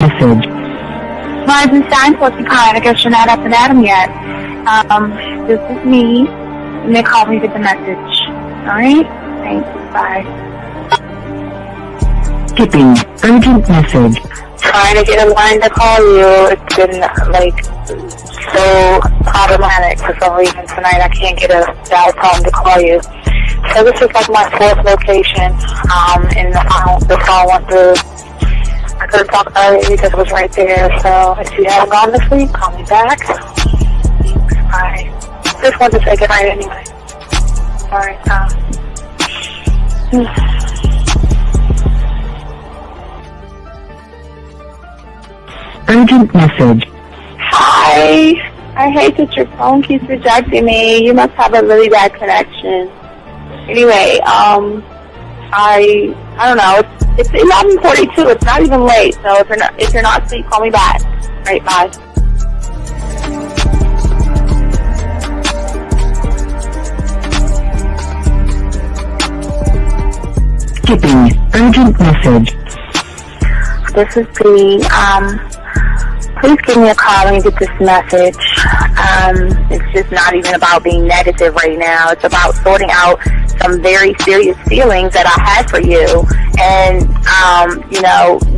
Message. Weisenstein, what's the kind? I guess you're not up and at 'em yet. This is me, and they called me with the message. Alright? Thanks. Bye. Skipping. Urgent message. Trying to get a line to call you. It's been, so problematic for some reason tonight. I can't get a dial tone to call you. So this is my fourth location, and the phone went through. I could have talked earlier because it was right there. So if you haven't gone this week, call me back. Thanks. Bye. Just wanted to say goodnight anyway. Alright, Urgent message. Hi. I hate that your phone keeps rejecting me. You must have a really bad connection. Anyway, I don't know. It's 11:42. It's not even late. So if you're not asleep, call me back. All right, bye. Skipping. Urgent message. This is B. Please give me a call when you get this message. It's just not even about being negative right now. It's about sorting out some very serious feelings that I had for you, and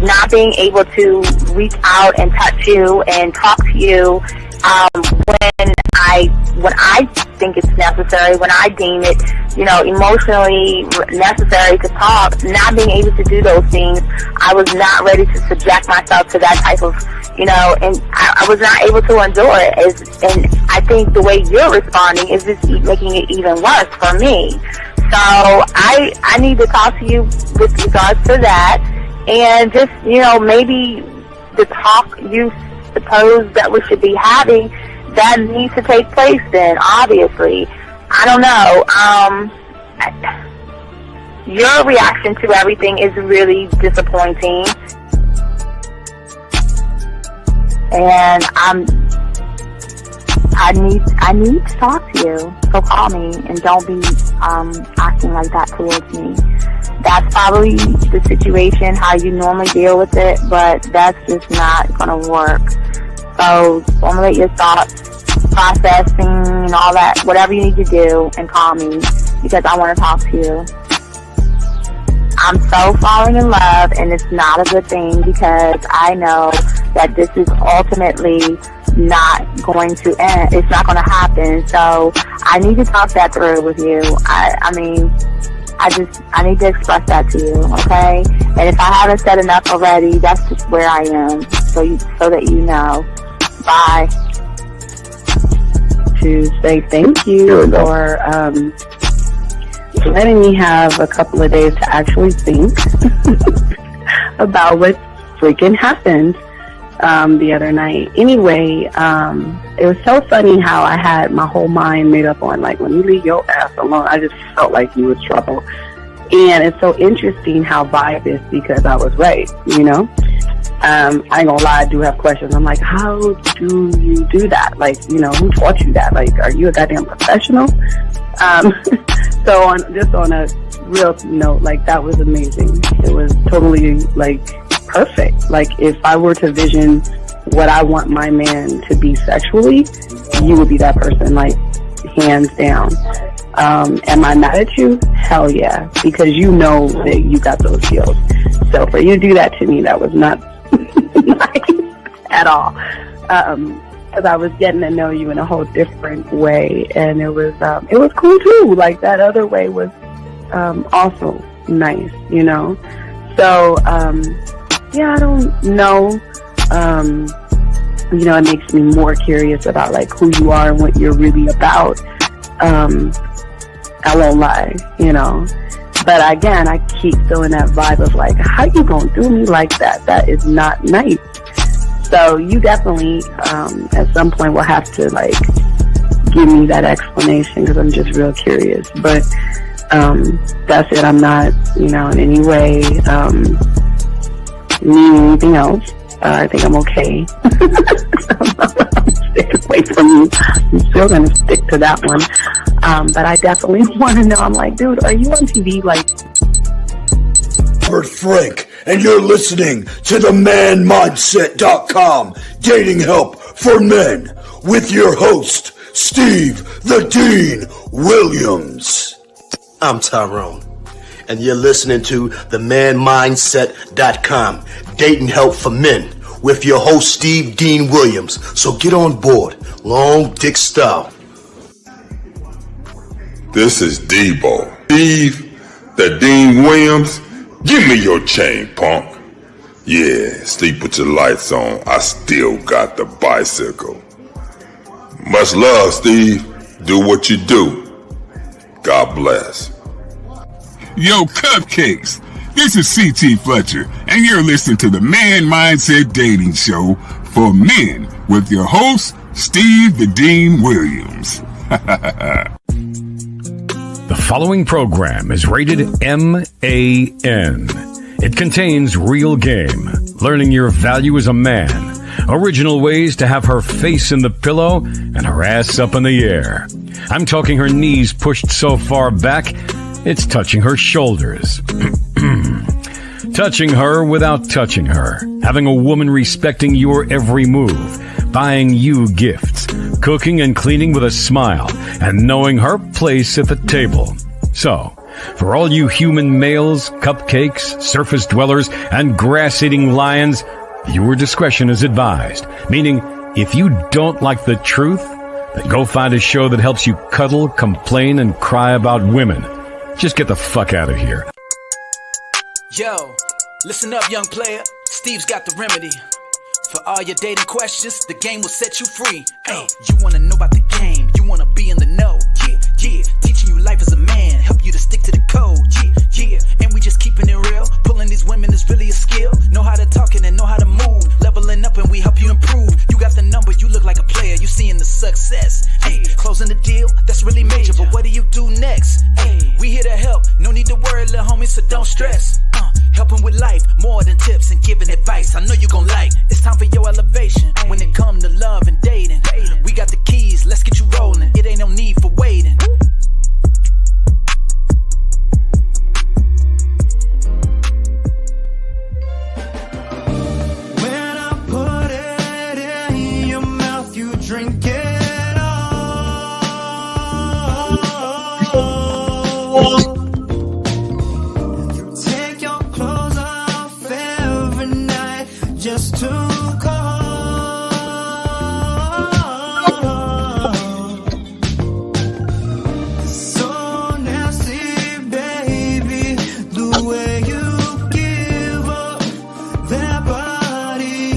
not being able to reach out and touch you and talk to you when I think it's necessary, when I deem it, emotionally necessary to talk. Not being able to do those things, I was not ready to subject myself to that type of, and I was not able to endure it. And I think the way you're responding is just making it even worse for me. So I need to talk to you with regards to that, and just, maybe the talk you suppose that we should be having, that needs to take place then, obviously. I don't know. Your reaction to everything is really disappointing. And I need to talk to you. So call me and don't be acting like that towards me. That's probably the situation, how you normally deal with it, but that's just not going to work. So formulate your thoughts, processing and all that, whatever you need to do, and call me because I want to talk to you. I'm so falling in love, and it's not a good thing because I know that this is ultimately not going to end. It's not going to happen. So I need to talk that through with you. I need to express that to you, okay? And if I haven't said enough already, that's just where I am, so that you know. Bye. To say thank you for letting me have a couple of days to actually think about what freaking happened the other night. Anyway, it was so funny how I had my whole mind made up on, when you leave your ass alone, I just felt like you was trouble. And it's so interesting how vibe is because I was right, I ain't gonna lie, I do have questions. I'm like, how do you do that? Who taught you that? Are you a goddamn professional? So on a real note, that was amazing. It was totally, perfect. If I were to vision what I want my man to be sexually, you would be that person, hands down. Am I mad at you? Hell yeah, because you know that you got those skills. So for you to do that to me, that was not nice at all. Because I was getting to know you in a whole different way, and it was cool too. That other way was also nice, So I don't know. It makes me more curious about who you are and what you're really about. I won't lie, But again, I keep feeling that vibe of how you gonna do me like that? That is not nice. So you definitely, at some point, will have to give me that explanation because I'm just real curious. But that's it. I'm not, in any way needing anything else. I think I'm okay. I'm staying away from you. I'm still gonna stick to that one. But I definitely want to know. I'm dude, are you on TV? Robert Frank and you're listening to the manmindset.com dating help for men with your host, Steve the Dean Williams. I'm Tyrone, and you're listening to the manmindset.com dating help for men with your host, Steve Dean Williams. So get on board, long dick style. This is Debo. Steve the Dean Williams, give me your chain, punk. Yeah, Steve, put your lights on. I still got the bicycle. Much love, Steve. Do what you do. God bless. Yo, cupcakes. This is C.T. Fletcher, and you're listening to the Man Mindset Dating Show for men with your host, Steve the Dean Williams. The following program is rated MAN. It contains real game, learning your value as a man, original ways to have her face in the pillow and her ass up in the air. I'm talking her knees pushed so far back, it's touching her shoulders. Touching her without touching her. Having a woman respecting your every move. Buying you gifts. Cooking and cleaning with a smile. And knowing her place at the table. So, for all you human males, cupcakes, surface dwellers, and grass-eating lions, viewer discretion is advised. Meaning, if you don't like the truth, then go find a show that helps you cuddle, complain, and cry about women. Just get the fuck out of here. Yo, listen up, young player. Steve's got the remedy. For all your dating questions, the game will set you free. Hey, you wanna know about the game, you wanna be in the know. Yeah, yeah, teaching you life as a man, help you to stick to the code. Yeah, yeah, and we just keeping it real. Pulling these women is really a skill. Know how to talk and know how to move. Leveling up and we help you improve. You got the number, you look like a player, you seeing the success. Hey, closing the deal, that's really major, but what do you do next? Hey, we here to help, no need to worry, little homie, so don't stress. Helping with life, more than tips and giving advice. I know you gon' like. It's time for your elevation. When it come to love and dating, we got the keys, let's get you rolling. It ain't no need for waiting. When I put it in your mouth, you drink it all. Just too cold. So nasty, baby, the way you give up that body.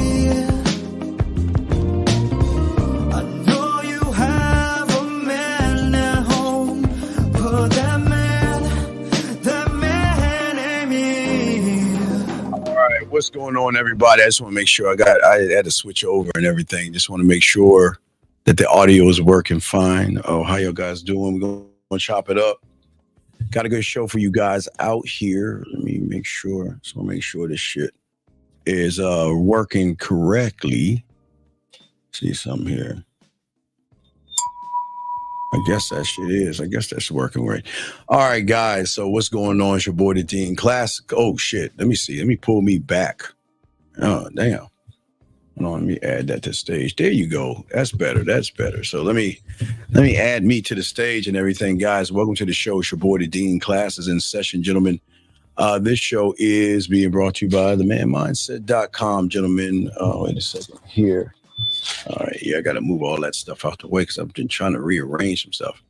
I know you have a man at home, but that man ain't me. All right, what's going on, everybody? I just want to make sure I had to switch over and everything. Just want to make sure that the audio is working fine. Oh, how y'all guys doing? We're going to chop it up. Got a good show for you guys out here. Let me make sure. Just want to make sure this shit is working correctly. See something here. I guess that shit is. I guess that's working right. All right, guys. So what's going on? It's your boy, the Dean Classic. Oh, shit. Let me see. Let me pull me back. Oh, damn. Hold on. Let me add that to the stage. There you go. That's better. That's better. So let me add me to the stage and everything, guys. Welcome to the show. It's your boy, the Dean Class is in session, gentlemen. This show is being brought to you by the manmindset.com, gentlemen. Wait a second here. All right, yeah, I got to move all that stuff out the way because I've been trying to rearrange some stuff.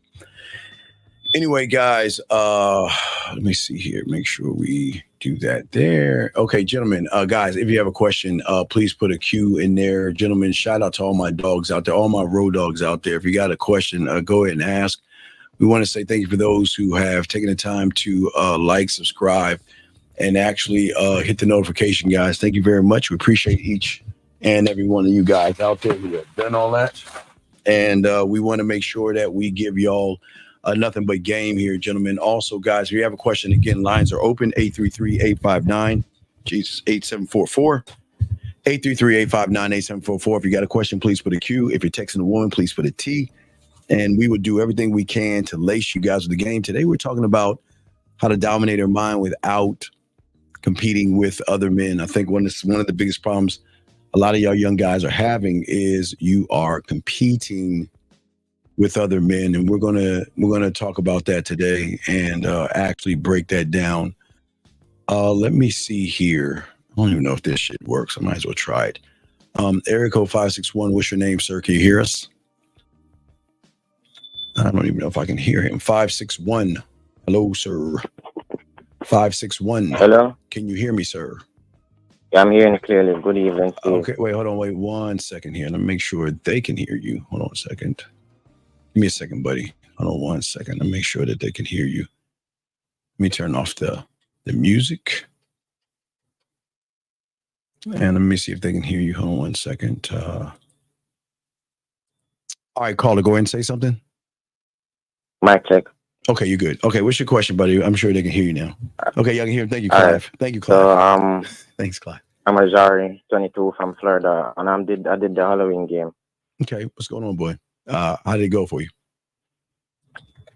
Anyway, guys, let me see here. Make sure we do that there. Okay, gentlemen, guys, if you have a question, please put a Q in there. Gentlemen, shout out to all my dogs out there, all my road dogs out there. If you got a question, go ahead and ask. We want to say thank you for those who have taken the time to like, subscribe, and actually hit the notification, guys. Thank you very much. We appreciate each and every one of you guys out there who have done all that. And we want to make sure that we give y'all nothing but game here, gentlemen. Also, guys, if you have a question, again, lines are open, 833-859, Jesus, 8744. 833-859-8744. If you got a question, please put a Q. If you're texting a woman, please put a T. And we would do everything we can to lace you guys with the game. Today, we're talking about how to dominate her mind without competing with other men. I think one of the biggest problems a lot of y'all young guys are having is you are competing with other men, and we're gonna talk about that today and actually break that down. Let me see here. I don't even know if this shit works. I might as well try it. Area code 561. What's your name, sir? Can you hear us? I don't even know if I can hear him. 561. Hello, sir. 561. Hello. Can you hear me, sir? Yeah, I'm hearing it clearly. Good evening, Steve. Okay, wait, hold on. Wait 1 second here. Let me make sure they can hear you. Hold on a second. Give me a second, buddy. Hold on 1 second. Let me make sure that they can hear you. Let me turn off the music. And let me see if they can hear you. Hold on 1 second. All right, caller, go ahead and say something. Mic check. Okay, you're good. Okay, what's your question, buddy? I'm sure they can hear you now. Okay, y'all can hear him. Thank you, Clive. Right. Thank you, Clive. So, thanks, Clive. I'm a Jari, 22 from Florida, and I did the Halloween game. Okay, what's going on, boy? How did it go for you?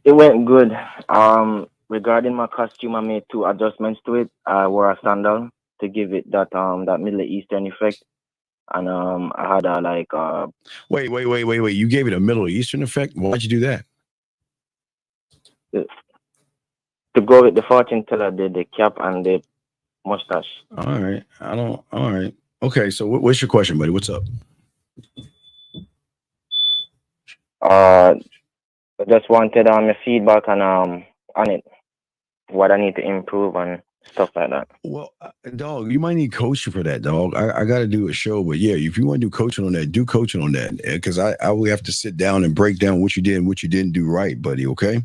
It went good. Regarding my costume, I made 2 adjustments to it. I wore a sandal to give it that Middle Eastern effect, and I had a like. Wait! You gave it a Middle Eastern effect. Why'd you do that? To go with the fortune teller, the cap and the mustache. All right. All right. Okay. So what's your question, buddy? What's up? I just wanted your feedback on it, what I need to improve and stuff like that. Well, dog, you might need coaching for that, dog. I got to do a show, but yeah, if you want to do coaching on that, do coaching on that, because I will have to sit down and break down what you did and what you didn't do right, buddy. Okay.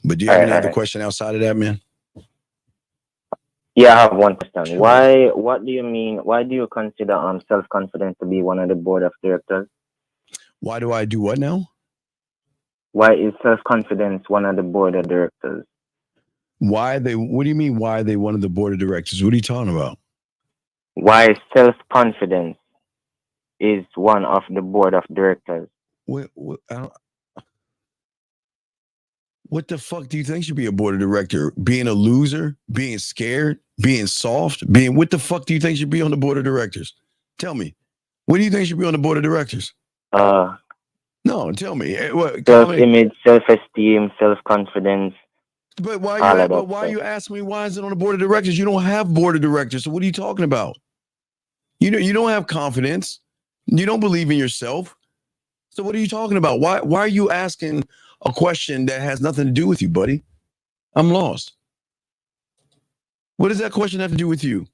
But do you have any other question outside of that, man? Yeah, I have one question. Sure. What do you mean? Why do you consider self-confidence to be one of the board of directors? Why do I do what now? Why is self-confidence one of the board of directors? What do you mean, why are they one of the board of directors? What are you talking about? Why self-confidence is one of the board of directors? What the fuck do you think should be a board of director? Being a loser? Being scared? Being soft? What the fuck do you think should be on the board of directors? Tell me. What do you think should be on the board of directors? No, tell me. Self-image, self-esteem, self-confidence. But why are you asking me why is it on the board of directors? You don't have board of directors. So what are you talking about? You don't have confidence. You don't believe in yourself. So what are you talking about? Why are you asking a question that has nothing to do with you, buddy? I'm lost. What does that question have to do with you?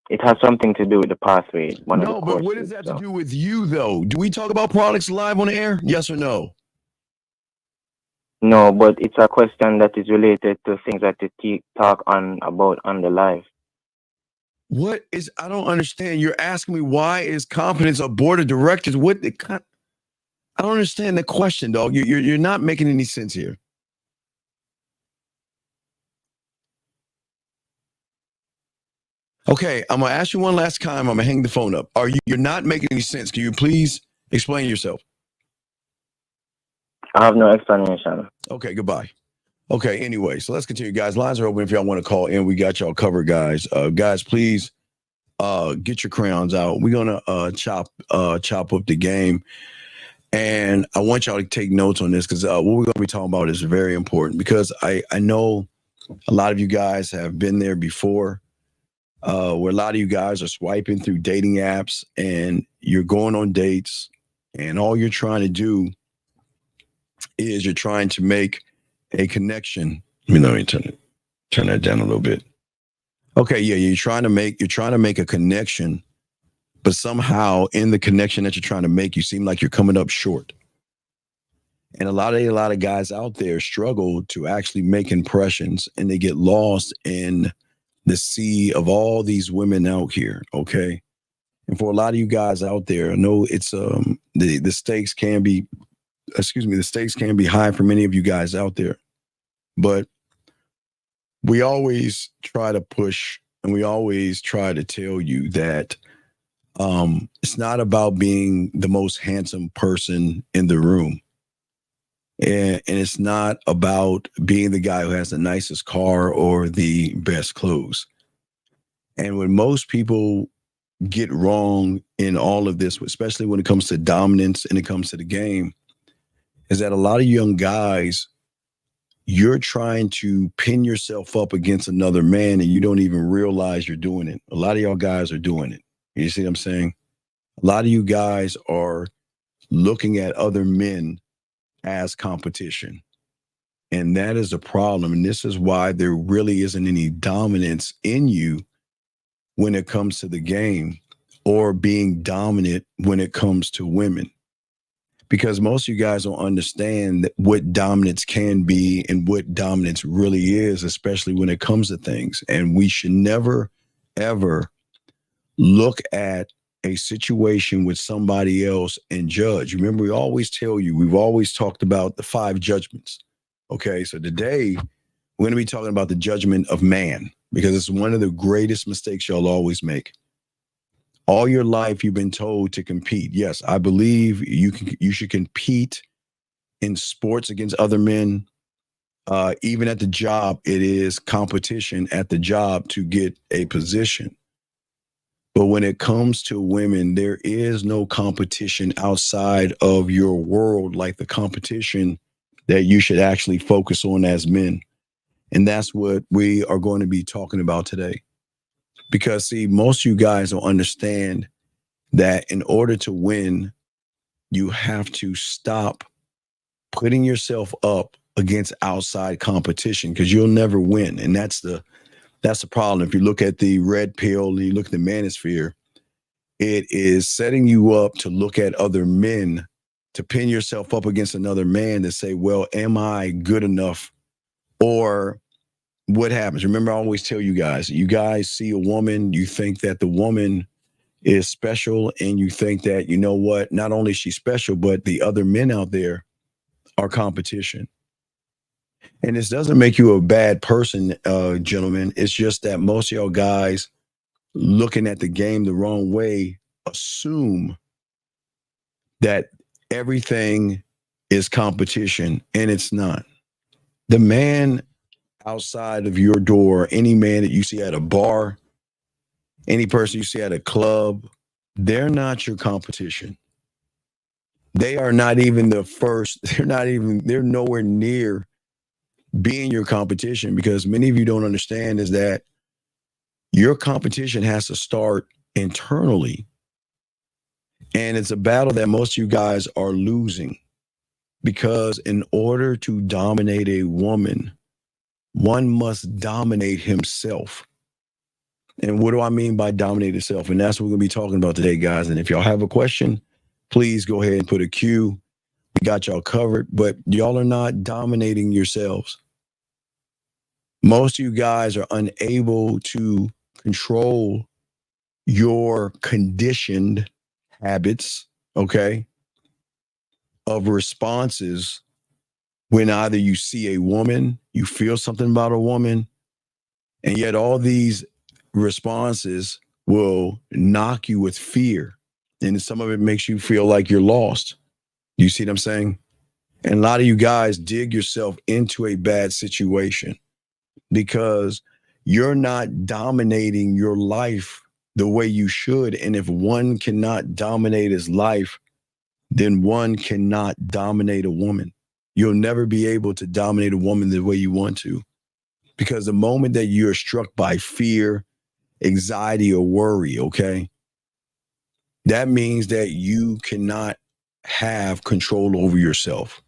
It has something to do with the pathway. No, but what does that have to do with you, though? Do we talk about products live on the air? Yes or no? No, but it's a question that is related to things that you talk about on the live. I don't understand. You're asking me why is confidence a board of directors? I don't understand the question, dog. You're not making any sense here. Okay, I'm gonna ask you one last time. I'm gonna hang the phone up. You're not making any sense. Can you please explain yourself? I have no explanation. Okay, goodbye. Okay, anyway, so let's continue, guys. Lines are open if y'all want to call in. We got y'all covered, guys. Guys, please get your crayons out. We're gonna chop up the game. And I want y'all to take notes on this because what we're gonna be talking about is very important because I know a lot of you guys have been there before. Where a lot of you guys are swiping through dating apps and you're going on dates and all you're trying to do is you're trying to make a connection. Let me turn that down a little bit. Okay, yeah, you're trying to make a connection, but somehow in the connection that you're trying to make, you seem like you're coming up short. And a lot of guys out there struggle to actually make impressions and they get lost in the sea of all these women out here, okay? And for a lot of you guys out there, I know it's the stakes can be high for many of you guys out there. But we always try to push and we always try to tell you that it's not about being the most handsome person in the room. And it's not about being the guy who has the nicest car or the best clothes. And when most people get wrong in all of this, especially when it comes to dominance and it comes to the game, is that a lot of young guys, you're trying to pin yourself up against another man and you don't even realize you're doing it. A lot of y'all guys are doing it. You see what I'm saying? A lot of you guys are looking at other men as competition. And that is a problem. And this is why there really isn't any dominance in you when it comes to the game, or being dominant when it comes to women. Because most of you guys don't understand what dominance can be and what dominance really is, especially when it comes to things. And we should never, ever look at a situation with somebody else and judge. Remember, we always tell you, we've always talked about the 5 judgments. Okay, so today we're going to be talking about the judgment of man, because it's one of the greatest mistakes y'all always make. All your life, you've been told to compete. Yes, I believe you should compete in sports against other men. Even at the job, it is competition at the job to get a position. But when it comes to women, there is no competition outside of your world like the competition that you should actually focus on as men. And that's what we are going to be talking about today. Because, see, most of you guys don't understand that in order to win, you have to stop putting yourself up against outside competition, because you'll never win. And that's the problem. If you look at the red pill and you look at the manosphere, it is setting you up to look at other men, to pin yourself up against another man, to say, well, am I good enough? Or what happens? Remember, I always tell you guys see a woman, you think that the woman is special, and you think that, you know what, not only is she special, but the other men out there are competition. And this doesn't make you a bad person, gentlemen. It's just that most of y'all guys, looking at the game the wrong way, assume that everything is competition, and it's not. The man outside of your door, any man that you see at a bar, any person you see at a club, they're not your competition. They are not even the first. They're nowhere near being your competition, because many of you don't understand is that your competition has to start internally. And it's a battle that most of you guys are losing, because in order to dominate a woman, one must dominate himself. And what do I mean by dominate himself? And that's what we're going to be talking about today, guys. And if y'all have a question, please go ahead and put a Q. We got y'all covered, but y'all are not dominating yourselves. Most of you guys are unable to control your conditioned habits, okay, of responses when either you see a woman, you feel something about a woman, and yet all these responses will knock you with fear. And some of it makes you feel like you're lost. You see what I'm saying? And a lot of you guys dig yourself into a bad situation because you're not dominating your life the way you should. And if one cannot dominate his life, then one cannot dominate a woman. You'll never be able to dominate a woman the way you want to, because the moment that you're struck by fear, anxiety, or worry, okay, that means that you cannot have control over yourself.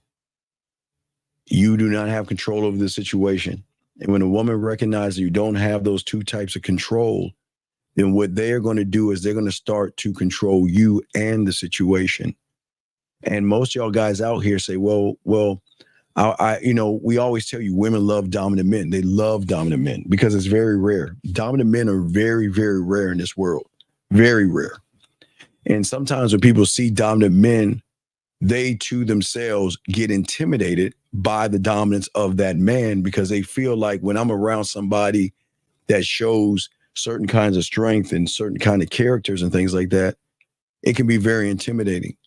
You do not have control over the situation. And when a woman recognizes you don't have those two types of control, then what they're going to do is they're going to start to control you and the situation. And most of y'all guys out here say, well, we always tell you women love dominant men. They love dominant men because it's very rare. Dominant men are very, very rare in this world. Very rare. And sometimes when people see dominant men, they too themselves get intimidated by the dominance of that man, because they feel like when I'm around somebody that shows certain kinds of strength and certain kind of characters and things like that, it can be very intimidating.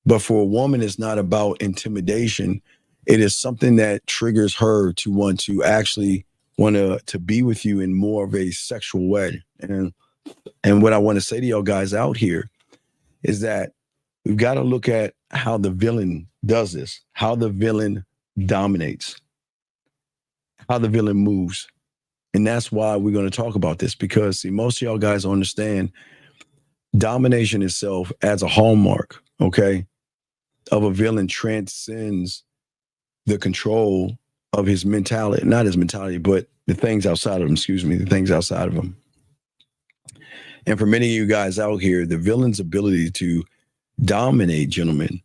But for a woman, it's not about intimidation. It is something that triggers her to want to be with you in more of a sexual way. And what I want to say to y'all guys out here is that we've got to look at how the villain does this, how the villain dominates, how the villain moves. And that's why we're going to talk about this, because see, most of y'all guys understand domination itself as a hallmark, okay, of a villain transcends the control of his mentality, not his mentality, but the things outside of him, the things outside of him. And for many of you guys out here, the villain's ability to dominate, gentlemen,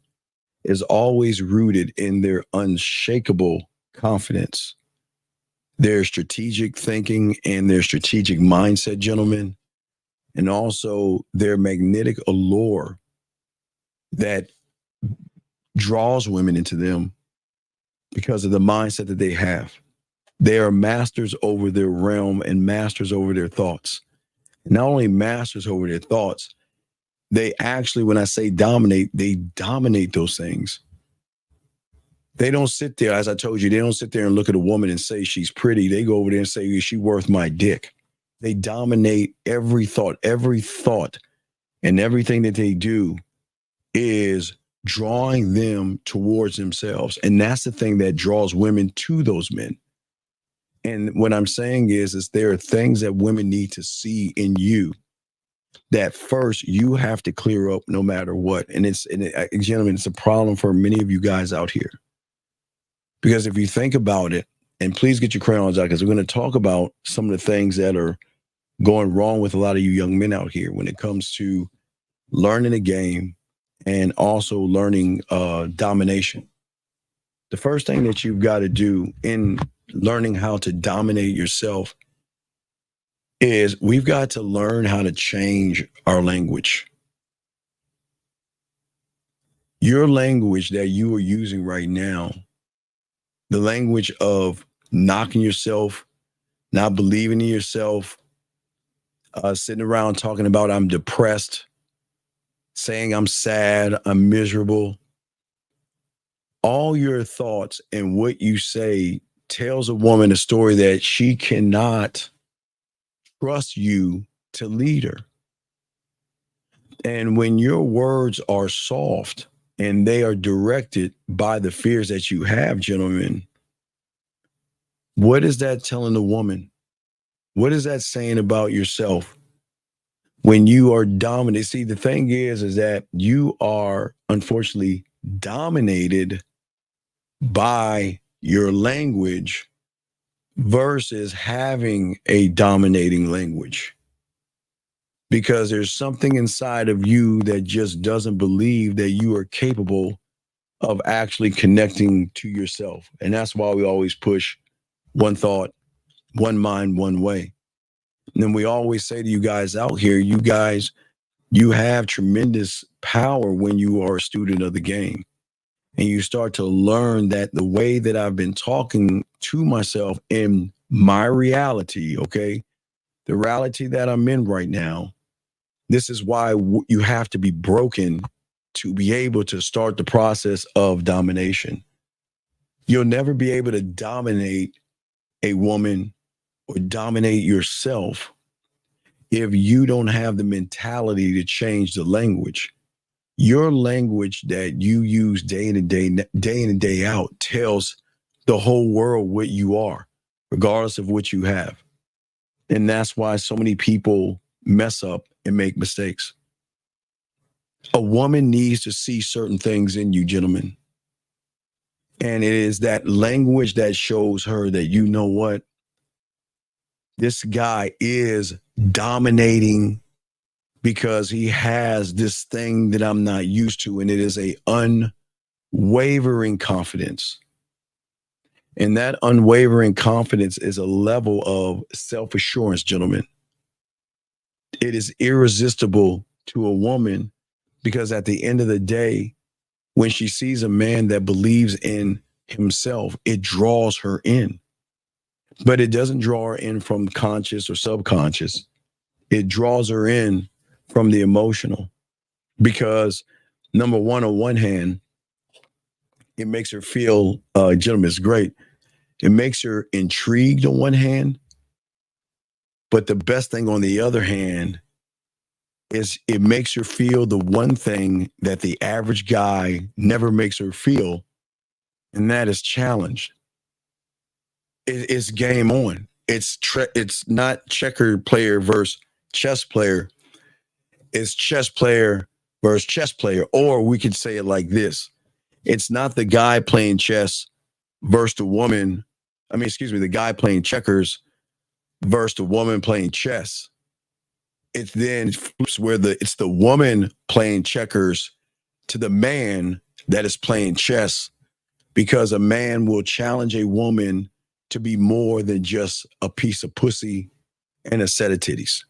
is always rooted in their unshakable confidence, their strategic thinking and their strategic mindset, gentlemen, and also their magnetic allure that draws women into them because of the mindset that they have. They are masters over their realm and masters over their thoughts. Not only masters over their thoughts, they actually, when I say dominate, they dominate those things. They don't sit there, as I told you, they don't sit there and look at a woman and say she's pretty. They go over there and say, is she worth my dick? They dominate every thought, and everything that they do is drawing them towards themselves. And that's the thing that draws women to those men. And what I'm saying is there are things that women need to see in you that first you have to clear up no matter what. And gentlemen, it's a problem for many of you guys out here. Because if you think about it, and please get your crayons out, because we're going to talk about some of the things that are going wrong with a lot of you young men out here when it comes to learning the game and also learning domination. The first thing that you've got to do in learning how to dominate yourself is we've got to learn how to change our language. Your language that you are using right now, the language of knocking yourself, not believing in yourself, sitting around talking about I'm depressed, saying I'm sad, I'm miserable. All your thoughts and what you say tells a woman a story that she cannot trust you to lead her. And when your words are soft and they are directed by the fears that you have, gentlemen, what is that telling the woman? What is that saying about yourself? When you are dominant, see, the thing is that you are unfortunately dominated by your language versus having a dominating language. Because there's something inside of you that just doesn't believe that you are capable of actually connecting to yourself. And that's why we always push one thought, one mind, one way. And then we always say to you guys out here, you have tremendous power when you are a student of the game. And you start to learn that the way that I've been talking to myself in my reality, okay, the reality that I'm in right now, this is why you have to be broken to be able to start the process of domination. You'll never be able to dominate a woman or dominate yourself if you don't have the mentality to change the language. Your language that you use day in and day out tells the whole world what you are, regardless of what you have. And that's why so many people mess up and make mistakes. A woman needs to see certain things in you, gentlemen. And it is that language that shows her that, you know what, this guy is dominating because he has this thing that I'm not used to, and it is a unwavering confidence. And that unwavering confidence is a level of self-assurance, gentlemen. It is irresistible to a woman because at the end of the day, when she sees a man that believes in himself, it draws her in. But it doesn't draw her in from conscious or subconscious. It draws her in from the emotional. Because number one, on one hand, It makes her feel, gentlemen, it's great. It makes her intrigued on one hand, but the best thing on the other hand is it makes her feel the one thing that the average guy never makes her feel, and that is challenged. It's game on. It's not checker player versus chess player. It's chess player versus chess player. Or we could say it like this. It's not the guy playing chess versus the woman. The guy playing checkers versus the woman playing chess. It then flips where it's the woman playing checkers to the man that is playing chess, because a man will challenge a woman to be more than just a piece of pussy and a set of titties.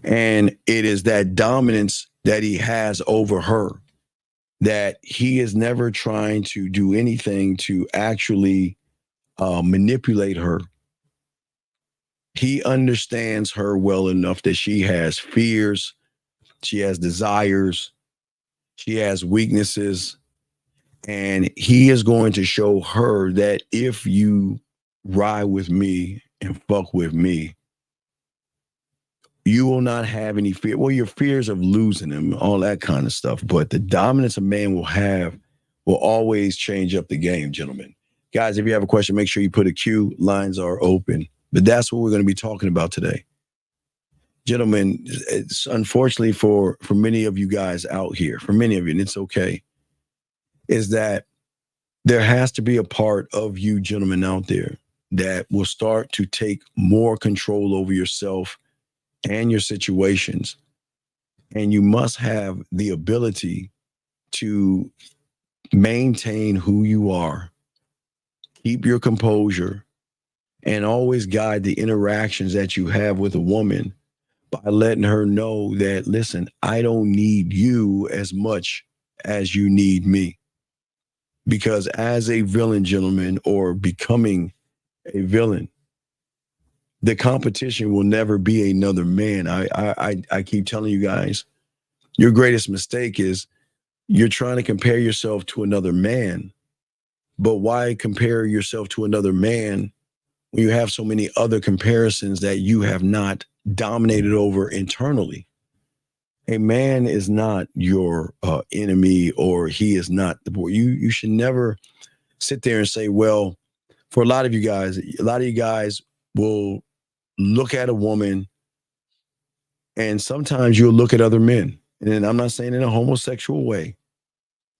And it is that dominance that he has over her, that he is never trying to do anything to actually manipulate her. He understands her well enough that she has fears, she has desires, she has weaknesses, and he is going to show her that if you ride with me and fuck with me, you will not have any fear. Well, your fears of losing him, all that kind of stuff. But the dominance a man will have will always change up the game, gentlemen. Guys, if you have a question, make sure you put a Q. Lines are open. But that's what we're going to be talking about today. Gentlemen, it's unfortunately for many of you guys out here, for many of you, and it's okay, is that there has to be a part of you gentlemen out there that will start to take more control over yourself and your situations. And you must have the ability to maintain who you are, keep your composure, and always guide the interactions that you have with a woman by letting her know that, listen, I don't need you as much as you need me. Because as a villain, gentlemen, or becoming a villain, the competition will never be another man. I keep telling you guys, your greatest mistake is you're trying to compare yourself to another man. But why compare yourself to another man when you have so many other comparisons that you have not dominated over internally? A man is not your enemy, or he is not the boy. You should never sit there and say, well, for a lot of you guys will look at a woman, and sometimes you'll look at other men. And I'm not saying in a homosexual way,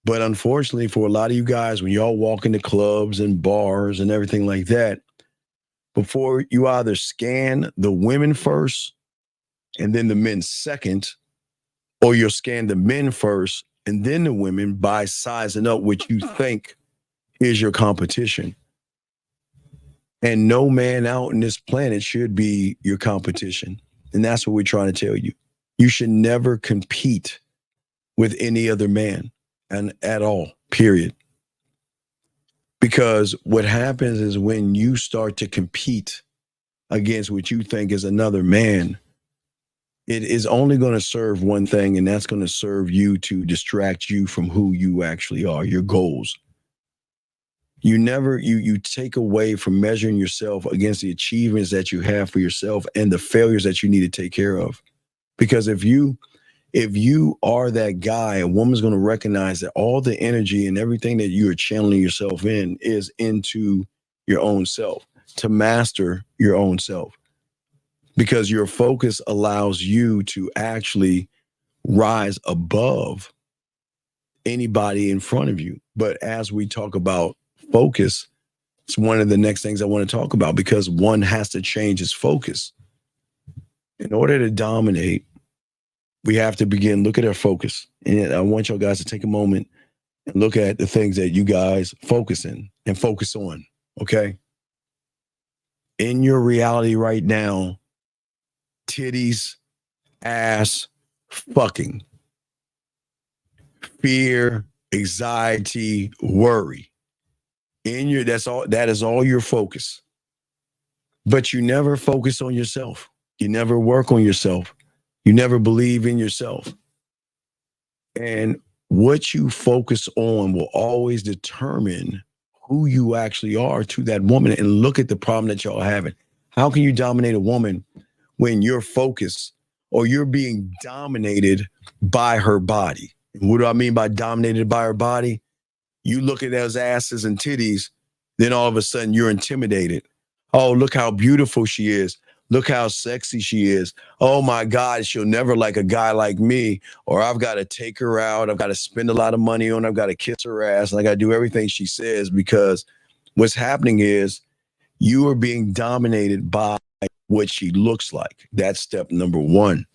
but unfortunately for a lot of you guys, when y'all walk into clubs and bars and everything like that, before you either scan the women first and then the men second, or you'll scan the men first and then the women by sizing up what you think is your competition. And no man out in this planet should be your competition. And that's what we're trying to tell you. You should never compete with any other man, and at all, period. Because what happens is when you start to compete against what you think is another man, it is only going to serve one thing, and that's going to serve you to distract you from who you actually are, your goals. You take away from measuring yourself against the achievements that you have for yourself and the failures that you need to take care of. Because if you are that guy, a woman's going to recognize that all the energy and everything that you are channeling yourself in is into your own self, to master your own self. Because your focus allows you to actually rise above anybody in front of you. But as we talk about focus, it's one of the next things I want to talk about, because one has to change his focus. In order to dominate, we have to look at our focus. And I want y'all guys to take a moment and look at the things that you guys focus in and focus on, okay? In your reality right now, titties, ass, fucking, fear, anxiety, worry. That is all your focus. But you never focus on yourself. You never work on yourself. You never believe in yourself. And what you focus on will always determine who you actually are to that woman. And look at the problem that y'all having. How can you dominate a woman when you're focused or you're being dominated by her body? And what do I mean by dominated by her body? You look at those asses and titties, then all of a sudden you're intimidated. Oh, look how beautiful she is. Look how sexy she is. Oh my God, she'll never like a guy like me. Or I've got to take her out. I've got to spend a lot of money on her. I've got to kiss her ass. And I got to do everything she says, because what's happening is you are being dominated by what she looks like. That's step number one.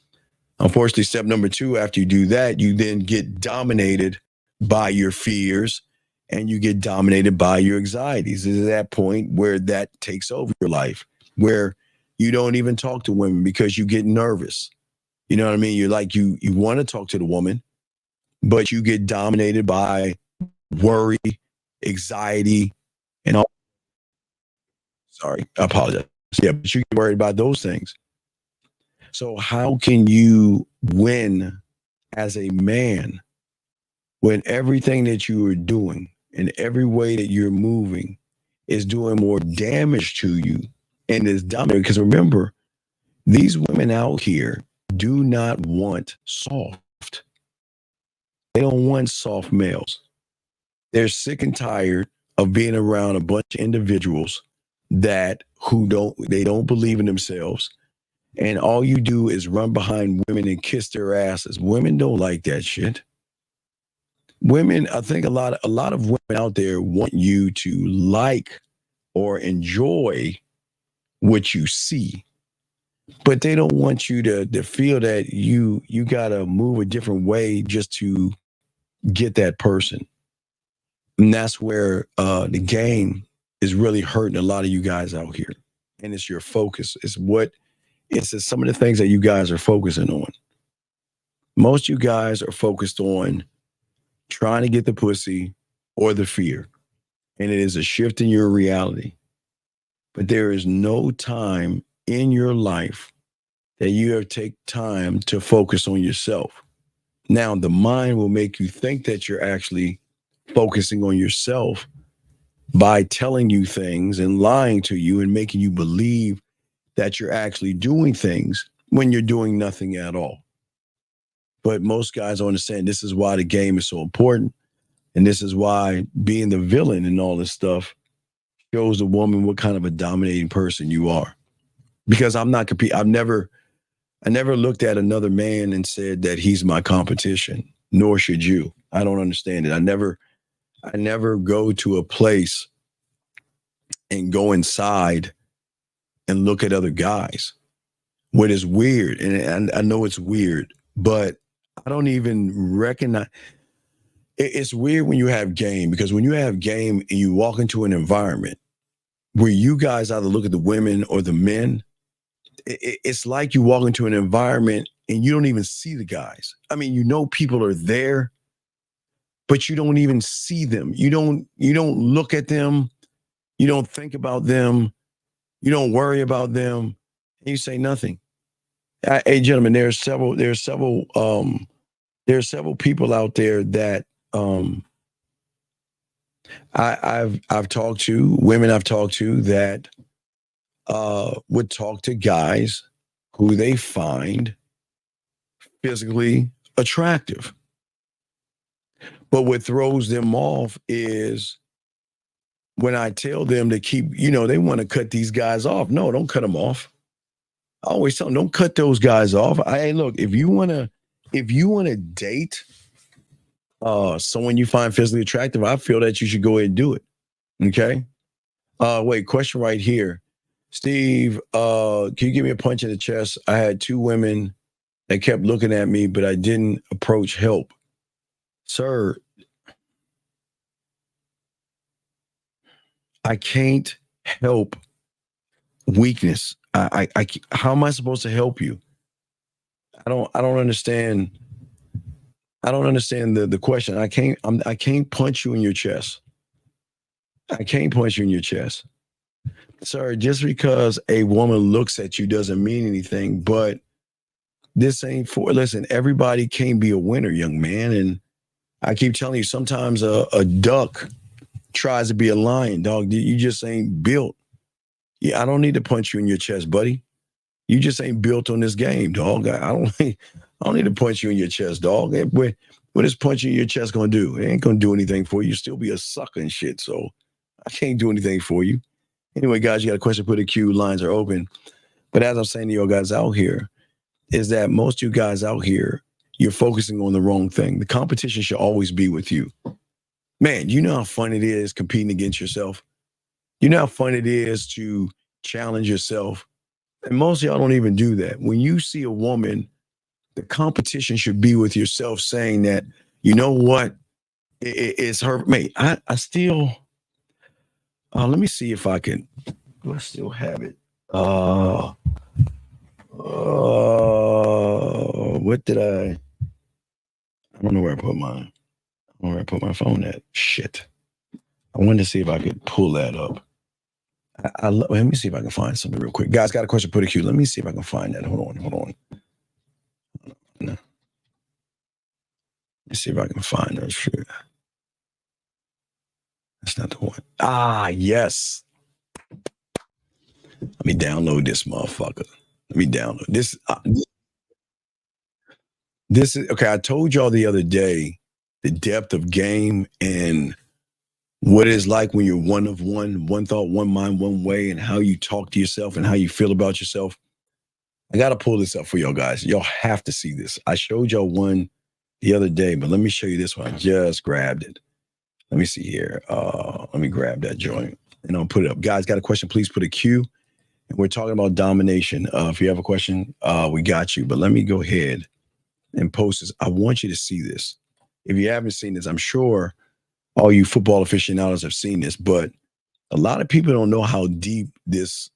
Unfortunately, step number two, after you do that, you then get dominated by your fears and you get dominated by your anxieties. It's at that point where that takes over your life, where you don't even talk to women because you get nervous. You know what I mean? You're like, you want to talk to the woman, but you get dominated by worry, anxiety, and all. Sorry, I apologize. Yeah, but you get worried about those things. So how can you win as a man when everything that you are doing and every way that you're moving is doing more damage to you and is dominant? Because remember, these women out here do not want soft. They don't want soft males. They're sick and tired of being around a bunch of individuals that they don't believe in themselves. And all you do is run behind women and kiss their asses. Women don't like that shit. Women, I think a lot of women out there want you to like or enjoy what you see, but they don't want you to feel that you got to move a different way just to get that person. And that's where the game is really hurting a lot of you guys out here. And it's your focus. It's some of the things that you guys are focusing on. Most you guys are focused on trying to get the pussy or the fear. And it is a shift in your reality. But there is no time in your life that you have take time to focus on yourself. Now, the mind will make you think that you're actually focusing on yourself by telling you things and lying to you and making you believe that you're actually doing things when you're doing nothing at all. But most guys don't understand this is why the game is so important. And this is why being the villain and all this stuff shows a woman what kind of a dominating person you are. Because I'm not competing. I never looked at another man and said that he's my competition, nor should you. I don't understand it. I never go to a place and go inside and look at other guys. What is weird, and I know it's weird, but I don't even recognize. It's weird when you have game, because when you have game and you walk into an environment where you guys either look at the women or the men, it's like you walk into an environment and you don't even see the guys. I mean, you know people are there, but you don't even see them. You don't look at them. You don't think about them. You don't worry about them. And you say nothing. Hey, gentlemen, there are several people out there that I've talked to, women I've talked to that would talk to guys who they find physically attractive. But what throws them off is when I tell them to keep, they want to cut these guys off. No, don't cut them off. I always tell them, don't cut those guys off. Hey, look, if you want to date someone you find physically attractive, I feel that you should go ahead and do it. Okay? Wait, question right here. Steve, can you give me a punch in the chest? I had two women that kept looking at me, but I didn't approach help. Sir, I can't help weakness. I how am I supposed to help you? I don't understand. I don't understand the question. I can't punch you in your chest. I can't punch you in your chest. Sir, just because a woman looks at you doesn't mean anything, but this ain't for, listen, everybody can't be a winner, young man. And I keep telling you, sometimes a duck tries to be a lion, dog. You just ain't built. Yeah, I don't need to punch you in your chest, buddy. You just ain't built on this game, dog. I don't need to punch you in your chest, dog. What is punching your chest gonna do? It ain't gonna do anything for you. You still be a sucker and shit. So I can't do anything for you. Anyway, guys, you got a question, put a queue, lines are open. But as I'm saying to you guys out here, is that most of you guys out here, you're focusing on the wrong thing. The competition should always be with you. Man, you know how fun it is competing against yourself? You know how fun it is to challenge yourself? And most of y'all don't even do that. When you see a woman, the competition should be with yourself, saying that, you know what, it's her. Mate, I still, let me see if I can, do I still have it? What did I don't know where I put mine. I don't know where I put my phone at. Shit. I wanted to see if I could pull that up. Let me see if I can find something real quick. Guys, got a question, put a queue. Let me see if I can find that. Hold on. Let me see if I can find that shit. That's not the one. Yes. Let me download this motherfucker. Let me download this. This is okay. I told y'all the other day the depth of game and what it's like when you're one of one thought, one mind, one way, and how you talk to yourself and how you feel about yourself. I got to pull this up for y'all guys. Y'all have to see this. I showed y'all one the other day, but let me show you this one. I just grabbed it. Let me see here. Let me grab that joint and I'll put it up. Guys, got a question? Please put a Q. And we're talking about domination. If you have a question, we got you. But let me go ahead and post this. I want you to see this. If you haven't seen this, I'm sure all you football aficionados have seen this, but a lot of people don't know how deep this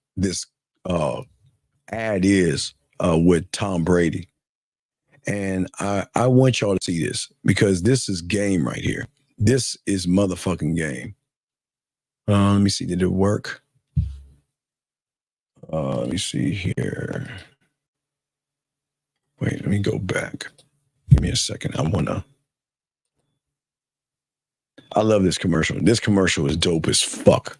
ad is with Tom Brady. And I want y'all to see this because this is game right here. This is motherfucking game. Let me see. Did it work? Let me see here. Wait, let me go back. Give me a second. I love this commercial. This commercial is dope as fuck.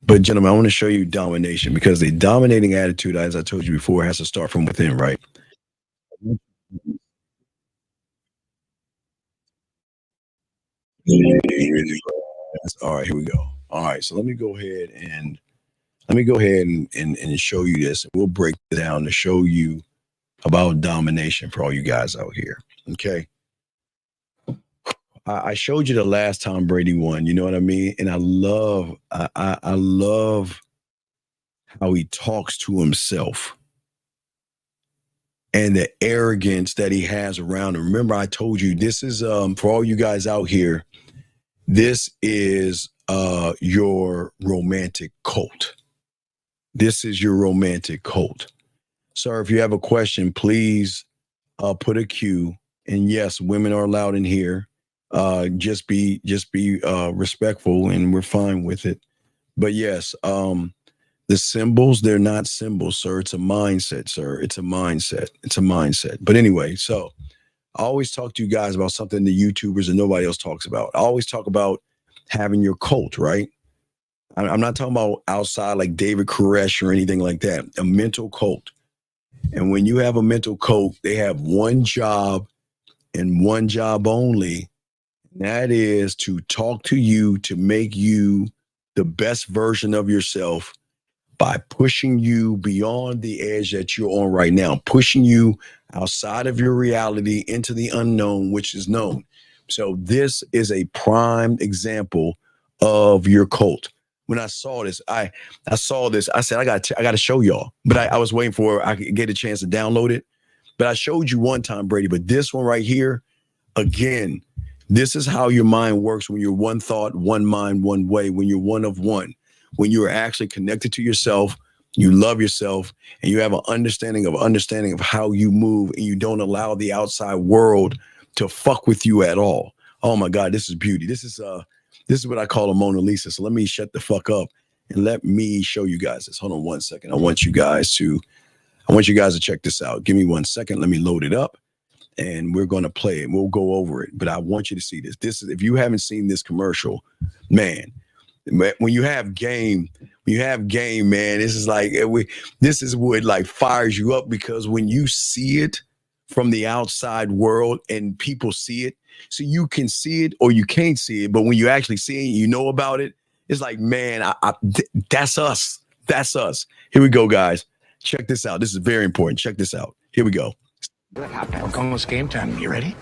But gentlemen, I want to show you domination because the dominating attitude, as I told you before, has to start from within, right? All right, here we go. All right, so let me go ahead and show you this. We'll break it down to show you about domination for all you guys out here. Okay. I showed you the last Tom Brady one, you know what I mean? And I love how he talks to himself and the arrogance that he has around him. Remember, I told you this is for all you guys out here, this is your romantic cult. This is your romantic cult. Sir, if you have a question, please put a Q. And yes, women are allowed in here. Just be respectful and we're fine with it. But yes, the symbols, they're not symbols, sir. It's a mindset, sir. It's a mindset. It's a mindset. But anyway, so I always talk to you guys about something the YouTubers and nobody else talks about. I always talk about having your cult, right? I'm not talking about outside like David Koresh or anything like that. A mental cult. And when you have a mental cult, they have one job and one job only. And that is to talk to you, to make you the best version of yourself by pushing you beyond the edge that you're on right now, pushing you outside of your reality into the unknown, which is known. So this is a prime example of your cult. When I saw this, I saw this. I said, I got to show y'all. But I was waiting for I could get a chance to download it. But I showed you one time, Brady. But this one right here, again, this is how your mind works when you're one thought, one mind, one way, when you're one of one, when you're actually connected to yourself, you love yourself, and you have an understanding of how you move, and you don't allow the outside world to fuck with you at all. Oh my God, this is beauty. This is what I call a Mona Lisa. So let me shut the fuck up and let me show you guys this. Hold on 1 second. I want you guys to check this out. Give me 1 second. Let me load it up. and we're going to play it. We'll go over it, but I want you to see this. This is, if you haven't seen this commercial, man, when you have game, man, this is like, this is what like fires you up, because when you see it from the outside world and people see it, so you can see it or you can't see it, but when you actually see it, you know about it. It's like, man, that's us. That's us. Here we go, guys. Check this out. This is very important. Check this out. Here we go. What happened? It's almost game time. You ready?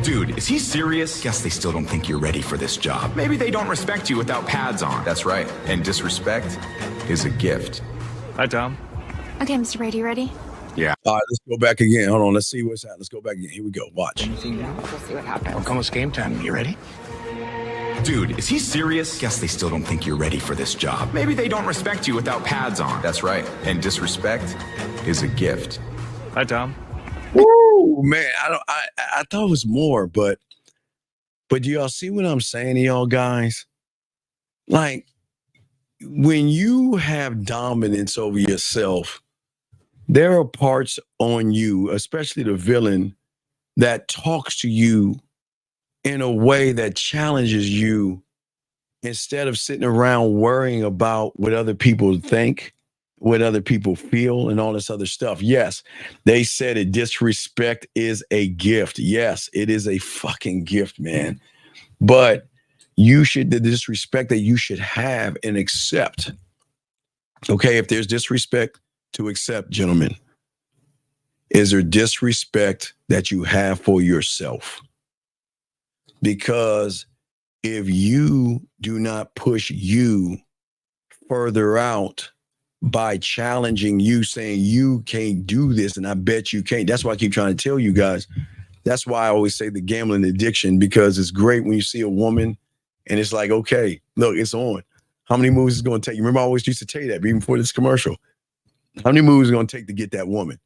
Dude, is he serious? Guess they still don't think you're ready for this job. Maybe they don't respect you without pads on. That's right. And disrespect is a gift. Hi, Tom. Okay, Mr. Brady, you ready? Yeah. All right, let's go back again. Hold on. Let's see what's happening. Let's go back again. Here we go. Watch. Anything now? We'll see what happens. It's almost game time. You ready? Dude, is he serious? Guess they still don't think you're ready for this job. Maybe they don't respect you without pads on. That's right. And disrespect is a gift. Hi, Tom. Woo, man. I thought it was more, but do y'all see what I'm saying to y'all guys? Like, when you have dominance over yourself, there are parts on you, especially the villain, that talks to you in a way that challenges you, instead of sitting around worrying about what other people think, what other people feel, and all this other stuff. Yes, they said it. Disrespect is a gift. Yes, it is a fucking gift, man. But the disrespect that you should have and accept. Okay, if there's disrespect to accept, gentlemen, is there disrespect that you have for yourself? Because if you do not push you further out by challenging you, saying you can't do this, and I bet you can't. That's why I keep trying to tell you guys. That's why I always say the gambling addiction, because it's great when you see a woman and it's like, okay, look, it's on. How many moves is it going to take? You remember I always used to tell you that even before this commercial. How many moves is it going to take to get that woman?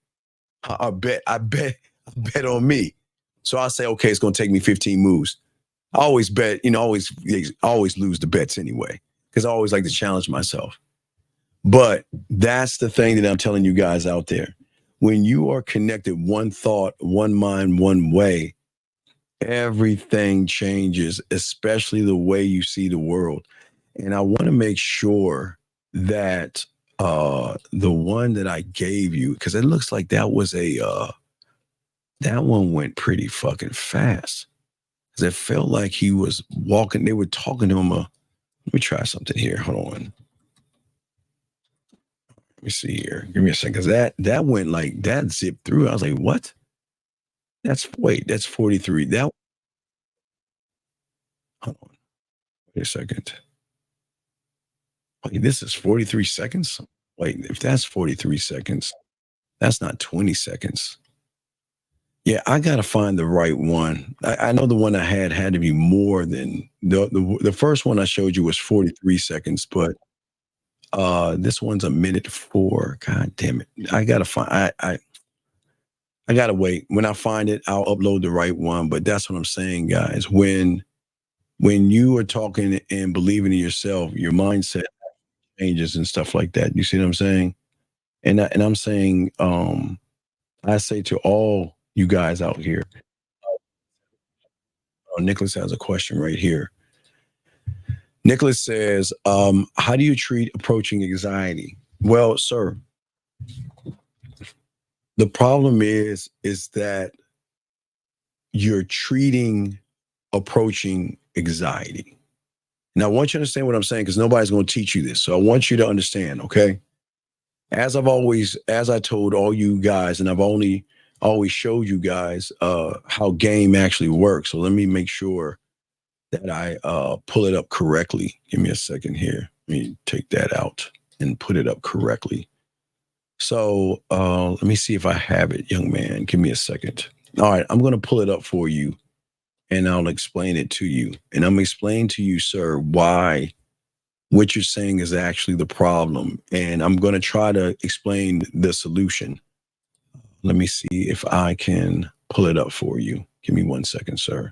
I bet on me. So I say, okay, it's going to take me 15 moves. I always bet, always lose the bets anyway, because I always like to challenge myself. But that's the thing that I'm telling you guys out there. When you are connected, one thought, one mind, one way, everything changes, especially the way you see the world. And I want to make sure that the one that I gave you, because it looks like that was that one went pretty fucking fast. Because it felt like he was walking, they were talking to him. Let me try something here. Hold on. Let me see here. Give me a second. Because that went like, that zipped through. I was like, what? That's 43. Hold on. Wait a second. Wait, this is 43 seconds? Wait, if that's 43 seconds, that's not 20 seconds. Yeah, I got to find the right one. I know the one I had to be more than the first one I showed you was 43 seconds, but this one's 1:04. God damn it. I got to find, I got to wait. When I find it, I'll upload the right one. But that's what I'm saying, guys. When you are talking and believing in yourself, your mindset changes and stuff like that. You see what I'm saying? And I'm saying, I say to all you guys out here, Nicholas has a question right here. Nicholas says, how do you treat approaching anxiety? Well, sir, the problem is that you're treating approaching anxiety. Now, I want you to understand what I'm saying, because nobody's going to teach you this. So I want you to understand, okay? As I told all you guys, and I've always showed you guys how game actually works. So let me make sure that I pull it up correctly. Give me a second here. Let me take that out and put it up correctly. So let me see if I have it, young man. Give me a second. All right, I'm going to pull it up for you, and I'll explain it to you. And I'm explaining to you, sir, why what you're saying is actually the problem. And I'm going to try to explain the solution. Let me see if I can pull it up for you. Give me 1 second, sir.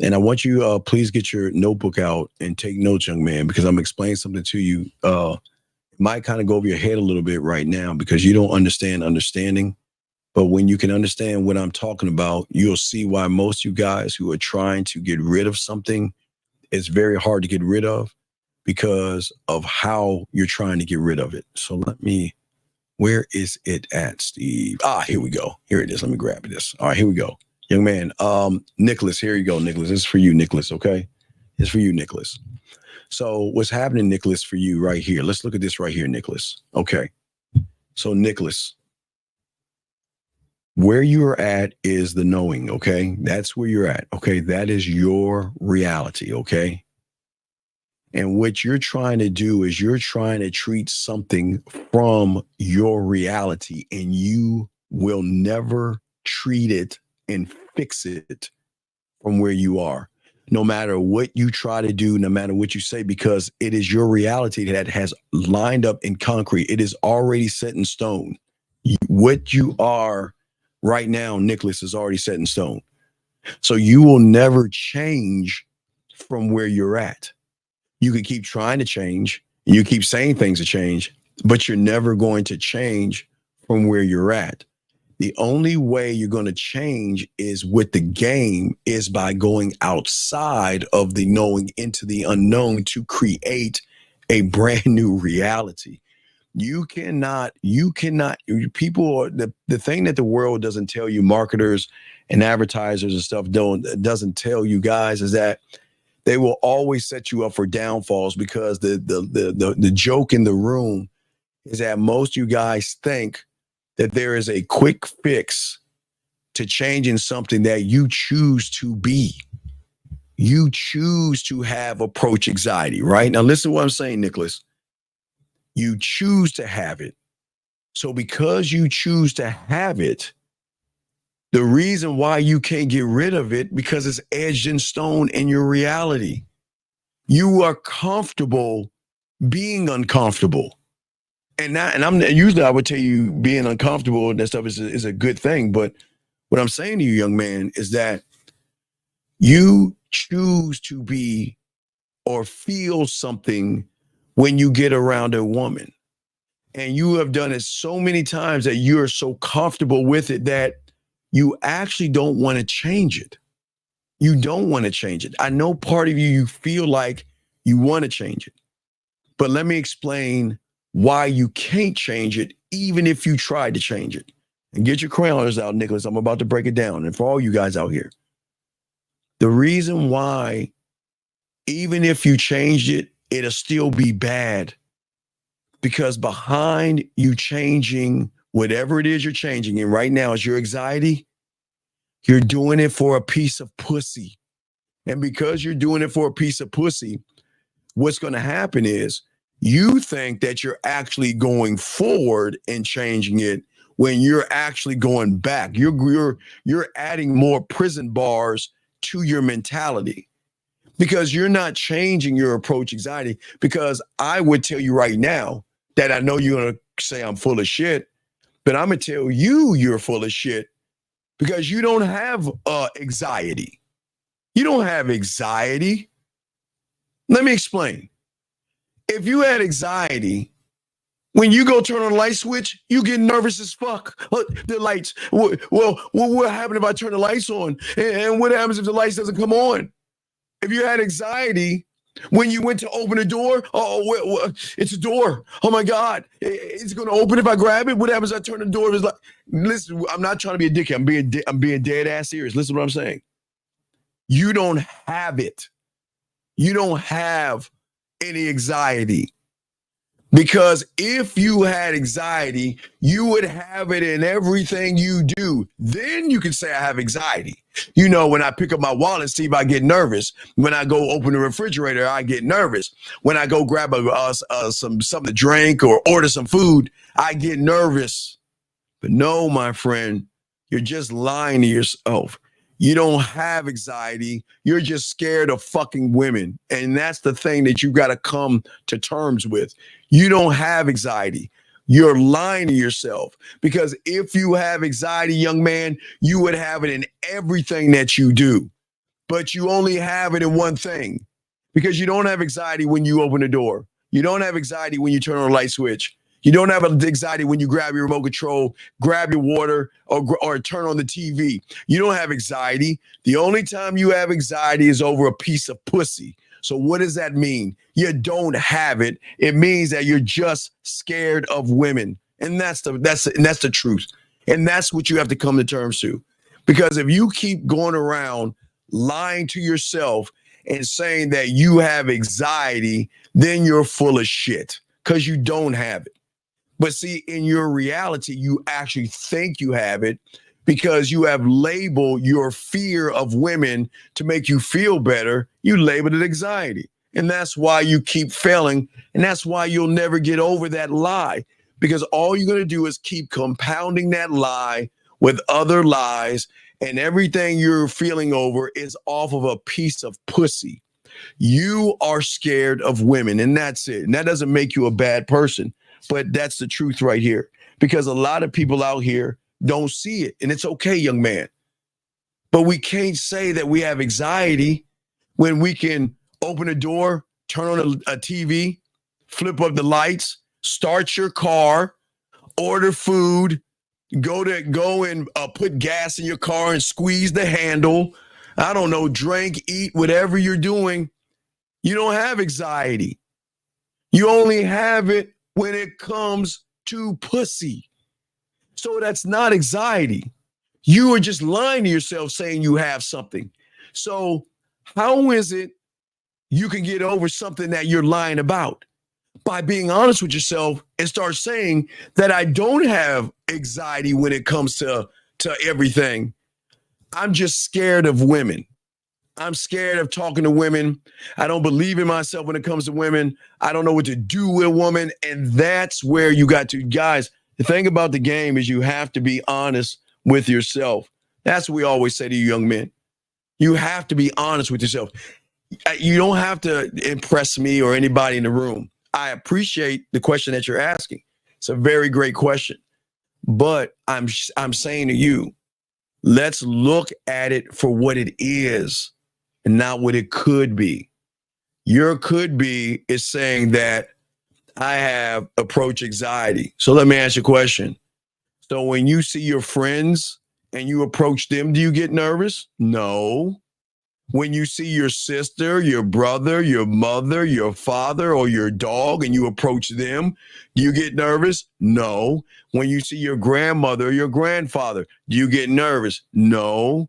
And I want you, please get your notebook out and take notes, young man, because I'm explaining something to you. It might kind of go over your head a little bit right now because you don't understand understanding. But when you can understand what I'm talking about, you'll see why most of you guys who are trying to get rid of something, it's very hard to get rid of because of how you're trying to get rid of it. So where is it at, Steve? Here we go. Here it is. Let me grab this. All right, here we go. Young man, Nicholas, here you go, Nicholas. This is for you, Nicholas, okay? It's for you, Nicholas. So what's happening, Nicholas, for you right here? Let's look at this right here, Nicholas. Okay. So, Nicholas, where you're at is the knowing, okay? That's where you're at, okay? That is your reality, okay? And what you're trying to do is you're trying to treat something from your reality, and you will never treat it and fix it from where you are. No matter what you try to do, no matter what you say, because it is your reality that has lined up in concrete. It is already set in stone. What you are right now, Nicholas, is already set in stone. So you will never change from where you're at. You can keep trying to change. You keep saying things to change, but you're never going to change from where you're at. The only way you're going to change is with the game is by going outside of the knowing into the unknown to create a brand new reality. You cannot, people, the thing that the world doesn't tell you, marketers and advertisers and stuff doesn't tell you guys, is that they will always set you up for downfalls, because the joke in the room is that most of you guys think that there is a quick fix to changing something that you choose to be. You choose to have approach anxiety, right? Now, listen to what I'm saying, Nicholas. You choose to have it. So because you choose to have it, the reason why you can't get rid of it, because it's edged in stone in your reality. You are comfortable being uncomfortable. And I'm usually, I would tell you being uncomfortable and that stuff is a good thing. But what I'm saying to you, young man, is that you choose to be or feel something when you get around a woman. And you have done it so many times that you're so comfortable with it that you actually don't want to change it. You don't want to change it. I know part of you feel like you want to change it. But let me explain why you can't change it, even if you tried to change it. And get your crayons out, Nicholas. I'm about to break it down. And for all you guys out here, the reason why, even if you changed it, it'll still be bad. Because behind you changing whatever it is you're changing, and right now is your anxiety, you're doing it for a piece of pussy. And because you're doing it for a piece of pussy, what's going to happen is you think that you're actually going forward and changing it when you're actually going back. You're adding more prison bars to your mentality, because you're not changing your approach anxiety. Because I would tell you right now that I know you're going to say I'm full of shit, but I'm going to tell you you're full of shit, because you don't have anxiety. You don't have anxiety. Let me explain. If you had anxiety, when you go turn on a light switch, you get nervous as fuck. The lights. Well, what happens if I turn the lights on? And what happens if the lights doesn't come on? If you had anxiety, when you went to open a door, it's a door. Oh my God, it's going to open if I grab it. What happens if I turn the door? It's like, listen, I'm not trying to be a dickhead. I'm being dead ass serious. Listen to what I'm saying. You don't have it. You don't have any anxiety. Because if you had anxiety, you would have it in everything you do. Then you can say I have anxiety. You know, when I pick up my wallet, Steve, I get nervous. When I go open the refrigerator, I get nervous. When I go grab something to drink or order some food, I get nervous. But no, my friend, you're just lying to yourself. You don't have anxiety. You're just scared of fucking women. And that's the thing that you got to come to terms with. You don't have anxiety. You're lying to yourself. Because if you have anxiety, young man, you would have it in everything that you do. But you only have it in one thing. Because you don't have anxiety when you open the door. You don't have anxiety when you turn on a light switch. You don't have anxiety when you grab your remote control, grab your water, or turn on the TV. You don't have anxiety. The only time you have anxiety is over a piece of pussy. So what does that mean? You don't have it. It means that you're just scared of women. And that's the truth. And that's what you have to come to terms to. Because if you keep going around lying to yourself and saying that you have anxiety, then you're full of shit because you don't have it. But see, in your reality, you actually think you have it because you have labeled your fear of women to make you feel better. You labeled it anxiety. And that's why you keep failing. And that's why you'll never get over that lie, because all you're going to do is keep compounding that lie with other lies. And everything you're feeling over is off of a piece of pussy. You are scared of women, and that's it. And that doesn't make you a bad person, but that's the truth right here, because a lot of people out here don't see it. And it's okay, young man. But we can't say that we have anxiety when we can open a door, turn on a TV, flip up the lights, start your car, order food, go and put gas in your car and squeeze the handle. I don't know, drink, eat, whatever you're doing. You don't have anxiety. You only have it when it comes to pussy. So that's not anxiety. You are just lying to yourself saying you have something. So how is it you can get over something that you're lying about? By being honest with yourself and start saying that I don't have anxiety when it comes to everything. I'm just scared of women. I'm scared of talking to women. I don't believe in myself when it comes to women. I don't know what to do with a woman. And that's where you got to, guys, the thing about the game is you have to be honest with yourself. That's what we always say to you young men. You have to be honest with yourself. You don't have to impress me or anybody in the room. I appreciate the question that you're asking. It's a very great question. But I'm saying to you, let's look at it for what it is and not what it could be. Your could be is saying that I have approach anxiety. So let me ask you a question. So when you see your friends and you approach them, do you get nervous? No. When you see your sister, your brother, your mother, your father, or your dog, and you approach them, do you get nervous? No. When you see your grandmother or your grandfather, do you get nervous? No.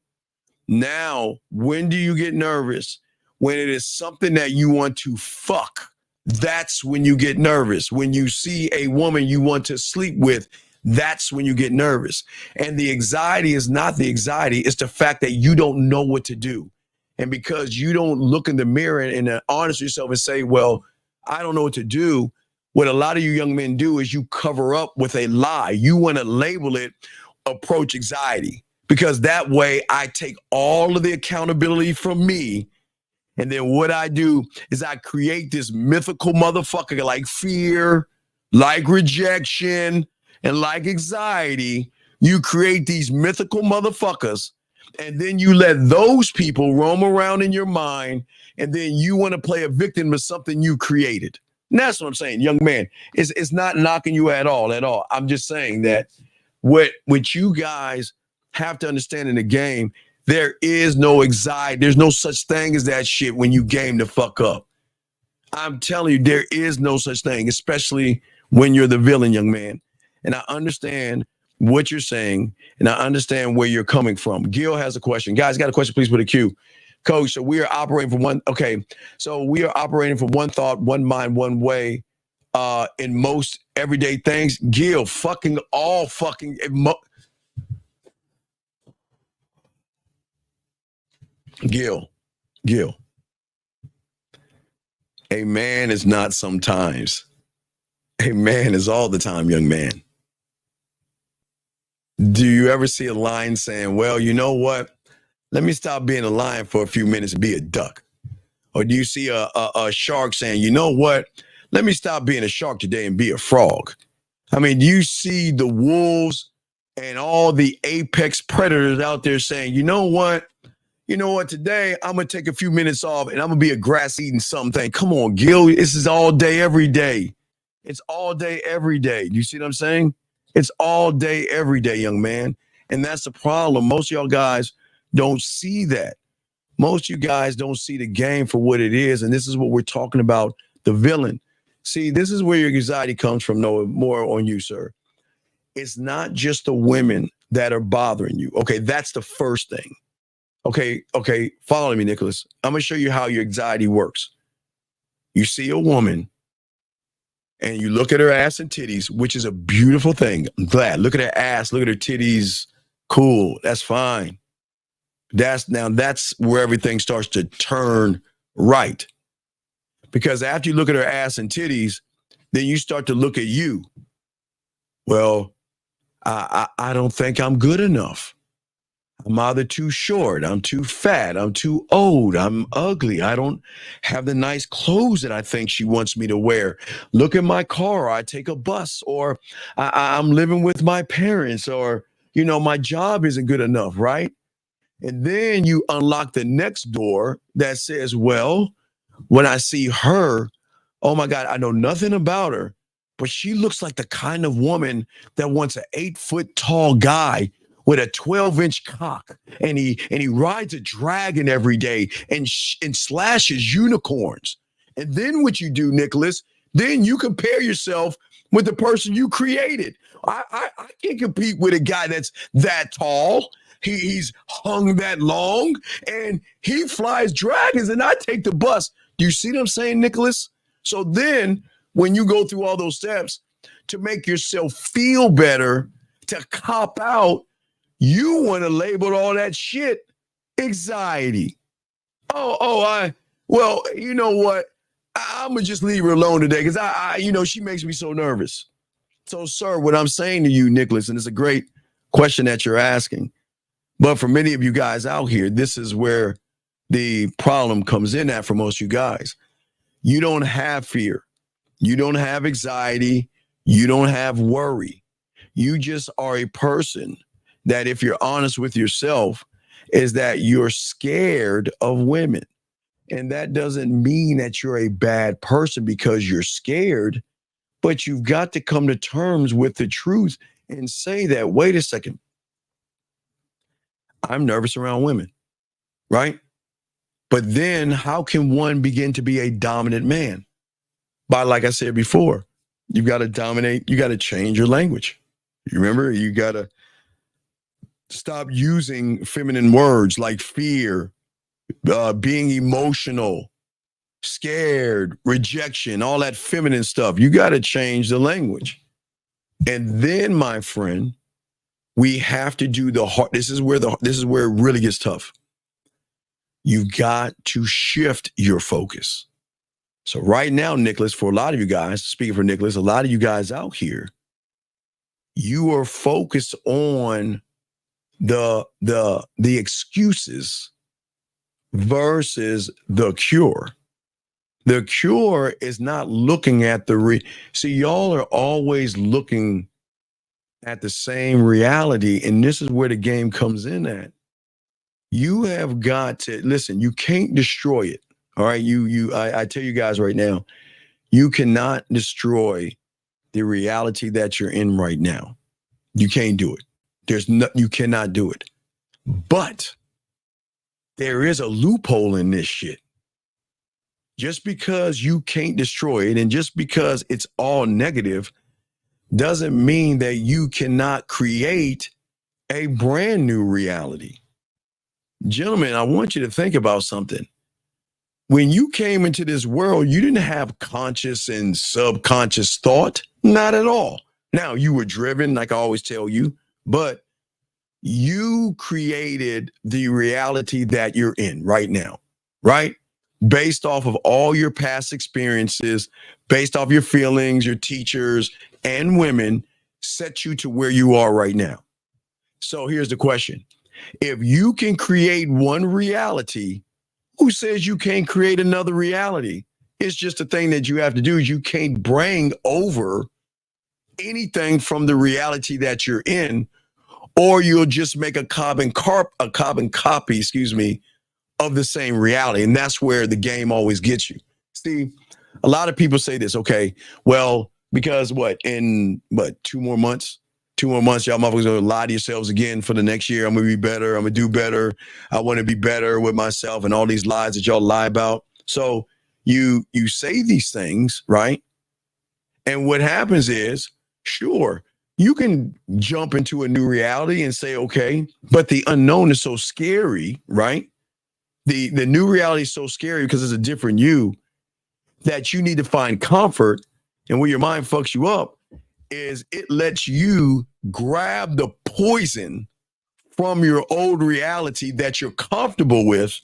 Now, when do you get nervous? When it is something that you want to fuck. That's when you get nervous. When you see a woman you want to sleep with, that's when you get nervous. And the anxiety is not the anxiety. It's the fact that you don't know what to do. And because you don't look in the mirror and honest yourself and say, well, I don't know what to do. What a lot of you young men do is you cover up with a lie. You want to label it approach anxiety, because that way I take all of the accountability from me. And then what I do is I create this mythical motherfucker like fear, like rejection, and like anxiety. You create these mythical motherfuckers. And then you let those people roam around in your mind, and then you want to play a victim of something you created. And that's what I'm saying, young man. It's not knocking you at all. I'm just saying that what you guys have to understand in the game, there is no anxiety. There's no such thing as that shit when you game the fuck up. I'm telling you, there is no such thing, especially when you're the villain, young man. And I understand what you're saying, and I understand where you're coming from. Gil has a question. Guys, got a question, please put a Q. Coach, so we are operating from one thought, one mind, one way in most everyday things. Gil, Gil. A man is not sometimes. A man is all the time, young man. Do you ever see a lion saying, well, you know what? Let me stop being a lion for a few minutes and be a duck? Or do you see a shark saying, you know what? Let me stop being a shark today and be a frog? I mean, do you see the wolves and all the apex predators out there saying, you know what? Today I'm going to take a few minutes off and I'm going to be a grass eating something. Come on, Gil. This is all day, every day. It's all day, every day. You see what I'm saying? It's all day, every day, young man. And that's the problem. Most of y'all guys don't see that. Most of you guys don't see the game for what it is. And this is what we're talking about, the villain. See, this is where your anxiety comes from. No more on you, sir. It's not just the women that are bothering you. Okay, that's the first thing. Okay, follow me, Nicholas. I'm going to show you how your anxiety works. You see a woman and you look at her ass and titties, which is a beautiful thing. I'm glad. Look at her ass, look at her titties. Cool, that's fine. That's where everything starts to turn right. Because after you look at her ass and titties, then you start to look at you. Well, I don't think I'm good enough. I'm either too short, I'm too fat, I'm too old, I'm ugly. I don't have the nice clothes that I think she wants me to wear. Look at my car, I take a bus, or I'm living with my parents, or, my job isn't good enough, right? And then you unlock the next door that says, well, when I see her, oh my God, I know nothing about her, but she looks like the kind of woman that wants an 8-foot tall guy with a 12-inch cock, and he rides a dragon every day and slashes unicorns. And then what you do, Nicholas, then you compare yourself with the person you created. I can't compete with a guy that's that tall. He's hung that long, and he flies dragons, and I take the bus. Do you see what I'm saying, Nicholas? So then when you go through all those steps to make yourself feel better, to cop out, you want to label all that shit anxiety. Well, you know what? I'm going to just leave her alone today because she makes me so nervous. So, sir, what I'm saying to you, Nicholas, and it's a great question that you're asking, but for many of you guys out here, this is where the problem comes in at for most of you guys. You don't have fear. You don't have anxiety. You don't have worry. You just are a person that, if you're honest with yourself, is that you're scared of women. And that doesn't mean that you're a bad person because you're scared, but you've got to come to terms with the truth and say that, wait a second, I'm nervous around women, right? But then how can one begin to be a dominant man? By, like I said before, you've got to dominate. You got to change your language. You remember, you got to stop using feminine words like fear, being emotional, scared, rejection, all that feminine stuff. You got to change the language. And then, my friend, we have to do the hard. This is where it really gets tough. You've got to shift your focus. So right now, Nicholas, for a lot of you guys, speaking for Nicholas, a lot of you guys out here, you are focused on the excuses versus the cure. The cure is not looking at see, y'all are always looking at the same reality, and this is where the game comes in at. You have got to listen. You can't destroy it. All right, I tell you guys right now, you cannot destroy the reality that you're in right now. You can't do it. You cannot do it. But there is a loophole in this shit. Just because you can't destroy it and just because it's all negative doesn't mean that you cannot create a brand new reality. Gentlemen, I want you to think about something. When you came into this world, you didn't have conscious and subconscious thought. Not at all. Now, you were driven, like I always tell you, but you created the reality that you're in right now, right? Based off of all your past experiences, based off your feelings, your teachers, and women set you to where you are right now. So here's the question. If you can create one reality, who says you can't create another reality? It's just a thing that you have to do is you can't bring over anything from the reality that you're in, or you'll just make a carbon copy, of the same reality. And that's where the game always gets you. See, a lot of people say this, okay, well, Because in 2 more months, y'all motherfuckers gonna lie to yourselves again for the next year. I'm gonna be better. I'm gonna do better. I want to be better with myself and all these lies that y'all lie about. So you say these things, right? And what happens is, sure, you can jump into a new reality and say, okay, but the unknown is so scary, right? The new reality is so scary because it's a different you that you need to find comfort. And when your mind fucks you up is it lets you grab the poison from your old reality that you're comfortable with,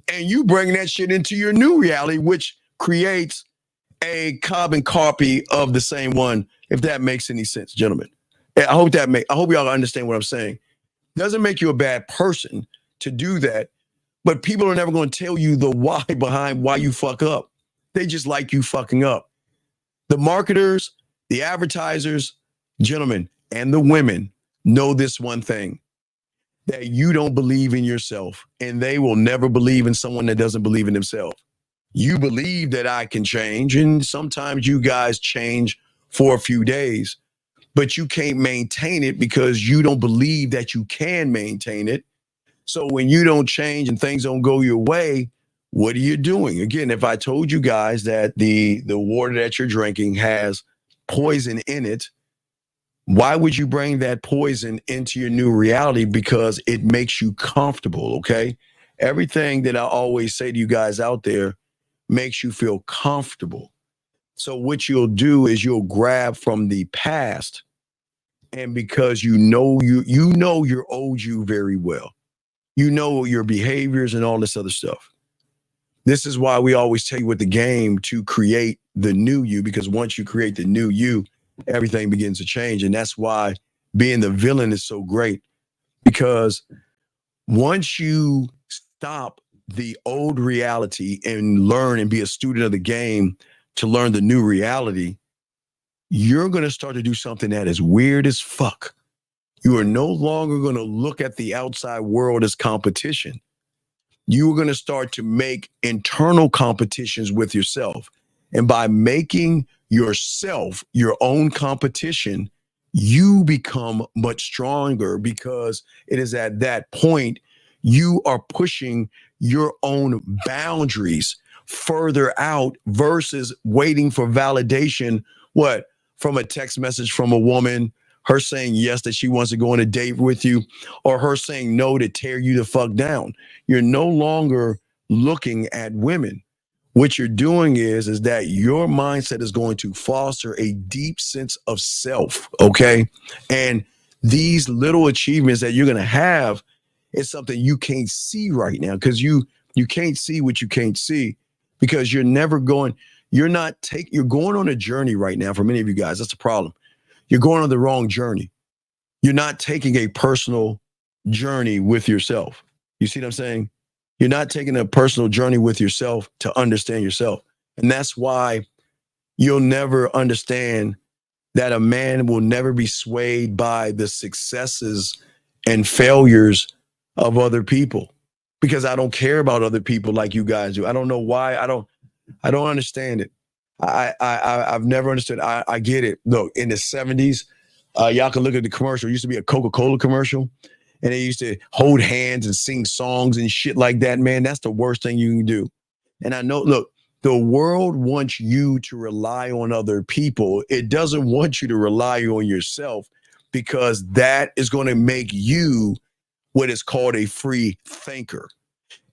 and you bring that shit into your new reality, which creates a carbon copy of the same one, if that makes any sense, gentlemen. I hope y'all understand what I'm saying. Doesn't make you a bad person to do that, but people are never going to tell you the why behind why you fuck up. They just like you fucking up. The marketers, the advertisers, gentlemen, and the women know this one thing, that you don't believe in yourself, and they will never believe in someone that doesn't believe in themselves. You believe that I can change, and sometimes you guys change for a few days, but you can't maintain it because you don't believe that you can maintain it. So when you don't change and things don't go your way, what are you doing? Again, if I told you guys that the water that you're drinking has poison in it, why would you bring that poison into your new reality? Because it makes you comfortable, okay? Everything that I always say to you guys out there makes you feel comfortable. So what you'll do is you'll grab from the past, and because you know your old you very well. You know your behaviors and all this other stuff. This is why we always tell you with the game to create the new you, because once you create the new you, everything begins to change. And that's why being the villain is so great, because once you stop the old reality and learn and be a student of the game to learn the new reality, you're going to start to do something that is weird as fuck. You are no longer going to look at the outside world as competition. You are going to start to make internal competitions with yourself. And by making yourself your own competition, you become much stronger, because it is at that point you are pushing your own boundaries further out versus waiting for validation. What? From a text message from a woman, her saying yes that she wants to go on a date with you, or her saying no to tear you the fuck down. You're no longer looking at women. What you're doing is that your mindset is going to foster a deep sense of self, okay? And these little achievements that you're going to have is something you can't see right now, because you can't see what you can't see, because you're going on a journey right now. For many of you guys, that's the problem. You're going on the wrong journey. You're not taking a personal journey with yourself. You see what I'm saying? You're not taking a personal journey with yourself to understand yourself. And that's why you'll never understand that a man will never be swayed by the successes and failures of other people, because I don't care about other people like you guys do. I don't know why. I don't understand it. I've never understood. I get it. Look, in the 70s, y'all can look at the commercial. It used to be a Coca-Cola commercial, and they used to hold hands and sing songs and shit like that. Man, that's the worst thing you can do. And I know, look, the world wants you to rely on other people. It doesn't want you to rely on yourself, because that is going to make you what is called a free thinker.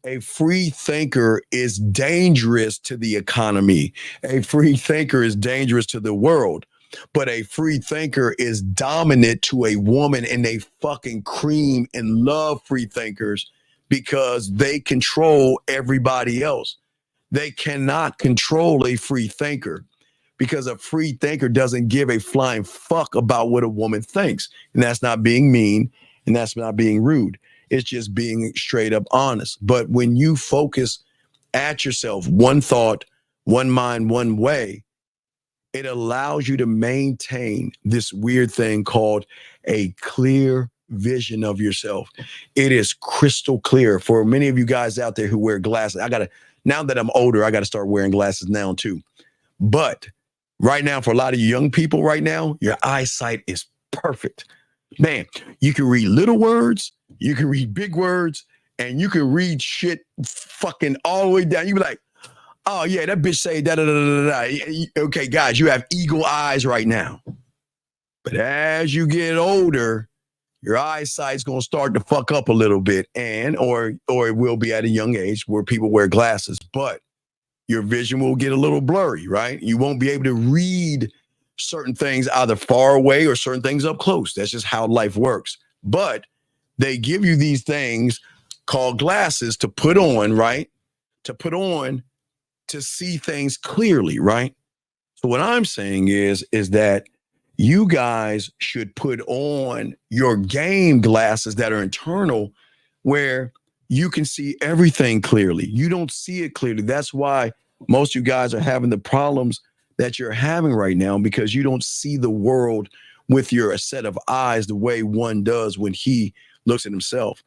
A free thinker is dangerous to the economy. A free thinker is dangerous to the world. But a free thinker is dominant to a woman, and they fucking cream and love free thinkers because they control everybody else. They cannot control a free thinker, because a free thinker doesn't give a flying fuck about what a woman thinks. And that's not being mean, and that's not being rude. It's just being straight up honest. But when you focus at yourself, one thought, one mind, one way, it allows you to maintain this weird thing called a clear vision of yourself. It is crystal clear. For many of you guys out there who wear glasses, now that I'm older, I got to start wearing glasses now too. But Right now, for a lot of young people right now, your eyesight is perfect. Man, you can read little words, you can read big words, and you can read shit fucking all the way down. You be like, oh yeah, that bitch say da da da da da. Okay, guys, you have eagle eyes right now. But as you get older, your eyesight's gonna start to fuck up a little bit, or it will be at a young age where people wear glasses, but your vision will get a little blurry, right? You won't be able to read certain things either far away or certain things up close. That's just how life works. But they give you these things called glasses to put on, right? To put on to see things clearly, right? So what I'm saying is that you guys should put on your game glasses that are internal where you can see everything clearly. You don't see it clearly. That's why most of you guys are having the problems that you're having right now, because you don't see the world with your set of eyes the way one does when he looks at himself.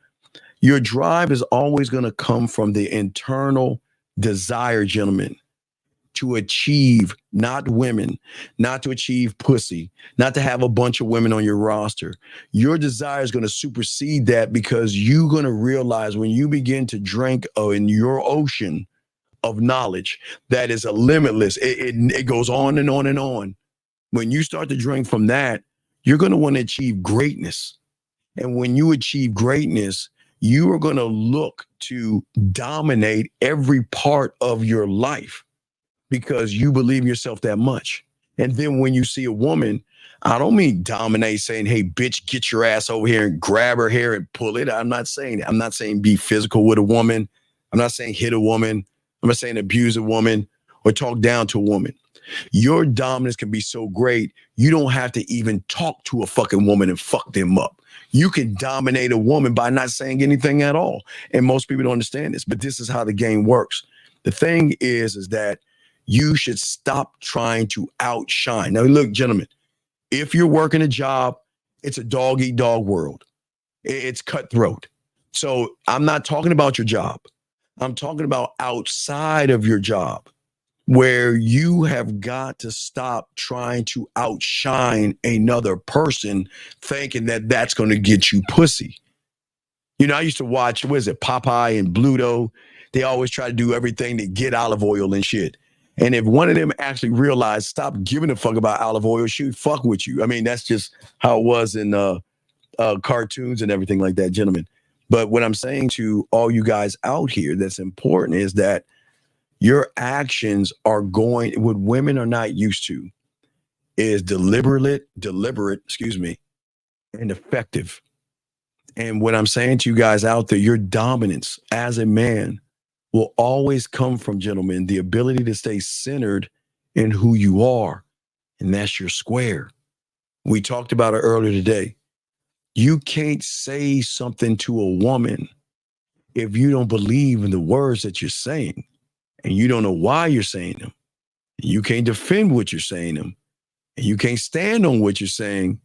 Your drive is always going to come from the internal desire, gentlemen, to achieve, not women, not to achieve pussy, not to have a bunch of women on your roster. Your desire is going to supersede that, because you're going to realize when you begin to drink in your ocean of knowledge that is a limitless, it goes on and on and on. When you start to drink from that, you're going to want to achieve greatness. And when you achieve greatness, you are going to look to dominate every part of your life because you believe in yourself that much. And then when you see a woman, I don't mean dominate saying, hey, bitch, get your ass over here and grab her hair and pull it. I'm not saying that. I'm not saying be physical with a woman. I'm not saying hit a woman. I'm not saying abuse a woman or talk down to a woman. Your dominance can be so great, you don't have to even talk to a fucking woman and fuck them up. You can dominate a woman by not saying anything at all. And most people don't understand this, but this is how the game works. The thing is that you should stop trying to outshine. Now, look, gentlemen, if you're working a job, it's a dog-eat-dog world. It's cutthroat. So I'm not talking about your job. I'm talking about outside of your job, where you have got to stop trying to outshine another person thinking that that's going to get you pussy. You know, I used to watch, what is it, Popeye and Bluto. They always try to do everything to get olive oil and shit. And if one of them actually realized, stop giving a fuck about olive oil, she would fuck with you. I mean, that's just how it was in cartoons and everything like that, gentlemen. But what I'm saying to all you guys out here that's important is that your actions are going, what women are not used to is deliberate, and effective. And what I'm saying to you guys out there, your dominance as a man will always come from, gentlemen, the ability to stay centered in who you are. And that's your square. We talked about it earlier today. You can't say something to a woman if you don't believe in the words that you're saying and you don't know why you're saying them. You can't defend what you're saying them. And you can't stand on what you're saying.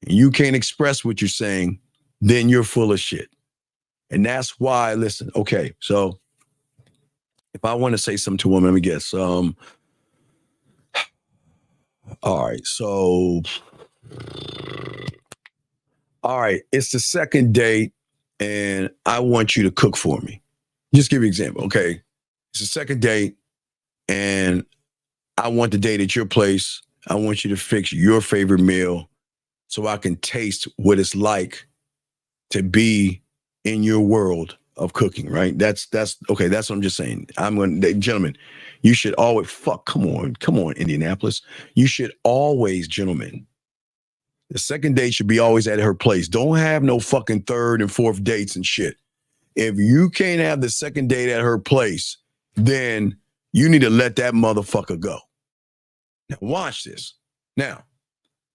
And you can't express what you're saying. Then you're full of shit. And that's why, listen, okay, so if I want to say something to a woman, let me guess. All right, so... All right, it's the second date, and I want you to cook for me. Just give you an example, okay? It's the second date, and I want the date at your place. I want you to fix your favorite meal so I can taste what it's like to be in your world of cooking, right? That's okay. That's what I'm just saying. Gentlemen, you should always, come on, Indianapolis. You should always, gentlemen, the second date should be always at her place. Don't have no fucking third and fourth dates and shit. If you can't have the second date at her place, then you need to let that motherfucker go. Now, watch this. Now,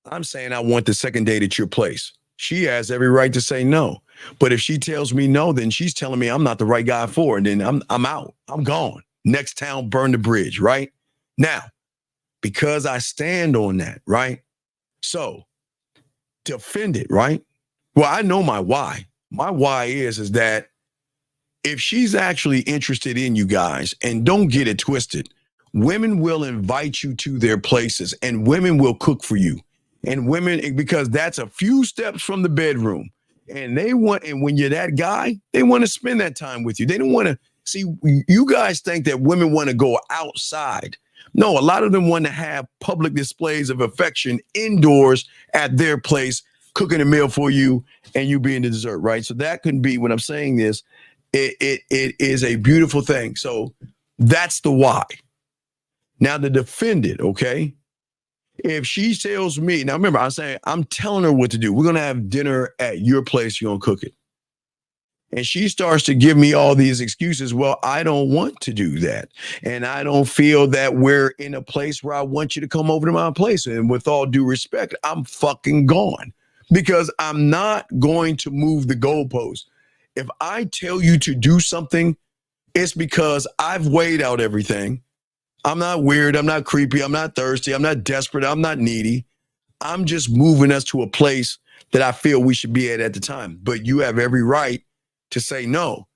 I'm saying I want the second date at your place. She has every right to say no. But if she tells me no, then she's telling me I'm not the right guy for her. And then I'm out. I'm gone. Next town, burn the bridge, right? Now, because I stand on that, right? So, defend it, right? Well, I know my why. My why is that if she's actually interested in you guys, and don't get it twisted, women will invite you to their places, and women will cook for you. And women, because that's a few steps from the bedroom. And when you're that guy, they want to spend that time with you. They don't want to see, you guys think that women want to go outside. No, a lot of them want to have public displays of affection indoors at their place, cooking a meal for you and you being the dessert, right? So that could be, when I'm saying this, it is a beautiful thing. So that's the why. Now to defend it, okay? If she tells me, now remember, I'm telling her what to do. We're going to have dinner at your place. You're going to cook it. And she starts to give me all these excuses. Well, I don't want to do that. And I don't feel that we're in a place where I want you to come over to my place. And with all due respect, I'm fucking gone, because I'm not going to move the goalpost. If I tell you to do something, it's because I've weighed out everything. I'm not weird. I'm not creepy. I'm not thirsty. I'm not desperate. I'm not needy. I'm just moving us to a place that I feel we should be at the time. But you have every right to say no.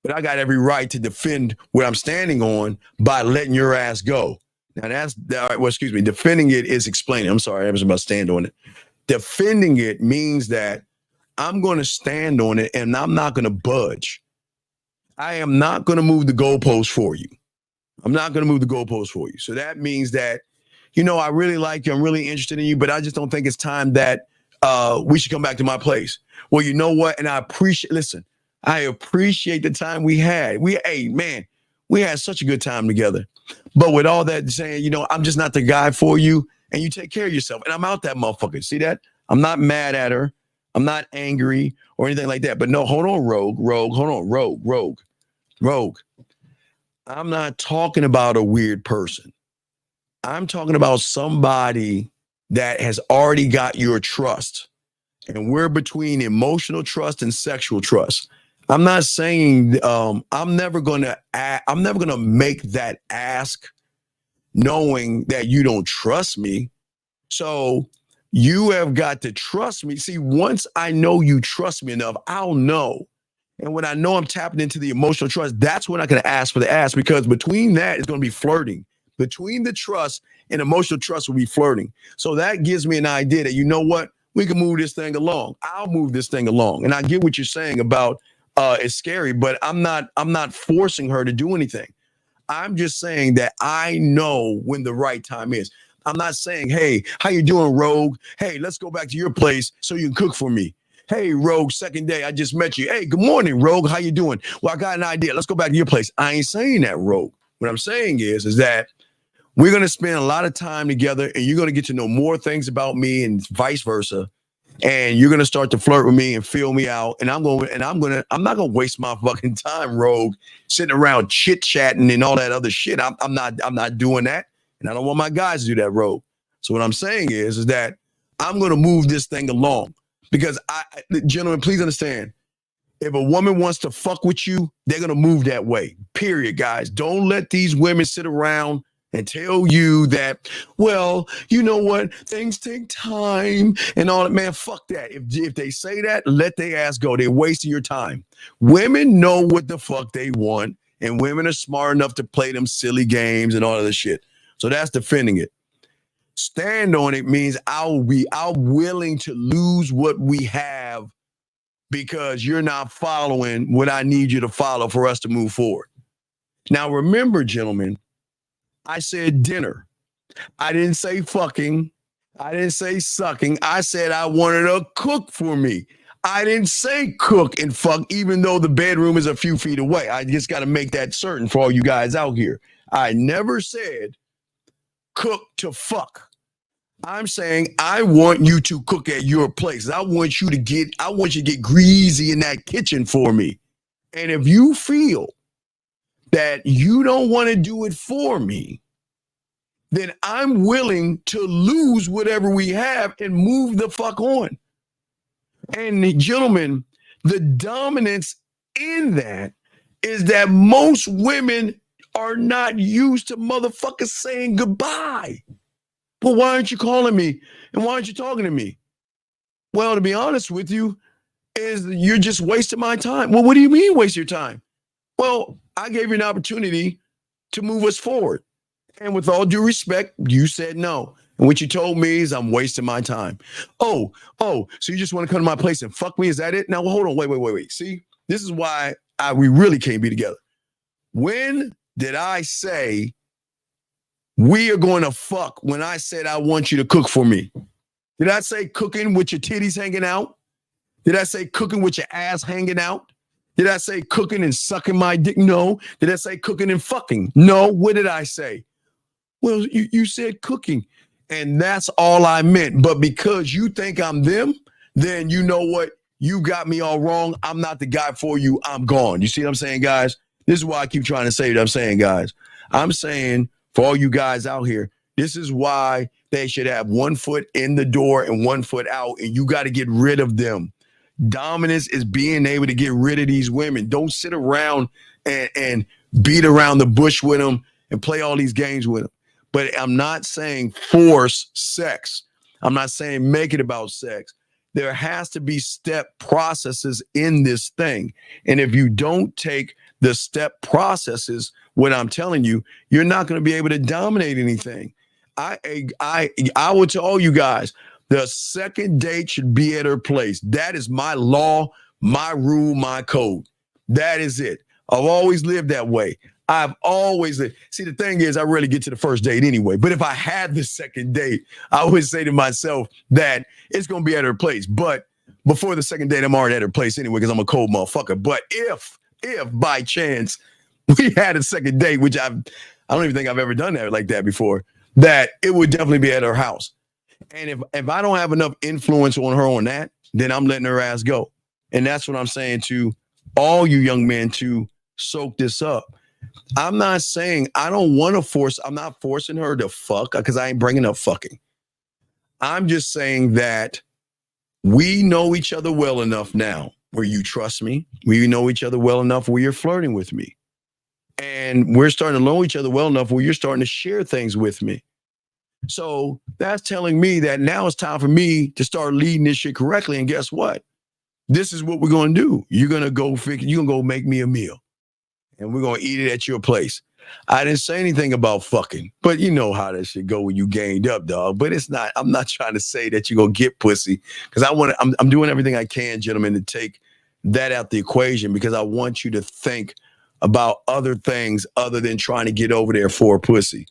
But I got every right to defend what I'm standing on by letting your ass go. Now defending it is explaining. I'm sorry, I was about to stand on it. Defending it means that I'm going to stand on it and I'm not going to budge. I am not going to move the goalpost for you. I'm not going to move the goalpost for you. So that means that, I really like you. I'm really interested in you, but I just don't think it's time that we should come back to my place. Well, you know what? And I appreciate the time we had. We had such a good time together. But with all that saying, I'm just not the guy for you, and you take care of yourself. And I'm out that motherfucker. See that? I'm not mad at her. I'm not angry or anything like that. But no, hold on, Rogue. I'm not talking about a weird person. I'm talking about somebody that has already got your trust. And we're between emotional trust and sexual trust. I'm not saying I'm never gonna make that ask knowing that you don't trust me. So you have got to trust me. See, once I know you trust me enough, I'll know. And when I know I'm tapping into the emotional trust, that's when I can ask for the ask, because between that is going to be flirting. Between the trust and emotional trust will be flirting. So that gives me an idea that, you know what, we can move this thing along. I'll move this thing along. And I get what you're saying about it's scary, but I'm not forcing her to do anything. I'm just saying that I know when the right time is. I'm not saying, hey, how you doing, Rogue? Hey, let's go back to your place so you can cook for me. Hey, Rogue, second day, I just met you. Hey, good morning, Rogue. How you doing? Well, I got an idea. Let's go back to your place. I ain't saying that, Rogue. What I'm saying is that we're going to spend a lot of time together, and you're going to get to know more things about me and vice versa. And you're going to start to flirt with me and feel me out. And I'm not going to waste my fucking time, Rogue, sitting around chit-chatting and all that other shit. I'm not doing that. And I don't want my guys to do that, Rogue. So what I'm saying is that I'm going to move this thing along. Because gentlemen, please understand, if a woman wants to fuck with you, they're going to move that way. Period, guys. Don't let these women sit around and tell you that, well, you know what, things take time and all that. Man, fuck that. If they say that, let their ass go. They're wasting your time. Women know what the fuck they want, and women are smart enough to play them silly games and all of this shit. So that's defending it. Stand on it means I'm willing to lose what we have because you're not following what I need you to follow for us to move forward. Now, remember, gentlemen, I said dinner. I didn't say fucking. I didn't say sucking. I said I wanted her to cook for me. I didn't say cook and fuck, even though the bedroom is a few feet away. I just got to make that certain for all you guys out here. I never said cook to fuck. I'm saying I want you to cook at your place. I want you to get greasy in that kitchen for me. And if you feel that you don't want to do it for me, then I'm willing to lose whatever we have and move the fuck on. And gentlemen, the dominance in that is that most women are not used to motherfuckers saying goodbye. Well, why aren't you calling me? And why aren't you talking to me? Well, to be honest with you, is you're just wasting my time. Well, what do you mean waste your time? Well, I gave you an opportunity to move us forward. And with all due respect, you said no. And what you told me is I'm wasting my time. Oh, so you just want to come to my place and fuck me? Is that it? Now, hold on. Wait. See, this is why we really can't be together. When did I say we are going to fuck when I said I want you to cook for me? Did I say cooking with your titties hanging out? Did I say cooking with your ass hanging out? Did I say cooking and sucking my dick? No. Did I say cooking and fucking? No. What did I say? Well, you said cooking, and that's all I meant. But because you think I'm them, then you know what? You got me all wrong. I'm not the guy for you. I'm gone. You see what I'm saying, guys? This is why I keep trying to say what I'm saying, guys. I'm saying for all you guys out here, this is why they should have 1 foot in the door and 1 foot out, and you got to get rid of them. Dominance is being able to get rid of these women. Don't sit around and beat around the bush with them and play all these games with them. But I'm not saying force sex. I'm not saying make it about sex. There has to be step processes in this thing. And if you don't take the step processes, what I'm telling you, you're not going to be able to dominate anything. I would tell all you guys, the second date should be at her place. That is my law, my rule, my code. That is it. I've always lived that way. I've always lived. See, the thing is, I rarely get to the first date anyway. But if I had the second date, I would say to myself that it's going to be at her place. But before the second date, I'm already at her place anyway because I'm a cold motherfucker. But if by chance we had a second date, which I don't even think I've ever done that like that before, that it would definitely be at her house. And if I don't have enough influence on her on that, then I'm letting her ass go. And that's what I'm saying to all you young men to soak this up. I'm not saying I don't want to force. I'm not forcing her to fuck because I ain't bringing up fucking. I'm just saying that we know each other well enough now where you trust me. We know each other well enough where you're flirting with me. And we're starting to know each other well enough where you're starting to share things with me. So that's telling me that now it's time for me to start leading this shit correctly. And guess what? This is what we're going to do. You're going to go make me a meal. And we're going to eat it at your place. I didn't say anything about fucking, but you know how that shit go when you gained up, dog. But I'm not trying to say that you're going to get pussy because I'm doing everything I can, gentlemen, to take that out the equation because I want you to think about other things other than trying to get over there for pussy.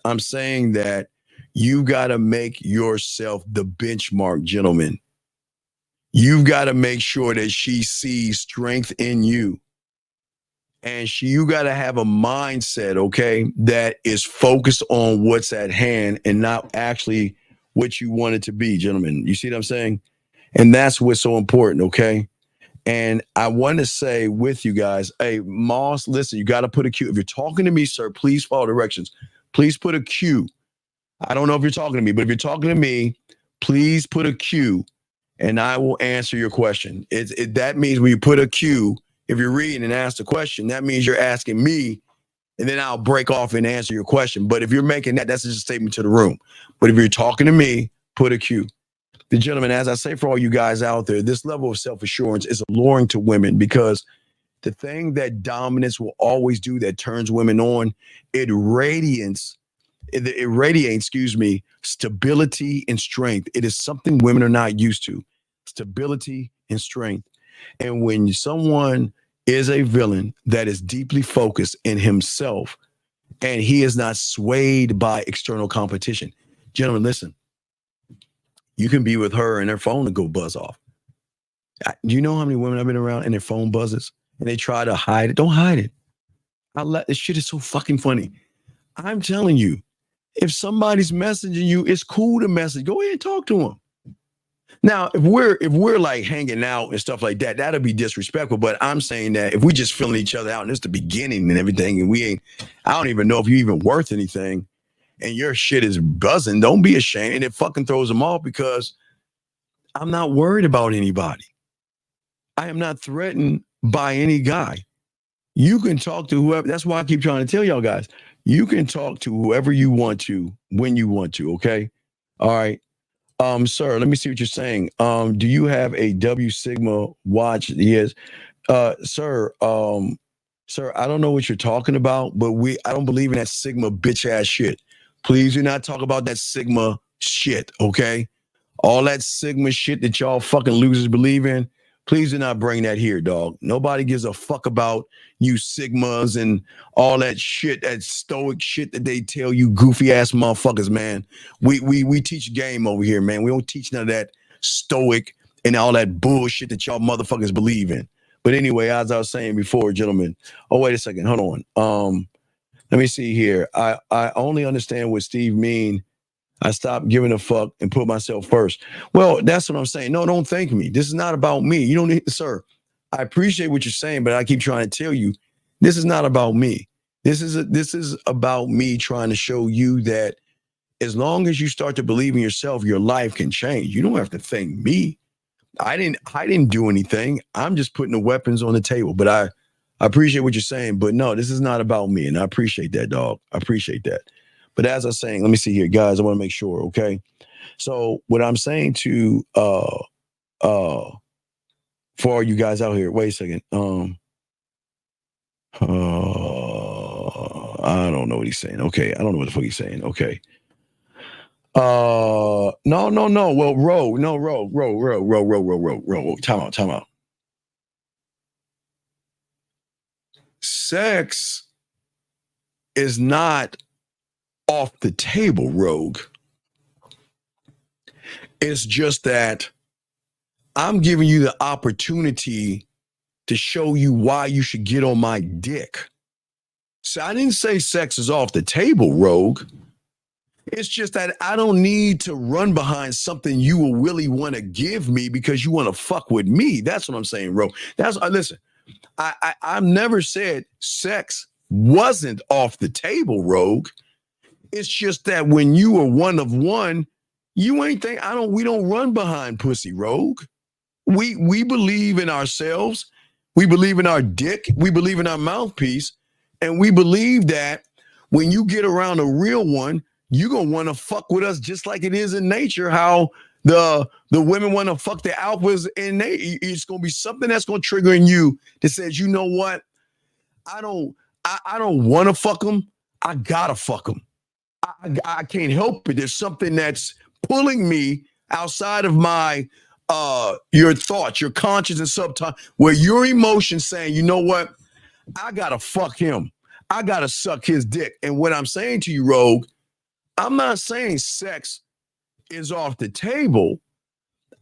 I'm saying that you got to make yourself the benchmark, gentlemen. You've got to make sure that she sees strength in you. And you got to have a mindset, okay, that is focused on what's at hand and not actually what you want it to be, gentlemen. You see what I'm saying? And that's what's so important, okay? And I want to say with you guys, hey, Moss, listen, you got to put a Q. If you're talking to me, sir, please follow directions. Please put a Q. I don't know if you're talking to me, but if you're talking to me, please put a Q and I will answer your question. That means when you put a Q, if you're reading and ask the question, that means you're asking me, and then I'll break off and answer your question. But if you're making that's just a statement to the room. But if you're talking to me, put a Q. The gentleman, as I say for all you guys out there, this level of self-assurance is alluring to women because the thing that dominance will always do that turns women on, it radiates, stability and strength. It is something women are not used to, stability and strength. And when someone is a villain that is deeply focused in himself and he is not swayed by external competition, gentlemen, listen, you can be with her and her phone will go buzz off. Do you know how many women I've been around and their phone buzzes and they try to hide it? Don't hide it. This shit is so fucking funny. I'm telling you, if somebody's messaging you, it's cool to message. Go ahead and talk to them. Now, if we're like hanging out and stuff like that, that'll be disrespectful. But I'm saying that if we just feeling each other out and it's the beginning and everything, and I don't even know if you're even worth anything, and your shit is buzzing, don't be ashamed. And it fucking throws them off because I'm not worried about anybody. I am not threatened by any guy. You can talk to whoever. That's why I keep trying to tell y'all guys, you can talk to whoever you want to when you want to. Okay. All right. Sir, let me see what you're saying. Do you have a W Sigma watch? Yes. Sir, Sir, I don't know what you're talking about, but I don't believe in that Sigma bitch ass shit. Please do not talk about that Sigma shit, okay? All that Sigma shit that y'all fucking losers believe in, please do not bring that here, dog. Nobody gives a fuck about you Sigmas and all that shit, that stoic shit that they tell you goofy ass motherfuckers, man. We teach game over here, man. We don't teach none of that stoic and all that bullshit that y'all motherfuckers believe in. But anyway, as I was saying before, gentlemen. Oh, wait a second. Hold on. Let me see here. I only understand what Steve mean. I stopped giving a fuck and put myself first. Well, that's what I'm saying. No, don't thank me. This is not about me. You don't need, sir. I appreciate what you're saying, but I keep trying to tell you, this is not about me. This is about me trying to show you that as long as you start to believe in yourself, your life can change. You don't have to thank me. I didn't do anything. I'm just putting the weapons on the table. But I appreciate what you're saying. But no, this is not about me. And I appreciate that, dog. I appreciate that. But as I was saying, let me see here, guys. I want to make sure, okay? So what I'm saying to for all you guys out here, wait a second. I don't know what he's saying. Okay, I don't know what the fuck he's saying. Okay. No. Well, row. Time out. Sex is not off the table, Rogue. It's just that I'm giving you the opportunity to show you why you should get on my dick. So I didn't say sex is off the table, Rogue. It's just that I don't need to run behind something you will really want to give me because you want to fuck with me. That's what I'm saying, Rogue. Listen, I've never said sex wasn't off the table, Rogue. It's just that when you are one of one, you ain't think we don't run behind pussy, Rogue. We believe in ourselves. We believe in our dick. We believe in our mouthpiece. And we believe that when you get around a real one, you're going to want to fuck with us just like it is in nature, how the women want to fuck the alphas in nature. It's going to be something that's going to trigger in you that says, you know what? I don't want to fuck them. I got to fuck them. I can't help it. There's something that's pulling me outside of my your thoughts, your conscious and subconscious, where your emotions saying, you know what? I gotta fuck him. I gotta suck his dick. And what I'm saying to you, Rogue, I'm not saying sex is off the table.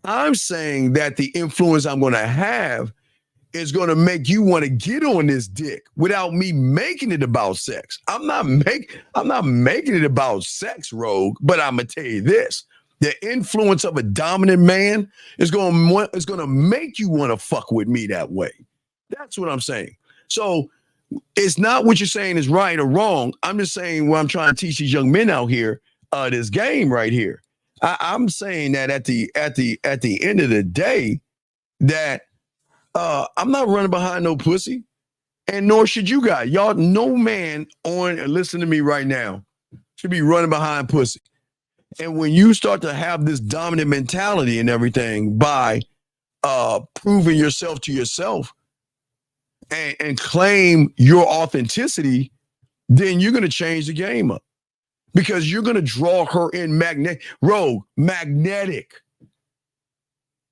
I'm saying that the influence I'm gonna have is gonna make you want to get on this dick without me making it about sex. I'm not making it about sex, Rogue, but I'm gonna tell you this. The influence of a dominant man is gonna make you want to fuck with me that way. That's what I'm saying. So it's not what you're saying is right or wrong. I'm just saying what I'm trying to teach these young men out here, this game right here. I'm saying that at the end of the day, that I'm not running behind no pussy, and nor should you guys. Y'all, no man listen to me right now, should be running behind pussy. And when you start to have this dominant mentality and everything by proving yourself to yourself and claim your authenticity, then you're going to change the game up because you're going to draw her in magnetic.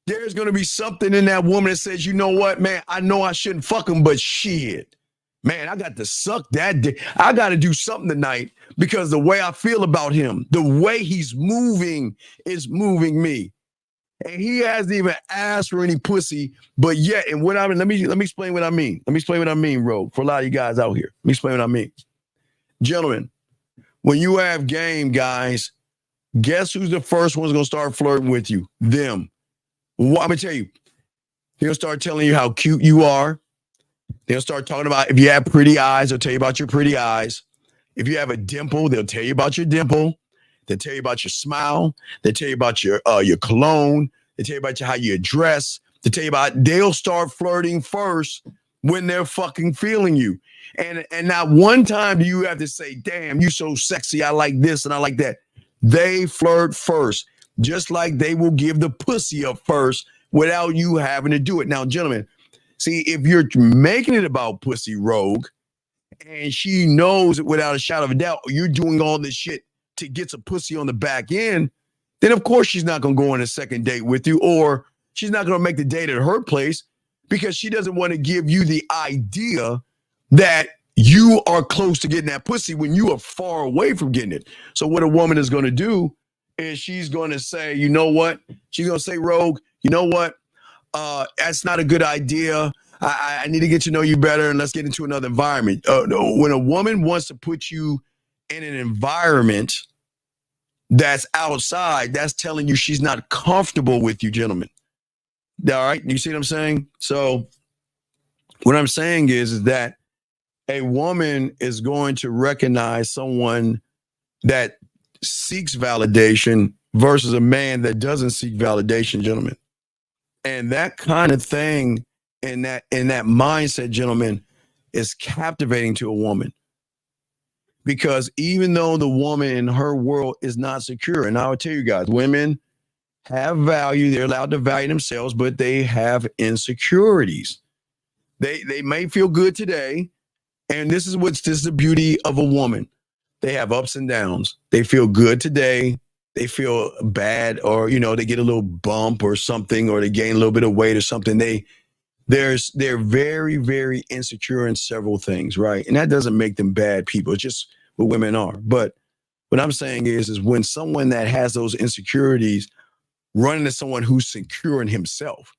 There's going to be something in that woman that says, you know what, man, I know I shouldn't fuck him, but shit, man, I got to suck that dick. I got to do something tonight because the way I feel about him, the way he's moving is moving me. And he hasn't even asked for any pussy, but yet, and what I mean, let me explain what I mean. Let me explain what I mean, Rogue, for a lot of you guys out here. Let me explain what I mean. Gentlemen, when you have game, guys, guess who's the first one's going to start flirting with you? Them. Well, I'm going to tell you, they'll start telling you how cute you are. They'll start talking about if you have pretty eyes, they'll tell you about your pretty eyes. If you have a dimple, they'll tell you about your dimple. They'll tell you about your smile. They'll tell you about your cologne. They'll tell you about how you dress. They'll start flirting first when they're fucking feeling you. And not one time do you have to say, damn, you so sexy. I like this and I like that. They flirt first, just like they will give the pussy up first without you having to do it. Now, gentlemen, See, if you're making it about pussy, Rogue, and she knows without a shadow of a doubt you're doing all this shit to get some pussy on the back end, then of course she's not going to go on a second date with you, or she's not going to make the date at her place because she doesn't want to give you the idea that you are close to getting that pussy when you are far away from getting it. So what a woman is going to do is she's going to say, you know what? She's going to say, Rogue, you know what? That's not a good idea. I need to get to know you better, and let's get into another environment. When a woman wants to put you in an environment that's outside, that's telling you she's not comfortable with you, gentlemen. All right? You see what I'm saying? So what I'm saying is that a woman is going to recognize someone that seeks validation versus a man that doesn't seek validation, gentlemen. And that kind of thing in that mindset, gentlemen, is captivating to a woman. Because even though the woman in her world is not secure, and I will tell you guys, women have value, they're allowed to value themselves, but they have insecurities. They may feel good today, and this is the beauty of a woman. They have ups and downs. They feel good today. They feel bad, or they get a little bump or something, or they gain a little bit of weight or something. They're very, very insecure in several things, right? And that doesn't make them bad people. It's just what women are. But what I'm saying is when someone that has those insecurities run into someone who's secure in himself,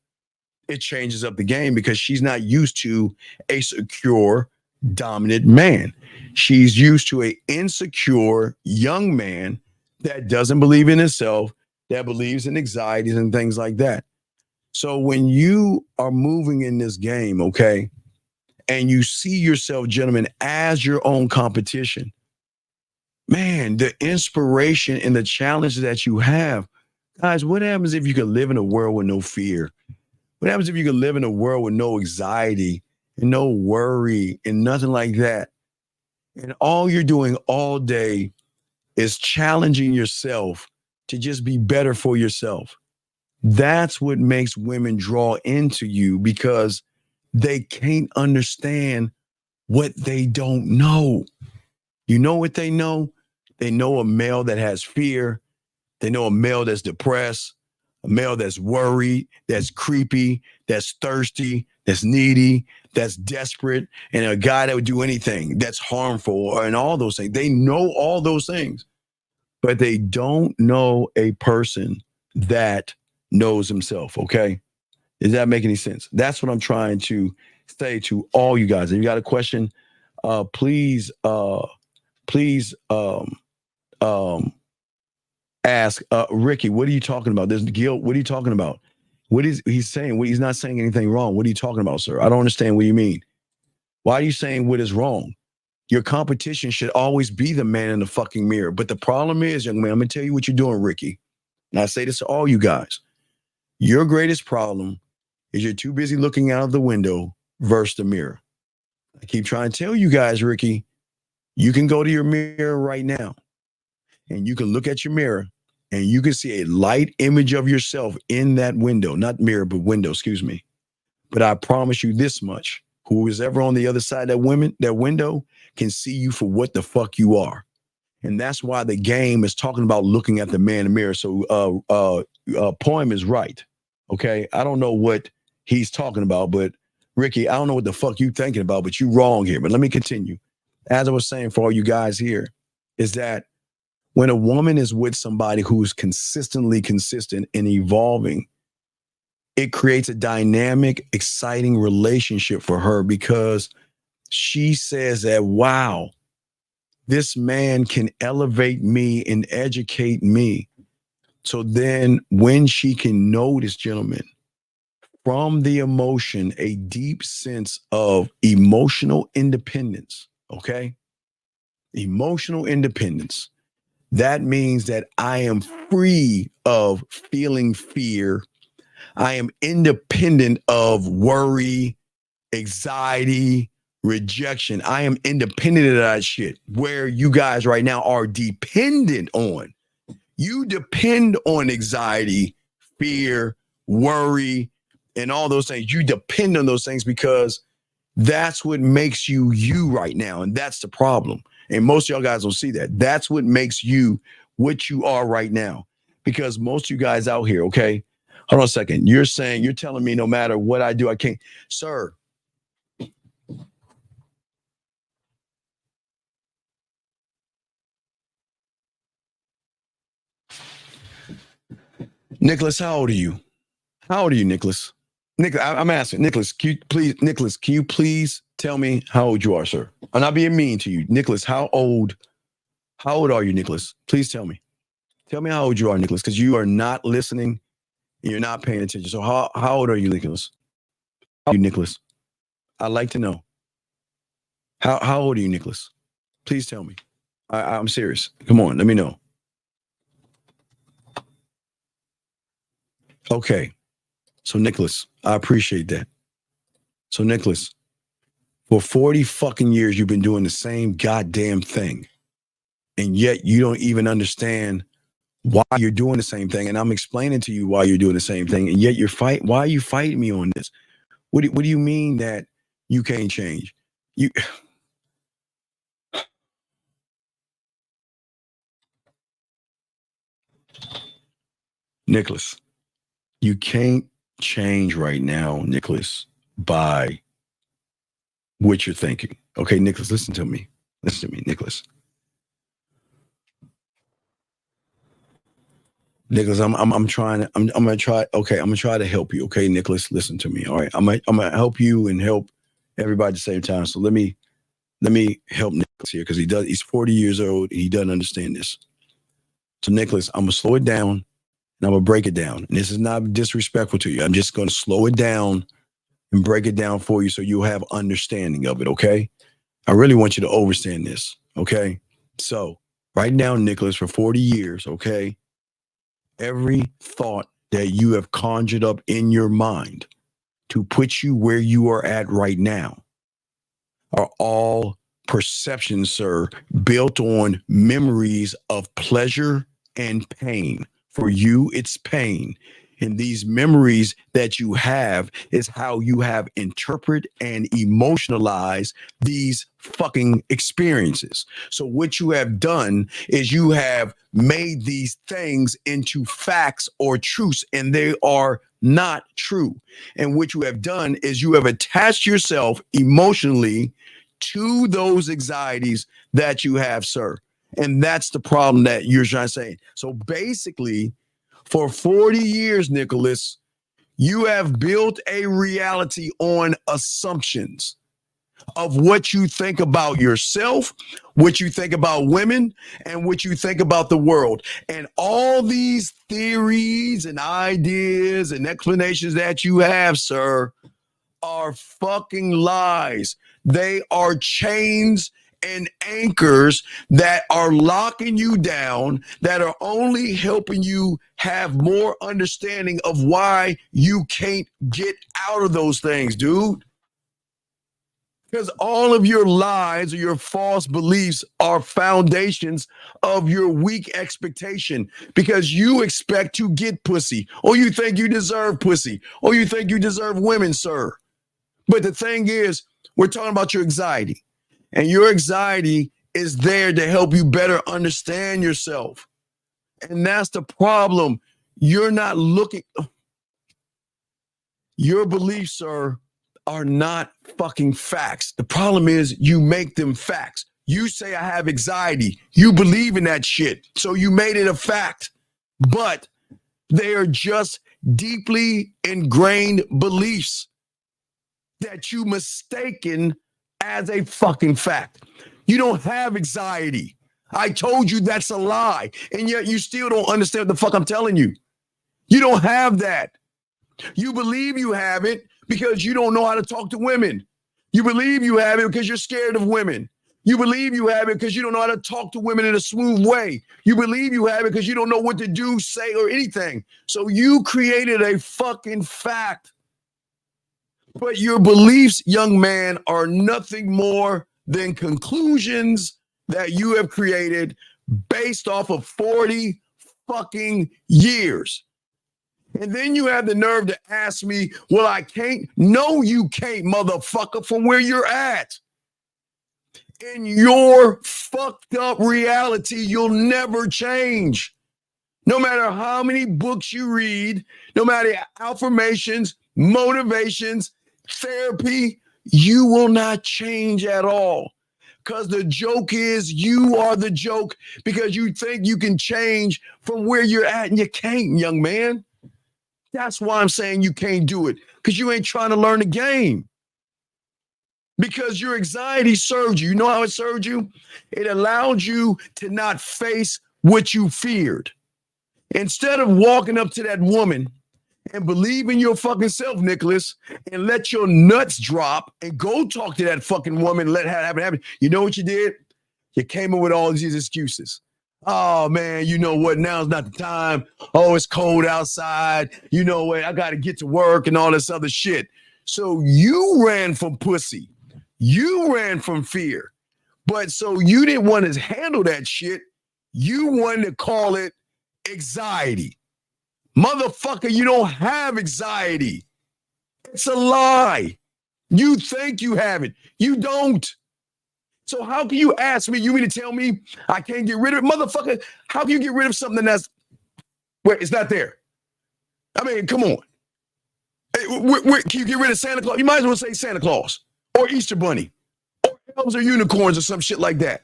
it changes up the game because she's not used to a secure, dominant man. She's used to an insecure young man that doesn't believe in himself, that believes in anxieties and things like that. So when you are moving in this game, okay, and you see yourself, gentlemen, as your own competition, man, the inspiration and the challenge that you have, guys, what happens if you could live in a world with no fear? What happens if you could live in a world with no anxiety and no worry and nothing like that? And all you're doing all day is challenging yourself to just be better for yourself. That's what makes women draw into you, because they can't understand what they don't know. You know what they know? They know a male that has fear. They know a male that's depressed, a male that's worried, that's creepy, that's thirsty, that's needy, that's desperate, and a guy that would do anything that's harmful, and all those things. They know all those things, but they don't know a person that knows himself, okay? Does that make any sense? That's what I'm trying to say to all you guys. If you got a question, please ask. Ricky, what are you talking about? There's guilt. What are you talking about? What is he's saying? He's not saying anything wrong. What are you talking about, sir? I don't understand what you mean. Why are you saying what is wrong? Your competition should always be the man in the fucking mirror. But the problem is, young man, I'm going to tell you what you're doing, Ricky. And I say this to all you guys. Your greatest problem is you're too busy looking out of the window versus the mirror. I keep trying to tell you guys, Ricky, you can go to your mirror right now and you can look at your mirror and you can see a light image of yourself in that window, not mirror, but window, excuse me. But I promise you this much, who is ever on the other side of that window can see you for what the fuck you are. And that's why the game is talking about looking at the man in the mirror. So Poem is right. Okay. I don't know what he's talking about, but Ricky, I don't know what the fuck you thinking about, but you wrong here. But let me continue. As I was saying for all you guys here, is that when a woman is with somebody who's consistently consistent and evolving, it creates a dynamic, exciting relationship for her, because she says that, wow, this man can elevate me and educate me. So then when she can notice, gentlemen, from the emotion, a deep sense of emotional independence, okay? Emotional independence. That means that I am free of feeling fear. I am independent of worry, anxiety, rejection. I am independent of that shit, where you guys right now are dependent on. You depend on anxiety, fear, worry, and all those things. You depend on those things because that's what makes you you right now. And that's the problem. And most of y'all guys don't see that. That's what makes you what you are right now. Because most of you guys out here, okay, hold on a second. You're telling me no matter what I do, I can't. Sir, Nicholas, how old are you? How old are you, Nicholas? Nicholas, I'm asking, Nicholas, can you please tell me how old you are, sir? I'm not being mean to you. Nicholas, how old are you, Nicholas? Please tell me. Tell me how old you are, Nicholas, because you are not listening and you're not paying attention. So how old are you, Nicholas? How old are you, Nicholas? I'd like to know. How old are you, Nicholas? Please tell me. I'm serious. Come on, let me know. Okay. So, Nicholas, I appreciate that. So, Nicholas, for 40 fucking years, you've been doing the same goddamn thing. And yet you don't even understand why you're doing the same thing. And I'm explaining to you why you're doing the same thing. And yet why are you fighting me on this? What do you mean that you can't change? Nicholas, you can't change right now, Nicholas, by what you're thinking. Okay, Nicholas, listen to me. Listen to me, Nicholas. Nicholas, I'm gonna try to help you. Okay, Nicholas, listen to me. All right. I'm gonna help you and help everybody at the same time. So let me help Nicholas here because he's 40 years old and he doesn't understand this. So Nicholas, I'm gonna slow it down and I'm gonna break it down. And this is not disrespectful to you. I'm just gonna slow it down and break it down for you so you'll have understanding of it. Okay. I really want you to understand this. Okay. So right now, Nicholas, for 40 years, okay, every thought that you have conjured up in your mind to put you where you are at right now are all perceptions, sir, built on memories of pleasure and pain. For you, it's pain. And these memories that you have is how you have interpreted and emotionalized these fucking experiences. So what you have done is you have made these things into facts or truths, and they are not true. And what you have done is you have attached yourself emotionally to those anxieties that you have, sir. And that's the problem that you're trying to say. So basically, for 40 years, Nicholas, you have built a reality on assumptions of what you think about yourself, what you think about women, and what you think about the world. And all these theories and ideas and explanations that you have, sir, are fucking lies. They are chains and anchors that are locking you down, that are only helping you have more understanding of why you can't get out of those things, dude. Because all of your lies or your false beliefs are foundations of your weak expectation, because you expect to get pussy, or you think you deserve pussy, or you think you deserve women, sir. But the thing is, we're talking about your anxiety. And your anxiety is there to help you better understand yourself. And that's the problem. You're not looking. Your beliefs, sir, are not fucking facts. The problem is you make them facts. You say I have anxiety. You believe in that shit. So you made it a fact. But they are just deeply ingrained beliefs that you mistaken as a fucking fact. You don't have anxiety. I told you that's a lie. And yet you still don't understand what the fuck I'm telling you. You don't have that. You believe you have it because you don't know how to talk to women. You believe you have it because you're scared of women. You believe you have it because you don't know how to talk to women in a smooth way. You believe you have it because you don't know what to do, say, or anything. So you created a fucking fact. But your beliefs, young man, are nothing more than conclusions that you have created based off of 40 fucking years. And then you have the nerve to ask me, well, I can't. No, you can't, motherfucker, from where you're at. In your fucked up reality, you'll never change. No matter how many books you read, no matter affirmations, motivations, therapy, you will not change at all. Because the joke is you are the joke because you think you can change from where you're at and you can't, young man. That's why I'm saying you can't do it, because you ain't trying to learn the game. Because your anxiety served you. You know how it served you? It allowed you to not face what you feared. Instead of walking up to that woman and believe in your fucking self, Nicholas, and let your nuts drop and go talk to that fucking woman and let her have it happen, you know what you did? You came up with all these excuses. Oh, man, you know what? Now's not the time. Oh, it's cold outside. You know what? I got to get to work and all this other shit. So you ran from pussy. You ran from fear. But so you didn't want to handle that shit. You wanted to call it anxiety. Motherfucker, you don't have anxiety. It's a lie. You think you have it. You don't. So how can you ask me, you mean to tell me I can't get rid of it? Motherfucker, how can you get rid of something that's, where it's not there? I mean, come on. Can you get rid of Santa Claus? You might as well say Santa Claus or Easter Bunny or elves or unicorns or some shit like that.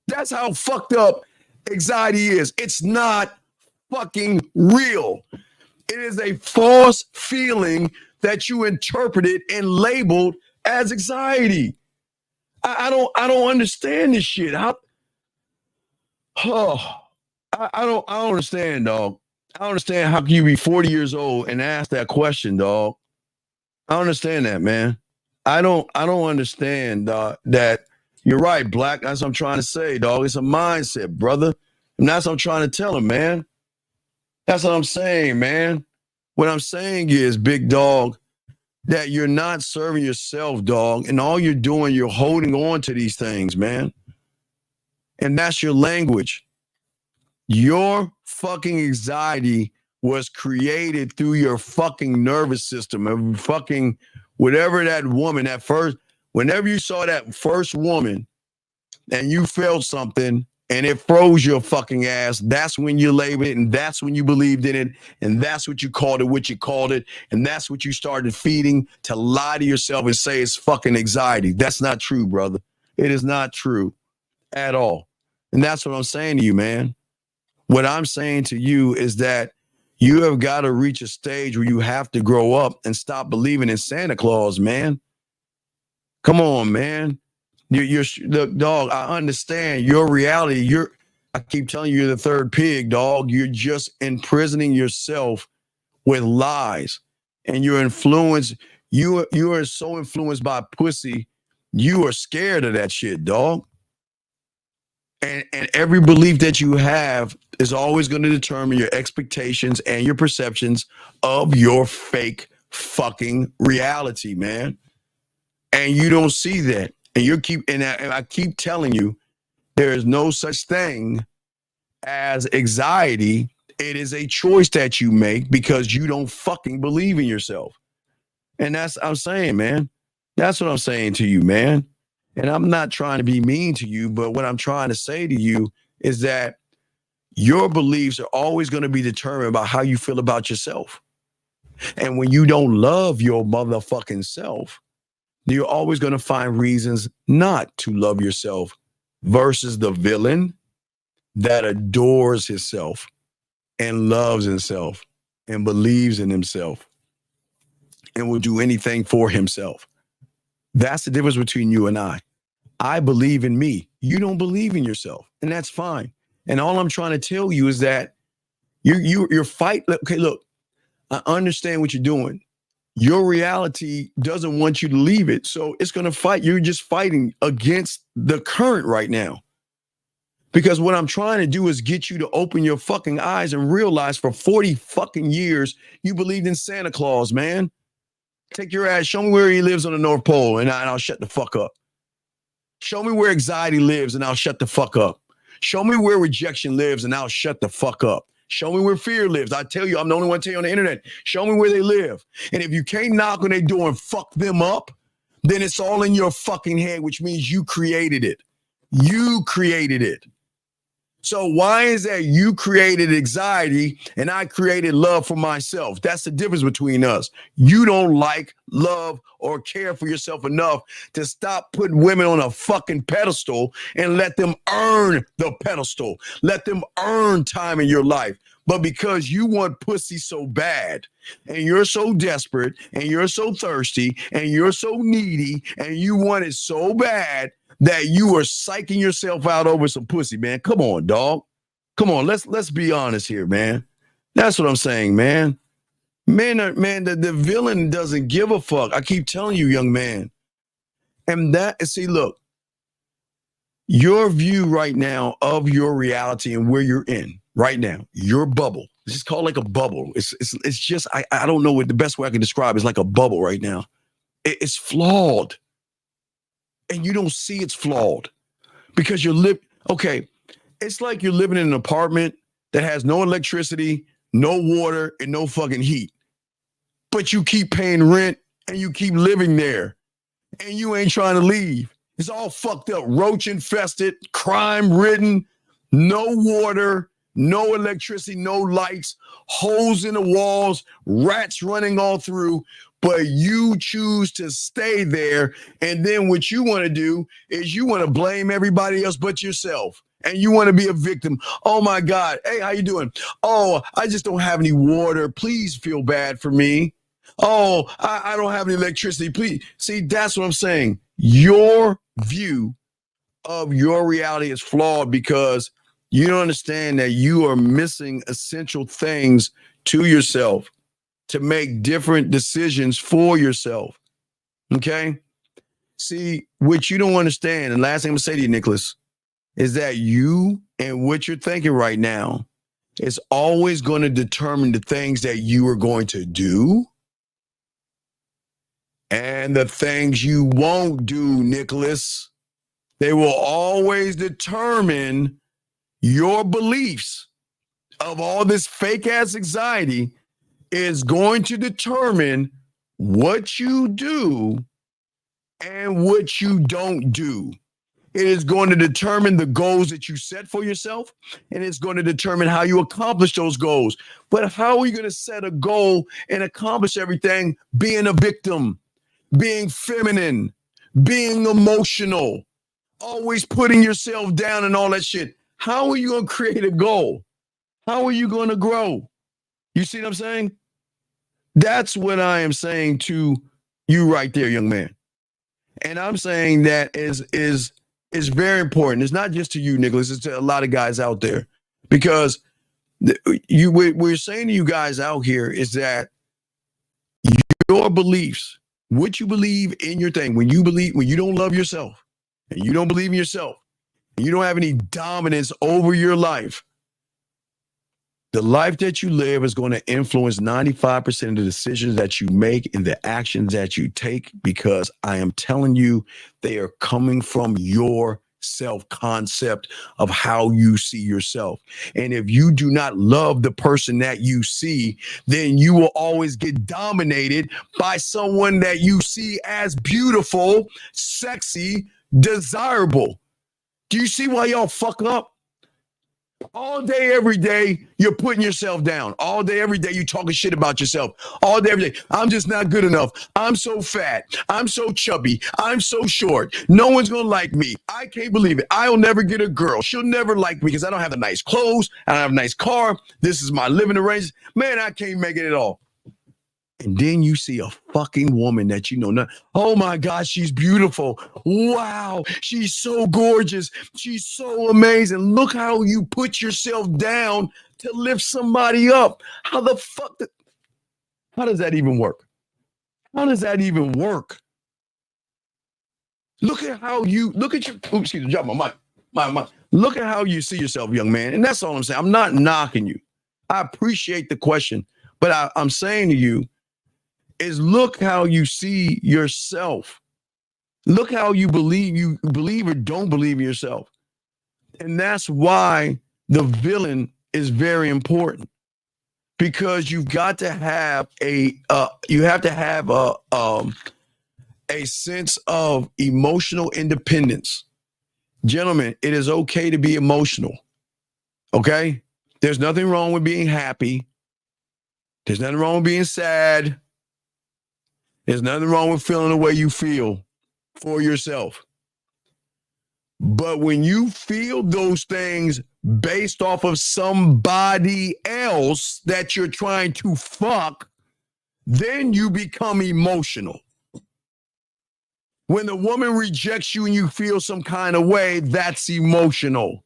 That's how fucked up anxiety is. It's not fucking real. It is a false feeling that you interpreted and labeled as anxiety. I don't understand this shit. I don't understand, dog. I don't understand how can you be 40 years old and ask that question, dog. I don't understand that, man. I don't understand that. You're right, Black. That's what I'm trying to say, dog. It's a mindset, brother. And that's what I'm trying to tell him, man. That's what I'm saying, man. What I'm saying is, big dog, that you're not serving yourself, dog. And all you're doing, you're holding on to these things, man. And that's your language. Your fucking anxiety was created through your fucking nervous system and fucking whatever that woman, that first, whenever you saw that first woman and you felt something and it froze your fucking ass, that's when you labeled it, and that's when you believed in it, and that's what you called it, and that's what you started feeding to lie to yourself and say it's fucking anxiety. That's not true, brother. It is not true at all. And that's what I'm saying to you, man. What I'm saying to you is that you have got to reach a stage where you have to grow up and stop believing in Santa Claus, man. Come on, man. You're look, dog, I understand your reality. I keep telling you, you're the third pig, dog. You're just imprisoning yourself with lies. And you're influenced. You are so influenced by pussy. You are scared of that shit, dog. And every belief that you have is always going to determine your expectations and your perceptions of your fake fucking reality, man. And you don't see that. And I keep telling you, there is no such thing as anxiety. It is a choice that you make because you don't fucking believe in yourself. And that's what I'm saying, man. That's what I'm saying to you, man. And I'm not trying to be mean to you, but what I'm trying to say to you is that your beliefs are always going to be determined by how you feel about yourself. And when you don't love your motherfucking self, you're always going to find reasons not to love yourself versus the villain that adores himself and loves himself and believes in himself and will do anything for himself. That's the difference between you and I. I believe in me. You don't believe in yourself, and that's fine. And all I'm trying to tell you is that you're fighting. Okay, look, I understand what you're doing. Your reality doesn't want you to leave it, so it's going to fight. You're just fighting against the current right now. Because what I'm trying to do is get you to open your fucking eyes and realize for 40 fucking years, you believed in Santa Claus, man. Take your ass, show me where he lives on the North Pole, and I'll shut the fuck up. Show me where anxiety lives, and I'll shut the fuck up. Show me where rejection lives, and I'll shut the fuck up. Show me where fear lives. I tell you, I'm the only one to tell you on the internet. Show me where they live. And if you can't knock on their door and fuck them up, then it's all in your fucking head, which means you created it. You created it. So why is that you created anxiety and I created love for myself? That's the difference between us. You don't like, love, or care for yourself enough to stop putting women on a fucking pedestal and let them earn the pedestal. Let them earn time in your life. But because you want pussy so bad and you're so desperate and you're so thirsty and you're so needy and you want it so bad that you are psyching yourself out over some pussy, man. Come on, dog. Come on, let's be honest here, man. That's what I'm saying, man. The villain doesn't give a fuck. I keep telling you, young man. And see, look, your view right now of your reality and where you're in right now, your bubble. It's just called like a bubble. It's just, I don't know what the best way I can describe it. It's like a bubble right now. It's flawed. And you don't see it's flawed because okay, it's like you're living in an apartment that has no electricity, no water, and no fucking heat. But you keep paying rent and you keep living there and you ain't trying to leave. It's all fucked up, roach infested, crime ridden, no water, no electricity, no lights, holes in the walls, rats running all through. But you choose to stay there. And then what you want to do is you want to blame everybody else but yourself. And you want to be a victim. Oh, my God. Hey, how you doing? Oh, I just don't have any water. Please feel bad for me. Oh, I don't have any electricity. Please. See, that's what I'm saying. Your view of your reality is flawed because you don't understand that you are missing essential things to yourself to make different decisions for yourself. Okay? See, what you don't understand, and last thing I'm gonna say to you, Nicholas, is that you and what you're thinking right now is always going to determine the things that you are going to do and the things you won't do, Nicholas. They will always determine your beliefs of all this fake ass anxiety is going to determine what you do and what you don't do. It is going to determine the goals that you set for yourself, and it's going to determine how you accomplish those goals. But how are you going to set a goal and accomplish everything being a victim, being feminine, being emotional, always putting yourself down and all that shit? How are you going to create a goal? How are you going to grow? You see what I'm saying? That's what I am saying to you right there, young man. And I'm saying that is very important. It's not just to you, Nicholas. It's to a lot of guys out there. Because we're saying to you guys out here is that your beliefs, what you believe in your thing, when you don't love yourself and you don't believe in yourself, and you don't have any dominance over your life, the life that you live is going to influence 95% of the decisions that you make and the actions that you take, because I am telling you, they are coming from your self-concept of how you see yourself. And if you do not love the person that you see, then you will always get dominated by someone that you see as beautiful, sexy, desirable. Do you see why y'all fuck up? All day, every day, you're putting yourself down. All day, every day, you're talking shit about yourself. All day, every day, I'm just not good enough. I'm so fat. I'm so chubby. I'm so short. No one's going to like me. I can't believe it. I'll never get a girl. She'll never like me because I don't have the nice clothes. I don't have a nice car. This is my living arrangement. Man, I can't make it at all. And then you see a fucking woman that you know, oh my God, she's beautiful. Wow, she's so gorgeous. She's so amazing. Look how you put yourself down to lift somebody up. How the fuck? How does that even work? How does that even work? Look at how you, look at your, oops, excuse me, drop my mic. Look at how you see yourself, young man. And that's all I'm saying. I'm not knocking you. I appreciate the question, but I'm saying to you, is look how you see yourself. Look how you believe or don't believe in yourself. And that's why the villain is very important because you've got to have a sense of emotional independence. Gentlemen, it is okay to be emotional. Okay? There's nothing wrong with being happy. There's nothing wrong with being sad. There's nothing wrong with feeling the way you feel for yourself. But when you feel those things based off of somebody else that you're trying to fuck, then you become emotional. When the woman rejects you and you feel some kind of way, that's emotional.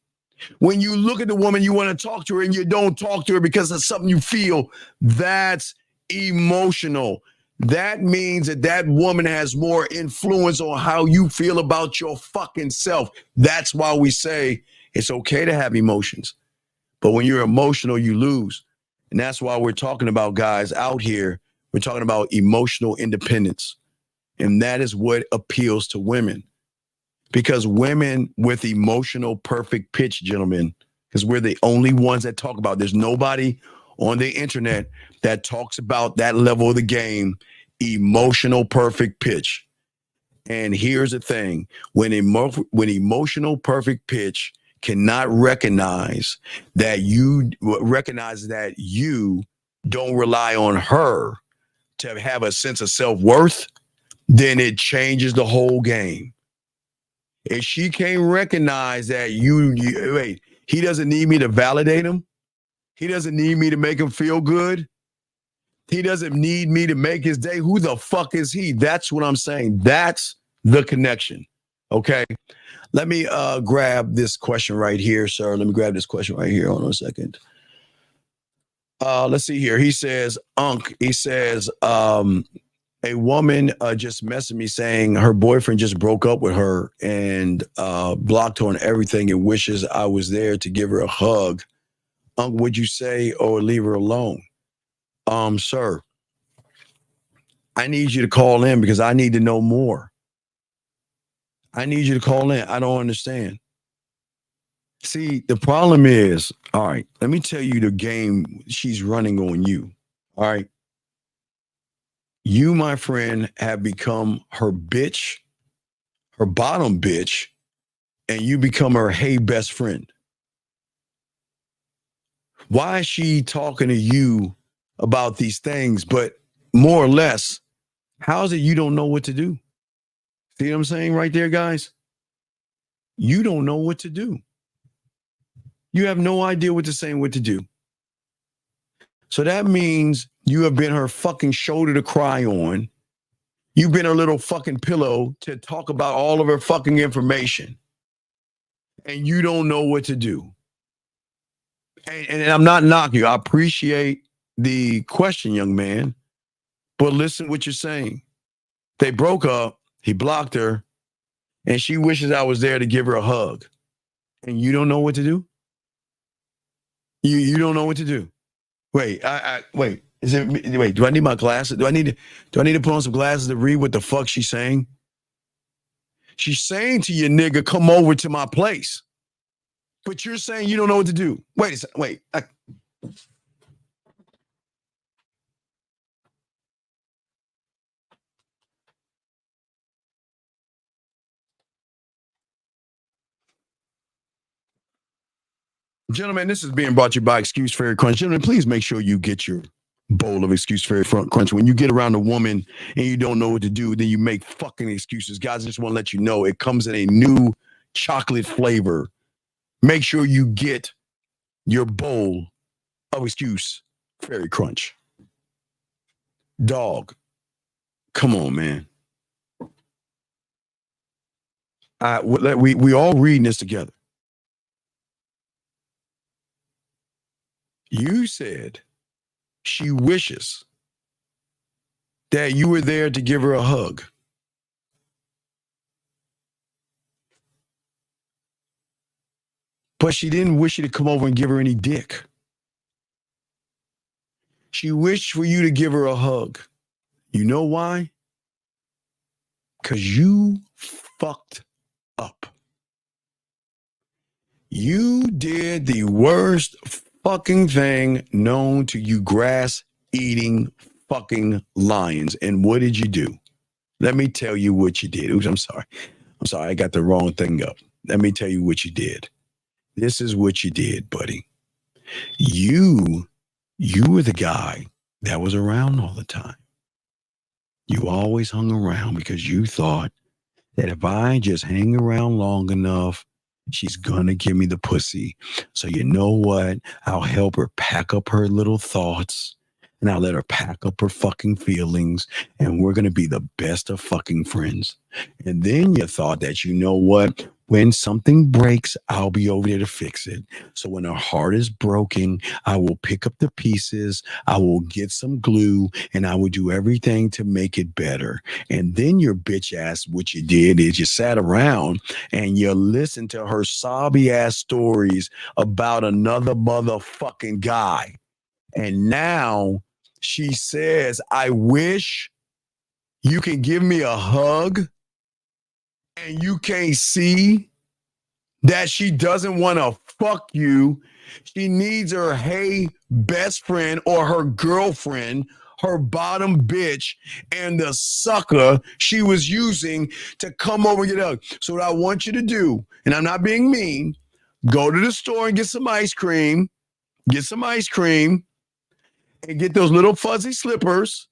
When you look at the woman, you want to talk to her and you don't talk to her because of something you feel, that's emotional. That means that woman has more influence on how you feel about your fucking self. That's why we say it's okay to have emotions. But when you're emotional, you lose. And that's why we're talking about, guys, out here, we're talking about emotional independence. And that is what appeals to women. Because women with emotional perfect pitch, gentlemen, because we're the only ones that talk about, there's nobody on the internet that talks about that level of the game, emotional perfect pitch. And here's the thing, when emotional perfect pitch cannot recognize that you don't rely on her to have a sense of self-worth, then it changes the whole game. If she can't recognize that he doesn't need me to validate him. He doesn't need me to make him feel good. He doesn't need me to make his day. Who the fuck is he? That's what I'm saying. That's the connection. Okay. Let me grab this question right here, sir. Let me grab this question right here. Hold on a second. Let's see here. He says, a woman just messaged me saying her boyfriend just broke up with her and blocked her on everything and wishes I was there to give her a hug. Would you say or leave her alone? Sir, I need you to call in because I need to know more. I need you to call in. I don't understand. See, the problem is, all right, let me tell you the game she's running on you. All right. You, my friend, have become her bitch, her bottom bitch, and you become her hey best friend. Why is she talking to you about these things? But more or less, how is it you don't know what to do? See what I'm saying right there, guys? You don't know what to do. You have no idea what to say and what to do. So that means you have been her fucking shoulder to cry on. You've been her little fucking pillow to talk about all of her fucking information. And you don't know what to do. And I'm not knocking you. I appreciate the question, young man. But listen what you're saying. They broke up. He blocked her. And she wishes I was there to give her a hug. And you don't know what to do? You don't know what to do. Wait, wait. Do I need my glasses? Do I need to put on some glasses to read what the fuck she's saying? She's saying to you, nigga, come over to my place. But you're saying you don't know what to do. Wait a second. Wait. Gentlemen, this is being brought to you by Excuse Fairy Crunch. Gentlemen, please make sure you get your bowl of Excuse Fairy Crunch. When you get around a woman and you don't know what to do, then you make fucking excuses. Guys, I just want to let you know it comes in a new chocolate flavor. Make sure you get your bowl of Excuse Fairy Crunch. Dog, come on, man. We all reading this together. You said she wishes that you were there to give her a hug. But she didn't wish you to come over and give her any dick. She wished for you to give her a hug. You know why? Because you fucked up. You did the worst fucking thing known to you grass-eating fucking lions. And what did you do? Let me tell you what you did. Oops, I'm sorry. I got the wrong thing up. Let me tell you what you did. This is what you did, buddy. You were the guy that was around all the time. You always hung around because you thought that if I just hang around long enough, she's going to give me the pussy. So you know what? I'll help her pack up her little thoughts and I'll let her pack up her fucking feelings and we're going to be the best of fucking friends. And then you thought that, you know what? When something breaks, I'll be over there to fix it. So when her heart is broken, I will pick up the pieces, I will get some glue, and I will do everything to make it better. And then your bitch ass, what you did is you sat around and you listened to her sobby ass stories about another motherfucking guy. And now she says, I wish you can give me a hug. And you can't see that she doesn't want to fuck you. She needs her hey best friend or her girlfriend, her bottom bitch, and the sucker she was using to come over and get up. So what I want you to do, and I'm not being mean, go to the store and get some ice cream. Get some ice cream and get those little fuzzy slippers.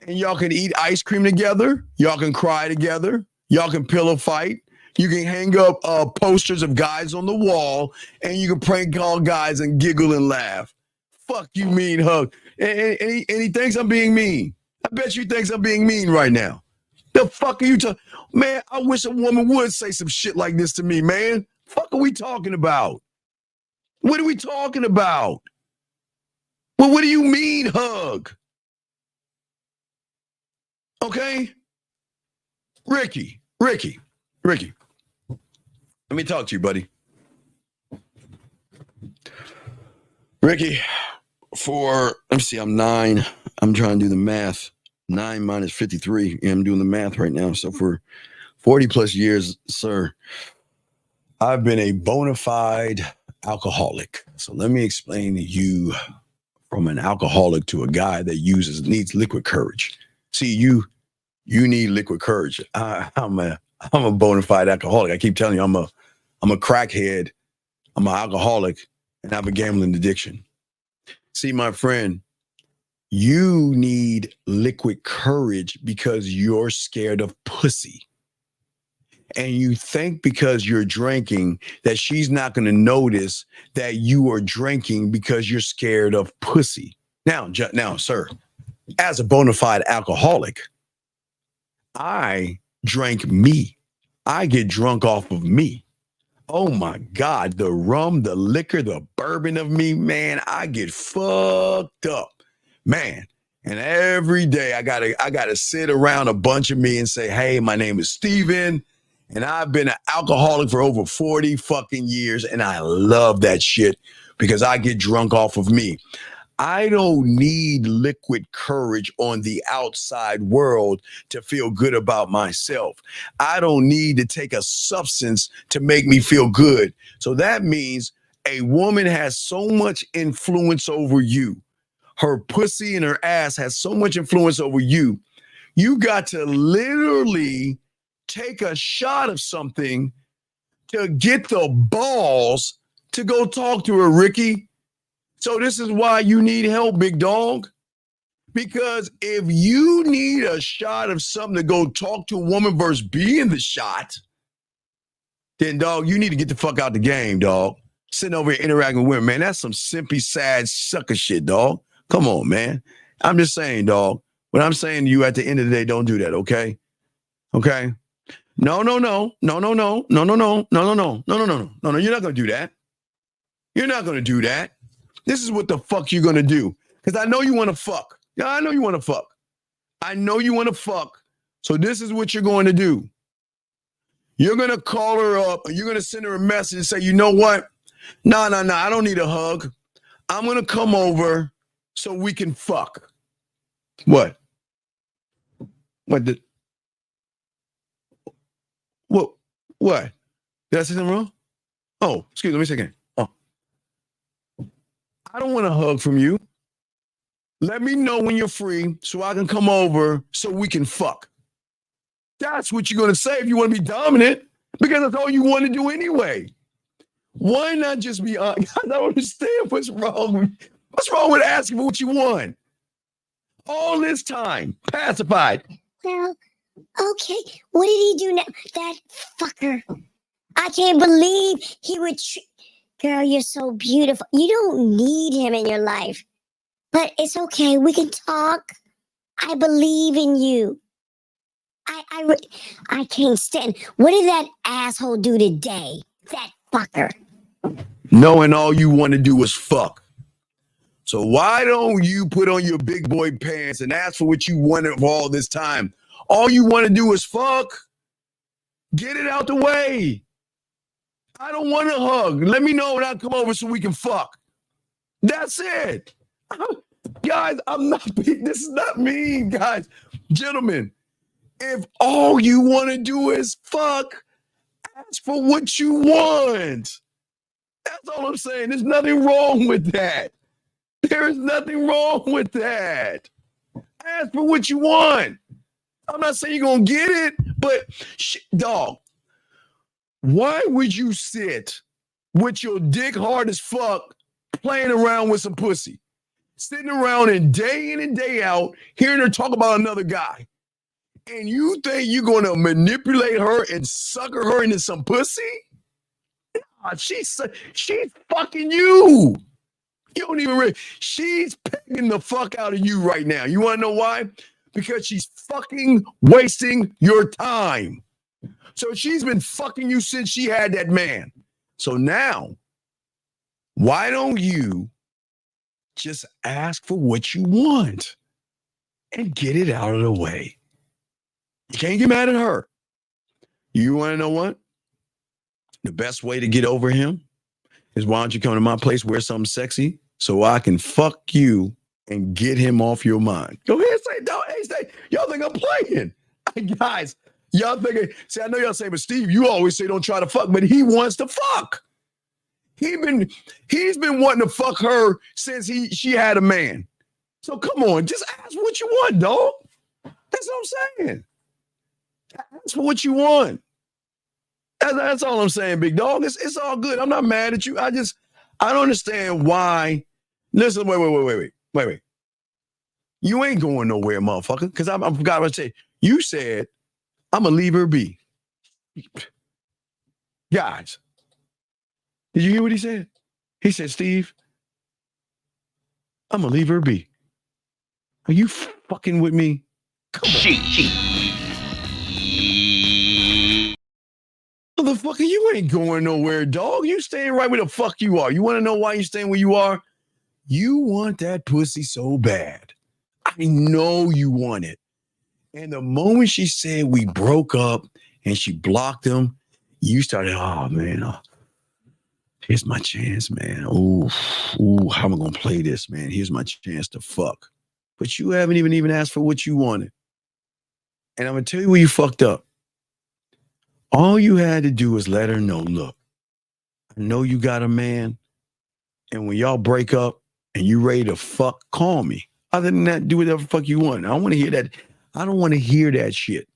And y'all can eat ice cream together. Y'all can cry together. Y'all can pillow fight. You can hang up posters of guys on the wall, and you can prank call guys and giggle and laugh. Fuck you, mean hug. And he thinks I'm being mean. I bet you thinks I'm being mean right now. The fuck are you talking? Man, I wish a woman would say some shit like this to me, man. Fuck are we talking about? What are we talking about? Well, what do you mean hug? Okay? Ricky. Let me talk to you, buddy. Ricky, let me see, I'm 9. I'm trying to do the math. 9 minus 53. Yeah, I'm doing the math right now. So for 40 plus years, sir, I've been a bona fide alcoholic. So let me explain to you from an alcoholic to a guy that needs liquid courage. See, you need liquid courage. I'm a bona fide alcoholic. I keep telling you, I'm a crackhead. I'm an alcoholic, and I have a gambling addiction. See, my friend, you need liquid courage because you're scared of pussy. And you think because you're drinking that she's not going to notice that you are drinking because you're scared of pussy. Now, sir, as a bona fide alcoholic, I drank me. I get drunk off of me. Oh my God, the rum, the liquor, the bourbon of me, man, I get fucked up, man. And every day I gotta sit around a bunch of me and say, hey, my name is Steven, and I've been an alcoholic for over 40 fucking years, and I love that shit because I get drunk off of me. I don't need liquid courage on the outside world to feel good about myself. I don't need to take a substance to make me feel good. So that means a woman has so much influence over you. Her pussy and her ass has so much influence over you. You got to literally take a shot of something to get the balls to go talk to her, Ricky. So this is why you need help, big dog. Because if you need a shot of something to go talk to a woman versus being the shot, then, dog, you need to get the fuck out the game, dog. Sitting over here interacting with women, man, that's some simpy, sad, sucker shit, dog. Come on, man. I'm just saying, dog. What I'm saying to you at the end of the day, don't do that, okay? Okay? No. You're not going to do that. You're not going to do that. This is what the fuck you're going to do. Because I know you want to fuck. Yeah, I know you want to fuck. I know you want to fuck. So this is what you're going to do. You're going to call her up and you're going to send her a message and say, you know what? No, I don't need a hug. I'm going to come over so we can fuck. What? What? Did I say something wrong? Oh, excuse me, let me say again. Oh. I don't want a hug from you. Let me know when you're free so I can come over so we can fuck. That's what you're going to say if you want to be dominant, because that's all you want to do anyway. Why not just be honest? I don't understand what's wrong with asking for what you want. All this time, pacified. Well, okay. What did he do now? That fucker. I can't believe he would. Girl, you're so beautiful. You don't need him in your life. But it's okay. We can talk. I believe in you. I can't stand. What did that asshole do today? That fucker. Knowing all you want to do is fuck. So why don't you put on your big boy pants and ask for what you wanted for all this time? All you want to do is fuck. Get it out the way. I don't want a hug. Let me know when I come over so we can fuck. That's it. Guys, this is not mean, guys. Gentlemen, if all you want to do is fuck, ask for what you want. That's all I'm saying. There's nothing wrong with that. There is nothing wrong with that. Ask for what you want. I'm not saying you're going to get it, but dog, why would you sit with your dick hard as fuck playing around with some pussy? Sitting around and day in and day out hearing her talk about another guy. And you think you're going to manipulate her and sucker her into some pussy? Nah, she's fucking you. You don't even she's pegging the fuck out of you right now. You want to know why? Because she's fucking wasting your time. So she's been fucking you since she had that man. So now, why don't you just ask for what you want and get it out of the way? You can't get mad at her. You want to know what? The best way to get over him is, why don't you come to my place, wear something sexy so I can fuck you and get him off your mind. Go ahead, say, don't, hey, say, y'all think I'm playing. Guys, y'all thinking, see, I know y'all say, but Steve, you always say don't try to fuck, but he wants to fuck. He's been wanting to fuck her since she had a man. So come on, just ask what you want, dog. That's what I'm saying. Ask for what you want. That's all I'm saying, big dog. It's all good. I'm not mad at you. I don't understand why. Listen, wait. You ain't going nowhere, motherfucker. Because I forgot what to say. You said, I'm going to leave her be. Guys, did you hear what he said? He said, Steve, I'm going to leave her be. Are you fucking with me? Come on. Motherfucker, you ain't going nowhere, dog. You staying right where the fuck you are. You want to know why you staying where you are? You want that pussy so bad. I know you want it. And the moment she said we broke up and she blocked him, you started, oh, man, here's my chance, man. Ooh, how am I going to play this, man? Here's my chance to fuck. But you haven't even asked for what you wanted. And I'm going to tell you where you fucked up. All you had to do is let her know, look, I know you got a man, and when y'all break up and you ready to fuck, call me. Other than that, do whatever the fuck you want. I don't want to hear that. I don't want to hear that shit.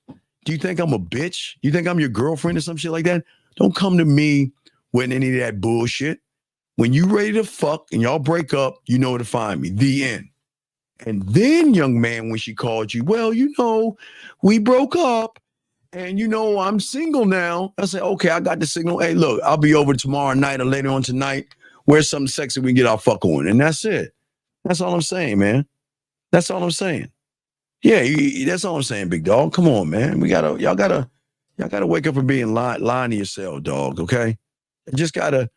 Do you think I'm a bitch? You think I'm your girlfriend or some shit like that? Don't come to me with any of that bullshit. When you ready to fuck and y'all break up, you know where to find me. The end. And then, young man, when she called you, well, you know, we broke up. And you know, I'm single now. I say, okay, I got the signal. Hey, look, I'll be over tomorrow night or later on tonight. Wear something sexy, we can get our fuck on. And that's it. That's all I'm saying, man. That's all I'm saying. Yeah, that's all I'm saying, big dog. Come on, man. Y'all gotta wake up and being lying to yourself, dog. Okay. I just gotta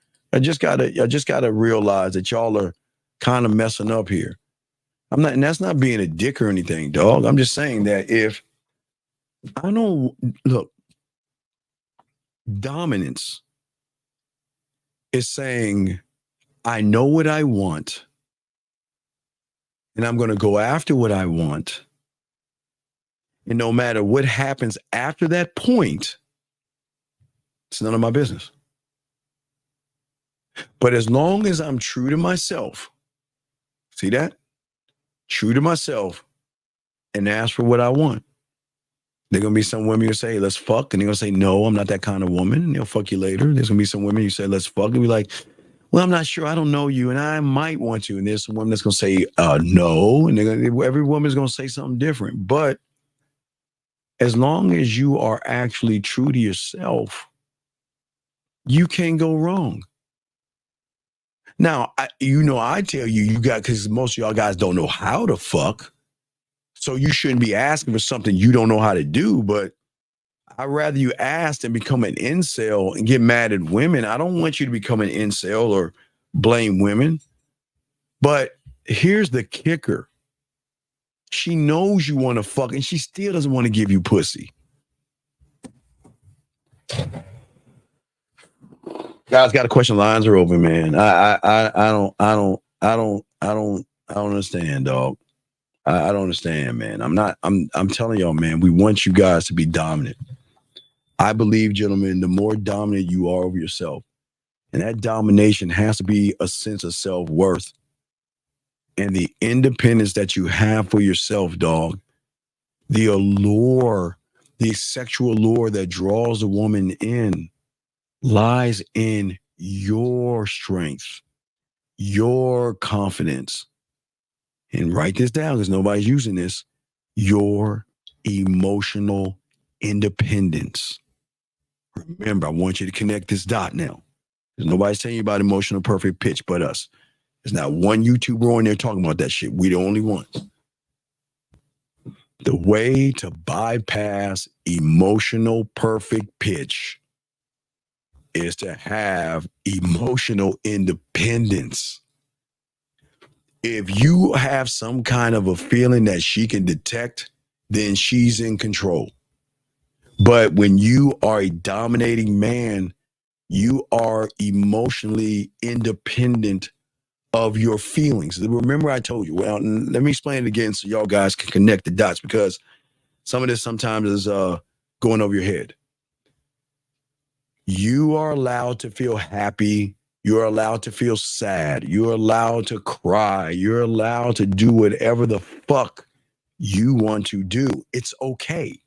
realize that y'all are kind of messing up here. And that's not being a dick or anything, dog. I'm just saying that if look, dominance is saying, I know what I want, and I'm going to go after what I want. And no matter what happens after that point, it's none of my business. But as long as I'm true to myself See that? True to myself and ask for what I want. There's going to be some women who say, hey, let's fuck. And they're going to say, no, I'm not that kind of woman. And they'll fuck you later. There's going to be some women who say, let's fuck. And be like, well, I'm not sure. I don't know you. And I might want to. And there's some women that's going to say, no. And every woman's going to say something different. But as long as you are actually true to yourself, you can't go wrong. Now, I tell you, because most of y'all guys don't know how to fuck. So you shouldn't be asking for something you don't know how to do, but I'd rather you ask than become an incel and get mad at women. I don't want you to become an incel or blame women. But here's the kicker. She knows you want to fuck and she still doesn't want to give you pussy. Guys, got a question. Lines are open, man. I don't understand, dog. I don't understand, man. I'm telling y'all, man, we want you guys to be dominant. I believe, gentlemen, the more dominant you are over yourself, and that domination has to be a sense of self-worth and the independence that you have for yourself, dog. The allure, the sexual allure that draws a woman in lies in your strength, your confidence. And write this down because nobody's using this. Your emotional independence. Remember, I want you to connect this dot now. Because nobody's telling you about emotional perfect pitch but us. There's not one YouTuber on there talking about that shit. We the only ones. The way to bypass emotional perfect pitch is to have emotional independence. If you have some kind of a feeling that she can detect, then she's in control. But when you are a dominating man, you are emotionally independent of your feelings. Remember I told you, well, let me explain it again so y'all guys can connect the dots because some of this sometimes is going over your head. You are allowed to feel happy. You're allowed to feel sad. You're allowed to cry. You're allowed to do whatever the fuck you want to do. It's okay.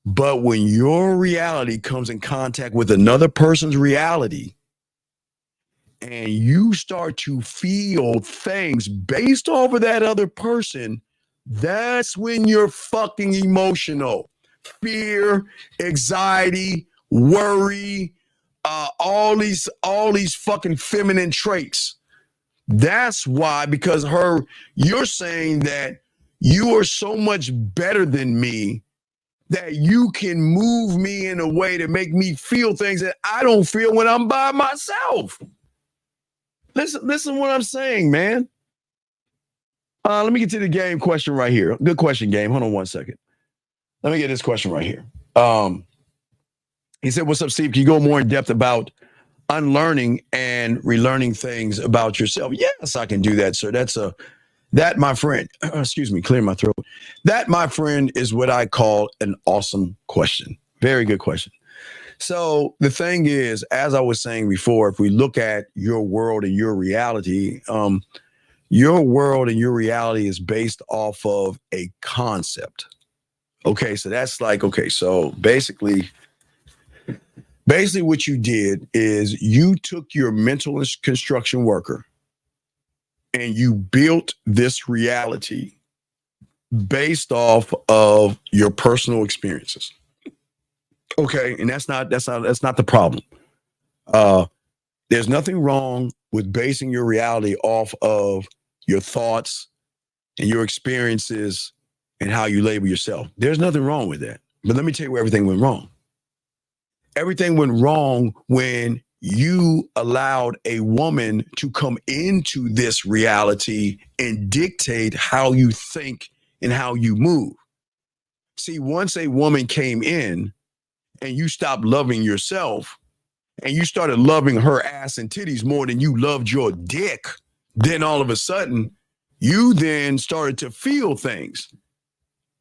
But when your reality comes in contact with another person's reality and you start to feel things based off of that other person, that's when you're fucking emotional. Fear, anxiety, worry, all these fucking feminine traits. That's why, because you're saying that you are so much better than me that you can move me in a way to make me feel things that I don't feel when I'm by myself. Listen what I'm saying, man. Let me get to the game question right here. Good question, game. Hold on one second. Let me get this question right here. He said, what's up, Steve? Can you go more in depth about unlearning and relearning things about yourself? Yes, I can do that, sir. That, my friend, excuse me, clear my throat. That, my friend, is what I call an awesome question. Very good question. So the thing is, as I was saying before, if we look at your world and your reality, your world and your reality is based off of a concept. Okay, so that's like, okay, so basically what you did is you took your mental construction worker and you built this reality based off of your personal experiences. Okay, and that's not the problem. There's nothing wrong with basing your reality off of your thoughts and your experiences and how you label yourself. There's nothing wrong with that. But let me tell you where everything went wrong. Everything went wrong when you allowed a woman to come into this reality and dictate how you think and how you move. See, once a woman came in and you stopped loving yourself and you started loving her ass and titties more than you loved your dick, then all of a sudden you then started to feel things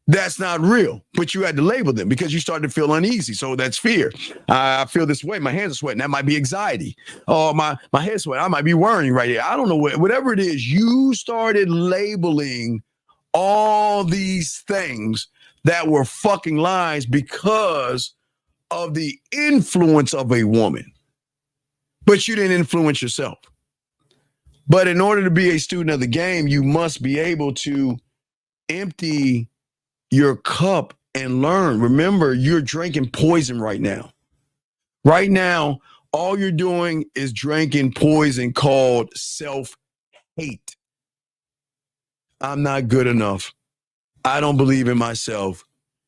that's not real, but you had to label them because you started to feel uneasy. So that's fear. I feel this way. My hands are sweating. That might be anxiety. Oh, my head's sweating. I might be worrying right here. I don't know whatever it is. You started labeling all these things that were fucking lies because of the influence of a woman. But you didn't influence yourself. But in order to be a student of the game, you must be able to empty your cup and learn. Remember, you're drinking poison right now. Right now, all you're doing is drinking poison called self-hate. I'm not good enough. I don't believe in myself.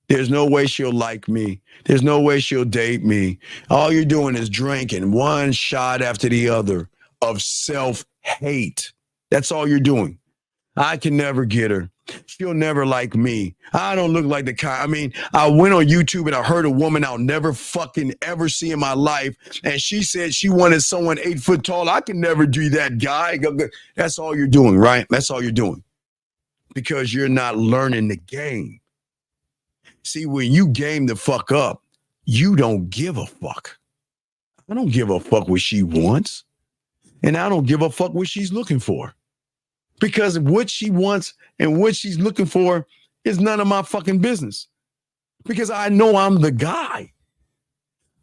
There's no way she'll like me. There's no way she'll date me. All you're doing is drinking one shot after the other of self-hate. That's all you're doing. I can never get her. She'll never like me. I don't look like the kind. I mean, I went on YouTube and I heard a woman I'll never fucking ever see in my life. And she said she wanted someone 8 foot tall. I can never do that, guy. That's all you're doing, right? That's all you're doing. Because you're not learning the game. See, when you game the fuck up, you don't give a fuck. I don't give a fuck what she wants. And I don't give a fuck what she's looking for. Because what she wants and what she's looking for is none of my fucking business. Because I know I'm the guy.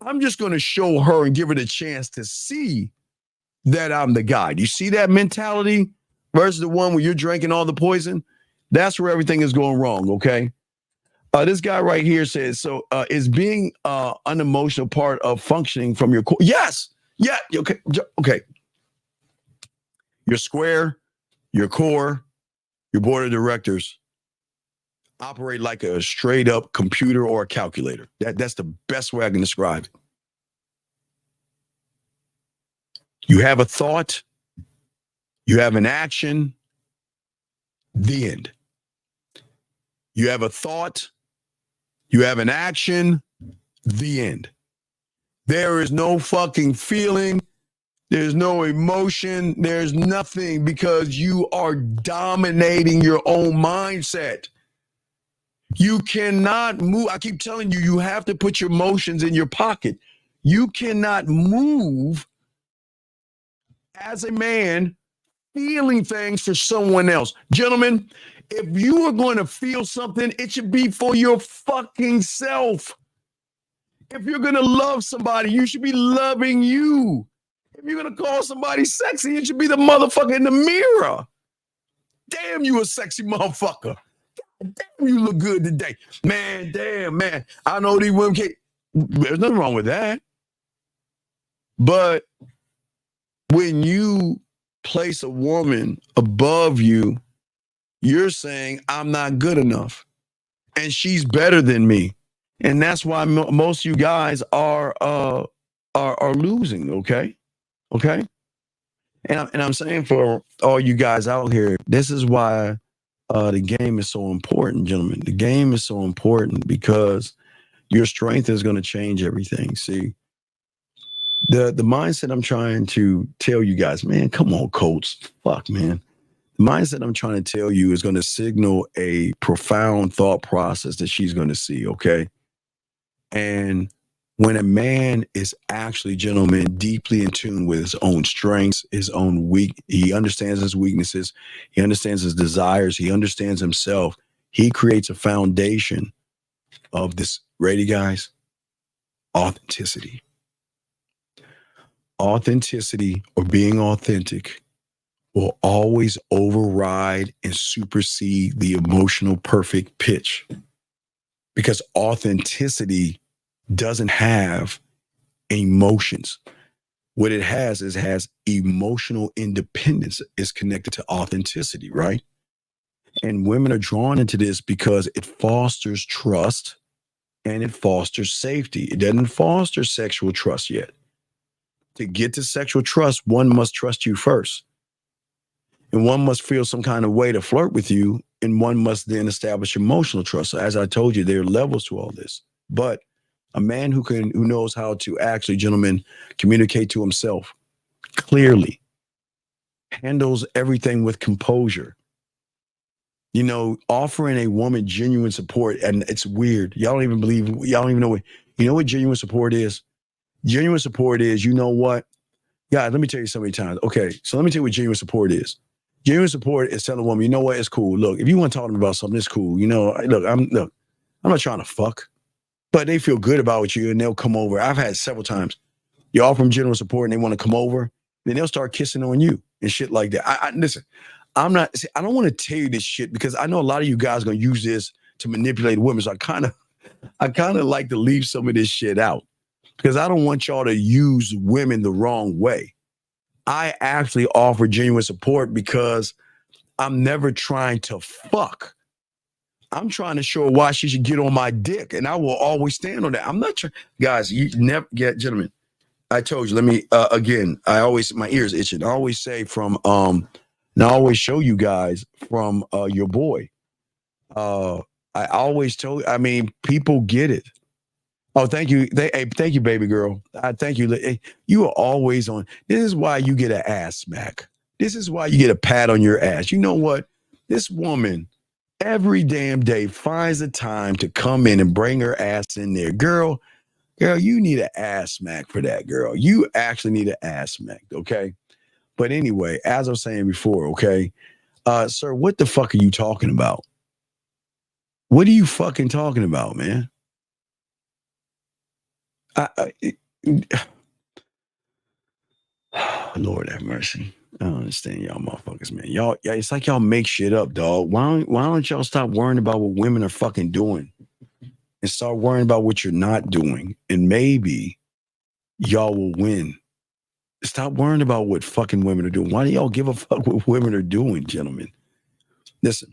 I'm just going to show her and give her the chance to see that I'm the guy. Do you see that mentality versus the one where you're drinking all the poison? That's where everything is going wrong, okay? This guy right here says, so is being unemotional part of functioning from your core? Yes. Yeah. Okay. Your square, your core, your board of directors operate like a straight up computer or a calculator. That's the best way I can describe it. You have a thought, you have an action, the end. You have a thought, you have an action, the end. There is no fucking feeling. There's no emotion. There's nothing because you are dominating your own mindset. You cannot move. I keep telling you, you have to put your emotions in your pocket. You cannot move as a man feeling things for someone else. Gentlemen, if you are going to feel something, it should be for your fucking self. If you're going to love somebody, you should be loving you. If you're going to call somebody sexy, it should be the motherfucker in the mirror. Damn, you a sexy motherfucker. Damn, you look good today. Man, damn, man. I know these women can't. There's nothing wrong with that. But when you place a woman above you, you're saying, I'm not good enough. And she's better than me. And that's why most of you guys are losing, okay? Okay? And I'm saying for all you guys out here, this is why the game is so important, gentlemen. The game is so important because your strength is going to change everything. See, the mindset I'm trying to tell you guys, man, come on, Colts. Fuck, man. The mindset I'm trying to tell you is going to signal a profound thought process that she's going to see, okay? And when a man is actually, gentlemen, deeply in tune with his own strengths, his own he understands his weaknesses, he understands his desires, he understands himself, he creates a foundation of this, ready, guys? Authenticity. Authenticity, or being authentic, will always override and supersede the emotional perfect pitch. Because authenticity doesn't have emotions. What it has emotional independence is connected to authenticity, right? And women are drawn into this because it fosters trust and it fosters safety. It doesn't foster sexual trust yet. To get to sexual trust, one must trust you first. And one must feel some kind of way to flirt with you, and one must then establish emotional trust. So as I told you, there are levels to all this. But a man who knows how to actually, gentlemen, communicate to himself clearly, handles everything with composure. You know, offering a woman genuine support, and it's weird. Y'all don't even know what genuine support is. Genuine support is, you know what? God, let me tell you so many times. Okay, so let me tell you what genuine support is. Genuine support is telling a woman, you know what, it's cool. Look, if you want to talk to me about something, it's cool. You know, I'm not trying to fuck, but they feel good about you and they'll come over. I've had several times. You offer them genuine support and they want to come over, then they'll start kissing on you and shit like that. Listen, I don't want to tell you this shit because I know a lot of you guys are gonna use this to manipulate women. So I kind of like to leave some of this shit out because I don't want y'all to use women the wrong way. I actually offer genuine support because I'm never trying to fuck. I'm trying to show her why she should get on my dick, and I will always stand on that. I'm not trying, guys. You never get, gentlemen. I told you. Let me again. My ears itching. I always say from and I always show you guys from your boy. I always told. I mean, people get it. Oh, thank you. Thank you, baby girl. Thank you. You are always on. This is why you get an ass smack. This is why you get a pat on your ass. You know what? This woman every damn day finds the time to come in and bring her ass in there. Girl, you need an ass smack for that, girl. You actually need an ass smack, okay? But anyway, as I was saying before, okay, sir, what the fuck are you talking about? What are you fucking talking about, man? Lord have mercy. I don't understand y'all motherfuckers, man. Y'all, it's like y'all make shit up, dog. Why don't y'all stop worrying about what women are fucking doing and start worrying about what you're not doing? And maybe y'all will win. Stop worrying about what fucking women are doing. Why do y'all give a fuck what women are doing, gentlemen? Listen,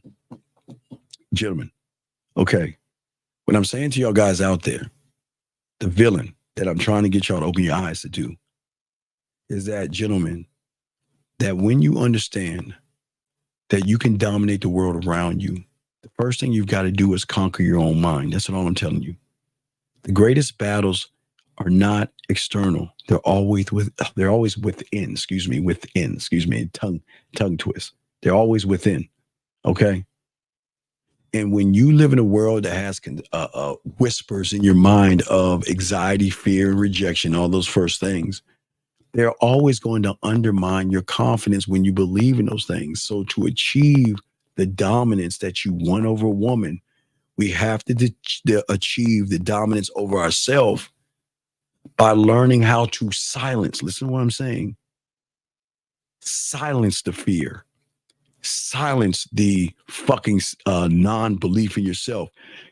gentlemen, okay. What I'm saying to y'all guys out there, the villain that I'm trying to get y'all to open your eyes to do is that, gentlemen, that when you understand that you can dominate the world around you, the first thing you've got to do is conquer your own mind. That's what all I'm telling you. The greatest battles are not external. They're always within. Excuse me. Tongue twist. They're always within. Okay. And when you live in a world that has whispers in your mind of anxiety, fear, and rejection, all those first things, they're always going to undermine your confidence when you believe in those things. So to achieve the dominance that you want over a woman, we have to achieve the dominance over ourselves by learning how to silence. Listen to what I'm saying. Silence the fear. Silence the fucking non-belief in yourself.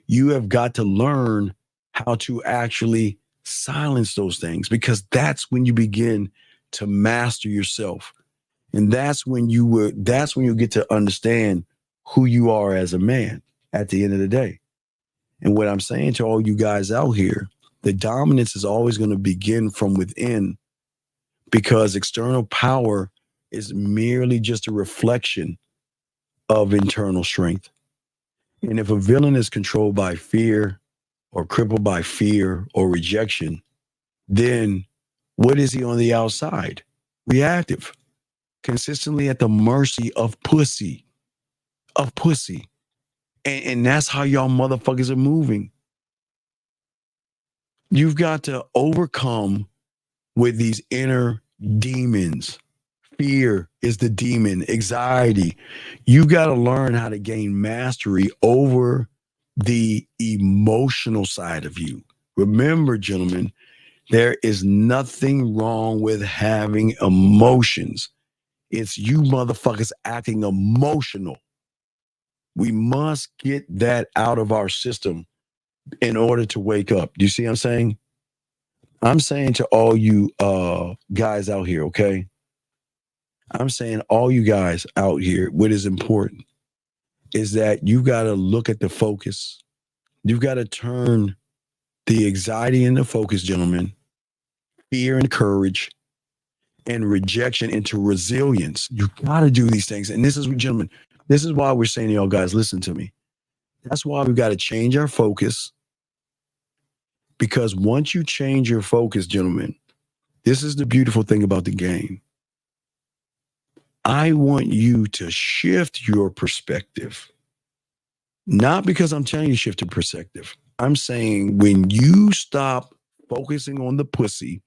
You have got to learn how to actually silence those things, because that's when you begin to master yourself. And that's when you get to understand who you are as a man at the end of the day. And what I'm saying to all you guys out here, the dominance is always going to begin from within, because external power is merely just a reflection of internal strength. And if a villain is controlled by fear or crippled by fear or rejection, then what is he on the outside? Reactive, consistently at the mercy of pussy. And that's how y'all motherfuckers are moving. You've got to overcome with these inner demons. Fear is the demon, anxiety. You got to learn how to gain mastery over the emotional side of you. Remember, gentlemen, there is nothing wrong with having emotions. It's you motherfuckers acting emotional. We must get that out of our system in order to wake up. Do you see what I'm saying? I'm saying to all you guys out here, okay? I'm saying all you guys out here, what is important is that you got to look at the focus. You've got to turn the anxiety into focus, gentlemen, fear and courage, and rejection into resilience. You got to do these things. And this is, gentlemen, this is why we're saying to y'all guys, listen to me. That's why we've got to change our focus. Because once you change your focus, gentlemen, this is the beautiful thing about the game. I want you to shift your perspective. Not because I'm telling you to shift your perspective. I'm saying when you stop focusing on the pussy,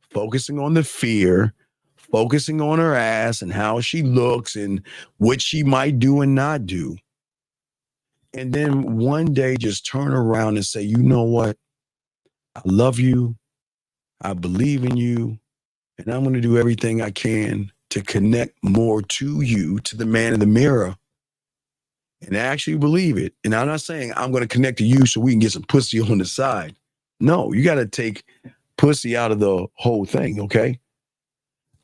focusing on the fear, focusing on her ass and how she looks and what she might do and not do, and then one day just turn around and say, you know what? I love you. I believe in you. And I'm going to do everything I can to connect more to you, to the man in the mirror, and actually believe it. And I'm not saying I'm going to connect to you so we can get some pussy on the side. No, you got to take pussy out of the whole thing, okay?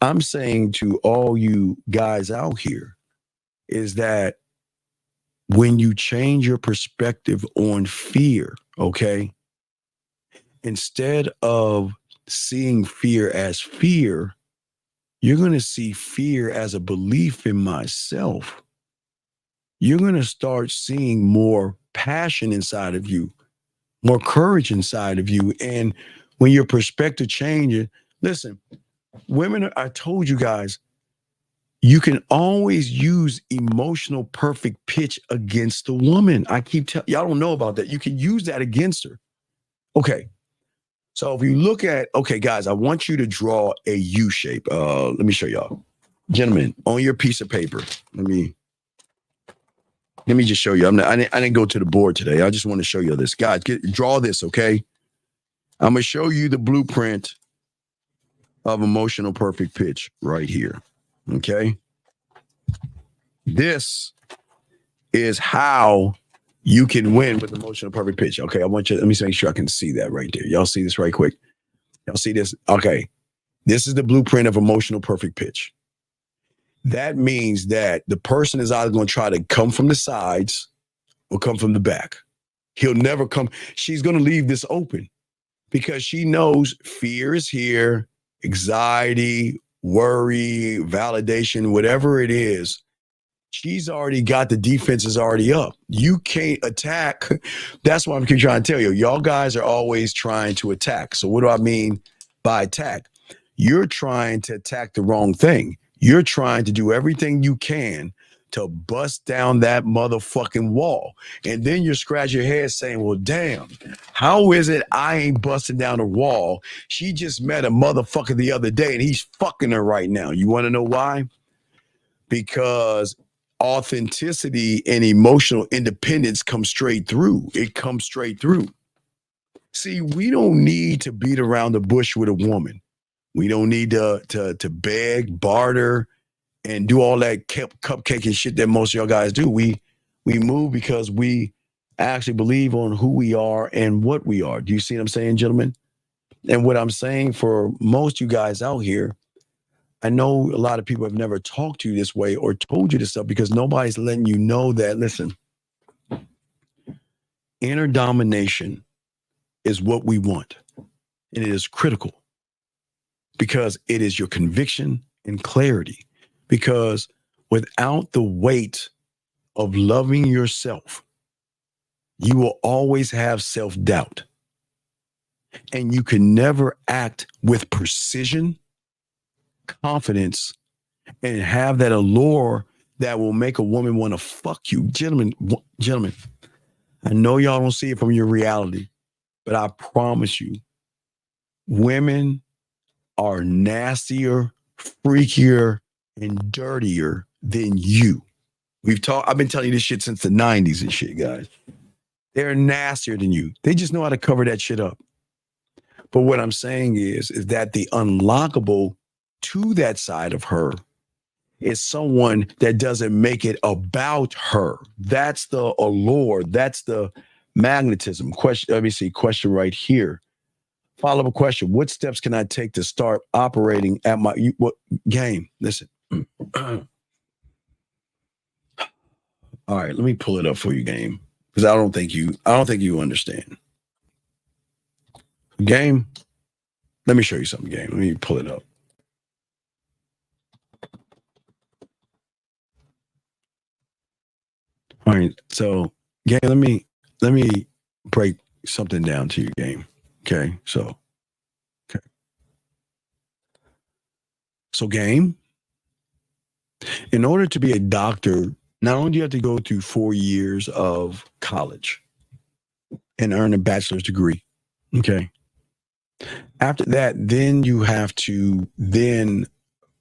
I'm saying to all you guys out here is that when you change your perspective on fear, okay, instead of seeing fear as fear, you're going to see fear as a belief in myself. You're going to start seeing more passion inside of you, more courage inside of you. And when your perspective changes, listen, women, I told you guys, you can always use emotional perfect pitch against a woman. I keep telling y'all don't know about that. You can use that against her. Okay. So if you look at, okay, guys, I want you to draw a U shape. Let me show y'all. Gentlemen, on your piece of paper, let me just show you. I didn't go to the board today. I just want to show you this. Guys, draw this, okay? I'm going to show you the blueprint of emotional perfect pitch right here. Okay? This is how you can win with emotional perfect pitch. Okay, I want you, let me make sure I can see that right there. Y'all see this right quick? Y'all see this? Okay. This is the blueprint of emotional perfect pitch. That means that the person is either going to try to come from the sides or come from the back. He'll never come. She's going to leave this open because she knows fear is here, anxiety, worry, validation, whatever it is. She's already got the defenses already up. You can't attack. That's what I'm trying to tell you. Y'all guys are always trying to attack. So what do I mean by attack? You're trying to attack the wrong thing. You're trying to do everything you can to bust down that motherfucking wall. And then you scratch your head saying, well, damn, how is it I ain't busting down a wall? She just met a motherfucker the other day and he's fucking her right now. You want to know why? Because authenticity and emotional independence come straight through. It comes straight through. See, we don't need to beat around the bush with a woman. We don't need to beg, barter, and do all that cupcake and shit that most of y'all guys do. We move because we actually believe on who we are and what we are. Do you see what I'm saying, gentlemen? And what I'm saying for most of you guys out here, I know a lot of people have never talked to you this way or told you this stuff because nobody's letting you know that, listen, inner domination is what we want. And it is critical because it is your conviction and clarity. Because without the weight of loving yourself, you will always have self-doubt. And you can never act with precision, confidence, and have that allure that will make a woman want to fuck you. Gentlemen, I know y'all don't see it from your reality, but I promise you, women are nastier, freakier, and dirtier than you. I've been telling you this shit since the 90s and shit, guys. They're nastier than you. They just know how to cover that shit up. But what I'm saying is that the unlockable to that side of her is someone that doesn't make it about her. That's the allure. That's the magnetism. Question. Let me see. Question right here. Follow-up question. What steps can I take to start operating at my game? Listen. All right, let me pull it up for you, game. Because I don't think you understand. Game. Let me show you something, game. Let me pull it up. All right, so game, let me break something down to you, game. Okay, so game. In order to be a doctor, not only do you have to go through 4 years of college and earn a bachelor's degree, okay? After that, then you have to then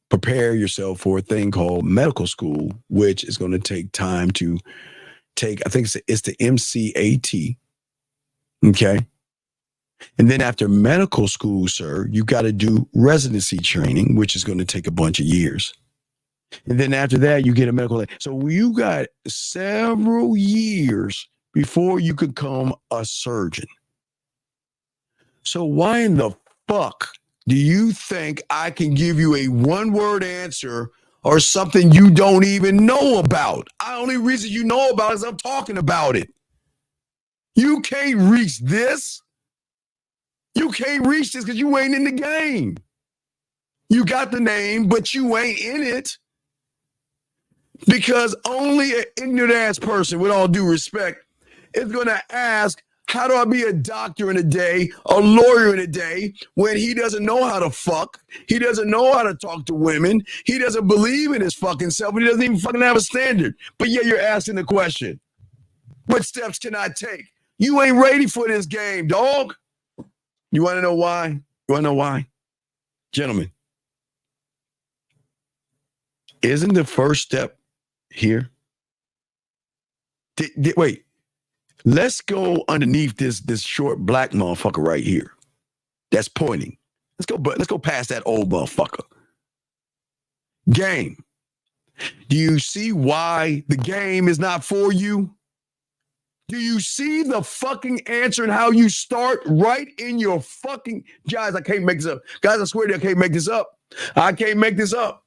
prepare yourself for a thing called medical school, which is going to take time to take. I think it's the MCAT, okay? And then after medical school, sir, you got to do residency training, which is going to take a bunch of years. And then after that, you get a medical. So you got several years before you could become a surgeon. So why in the fuck do you think I can give you a one-word answer or something you don't even know about? The only reason you know about it is I'm talking about it. You can't reach this. You can't reach this because you ain't in the game. You got the name, but you ain't in it. Because only an ignorant ass person, with all due respect, is going to ask, how do I be a doctor in a day, a lawyer in a day, when he doesn't know how to fuck? He doesn't know how to talk to women. He doesn't believe in his fucking self. And he doesn't even fucking have a standard. But yeah, you're asking the question. What steps can I take? You ain't ready for this game, dog. You want to know why? You want to know why? Gentlemen, isn't the first step here? Wait, let's go underneath this short black motherfucker right here that's pointing. Let's go past that old motherfucker. Game. Do you see why the game is not for you? Do you see the fucking answer and how you start right in your fucking... Guys, I can't make this up. Guys, I swear to you, I can't make this up. I can't make this up.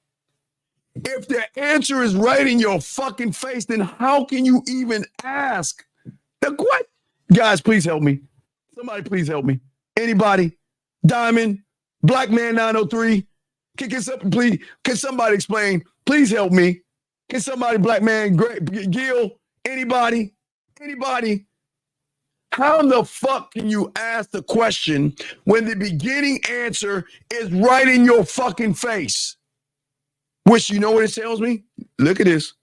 If the answer is right in your fucking face, then how can you even ask? What? Guys, please help me. Somebody please help me. Anybody? Diamond? Black Man 903? Please, can somebody explain? Please help me. Can somebody, Black Man, Gil? Anybody? Anybody? How in the fuck can you ask the question when the beginning answer is right in your fucking face? Which, you know what it tells me? Look at this.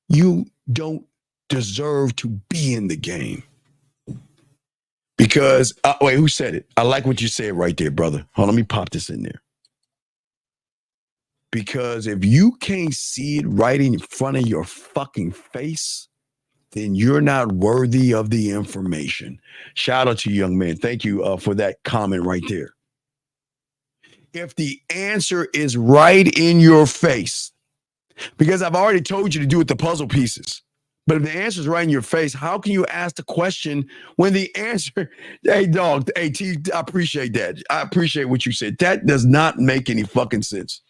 You don't deserve to be in the game. Because, wait, who said it? I like what you said right there, brother. Hold on, let me pop this in there. Because if you can't see it right in front of your fucking face, then you're not worthy of the information. Shout out to you, young man. Thank you for that comment right there. If the answer is right in your face, because I've already told you to do with the puzzle pieces, but if the answer is right in your face, how can you ask the question when the answer, hey, dog, hey, T, I appreciate that. I appreciate what you said. That does not make any fucking sense.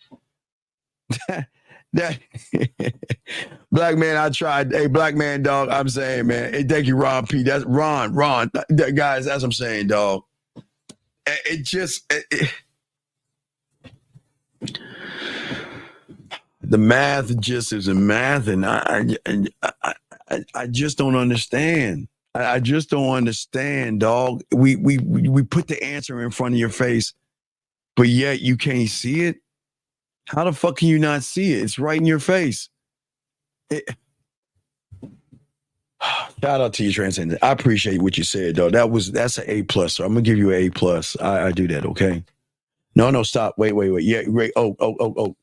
That Black Man, I tried. Hey, Black Man, dog, I'm saying, man. Hey, thank you, Ron P. That's Ron. Guys, that's what I'm saying, dog. It just... the math just isn't math, and I just don't understand. I just don't understand, dog. We put the answer in front of your face, but yet you can't see it. How the fuck can you not see it? It's right in your face. Shout out to you, Transcendent. I appreciate what you said, though. That's an A+. So I'm gonna give you an A+. I do that, okay? No, stop. Wait. Yeah, wait. Oh.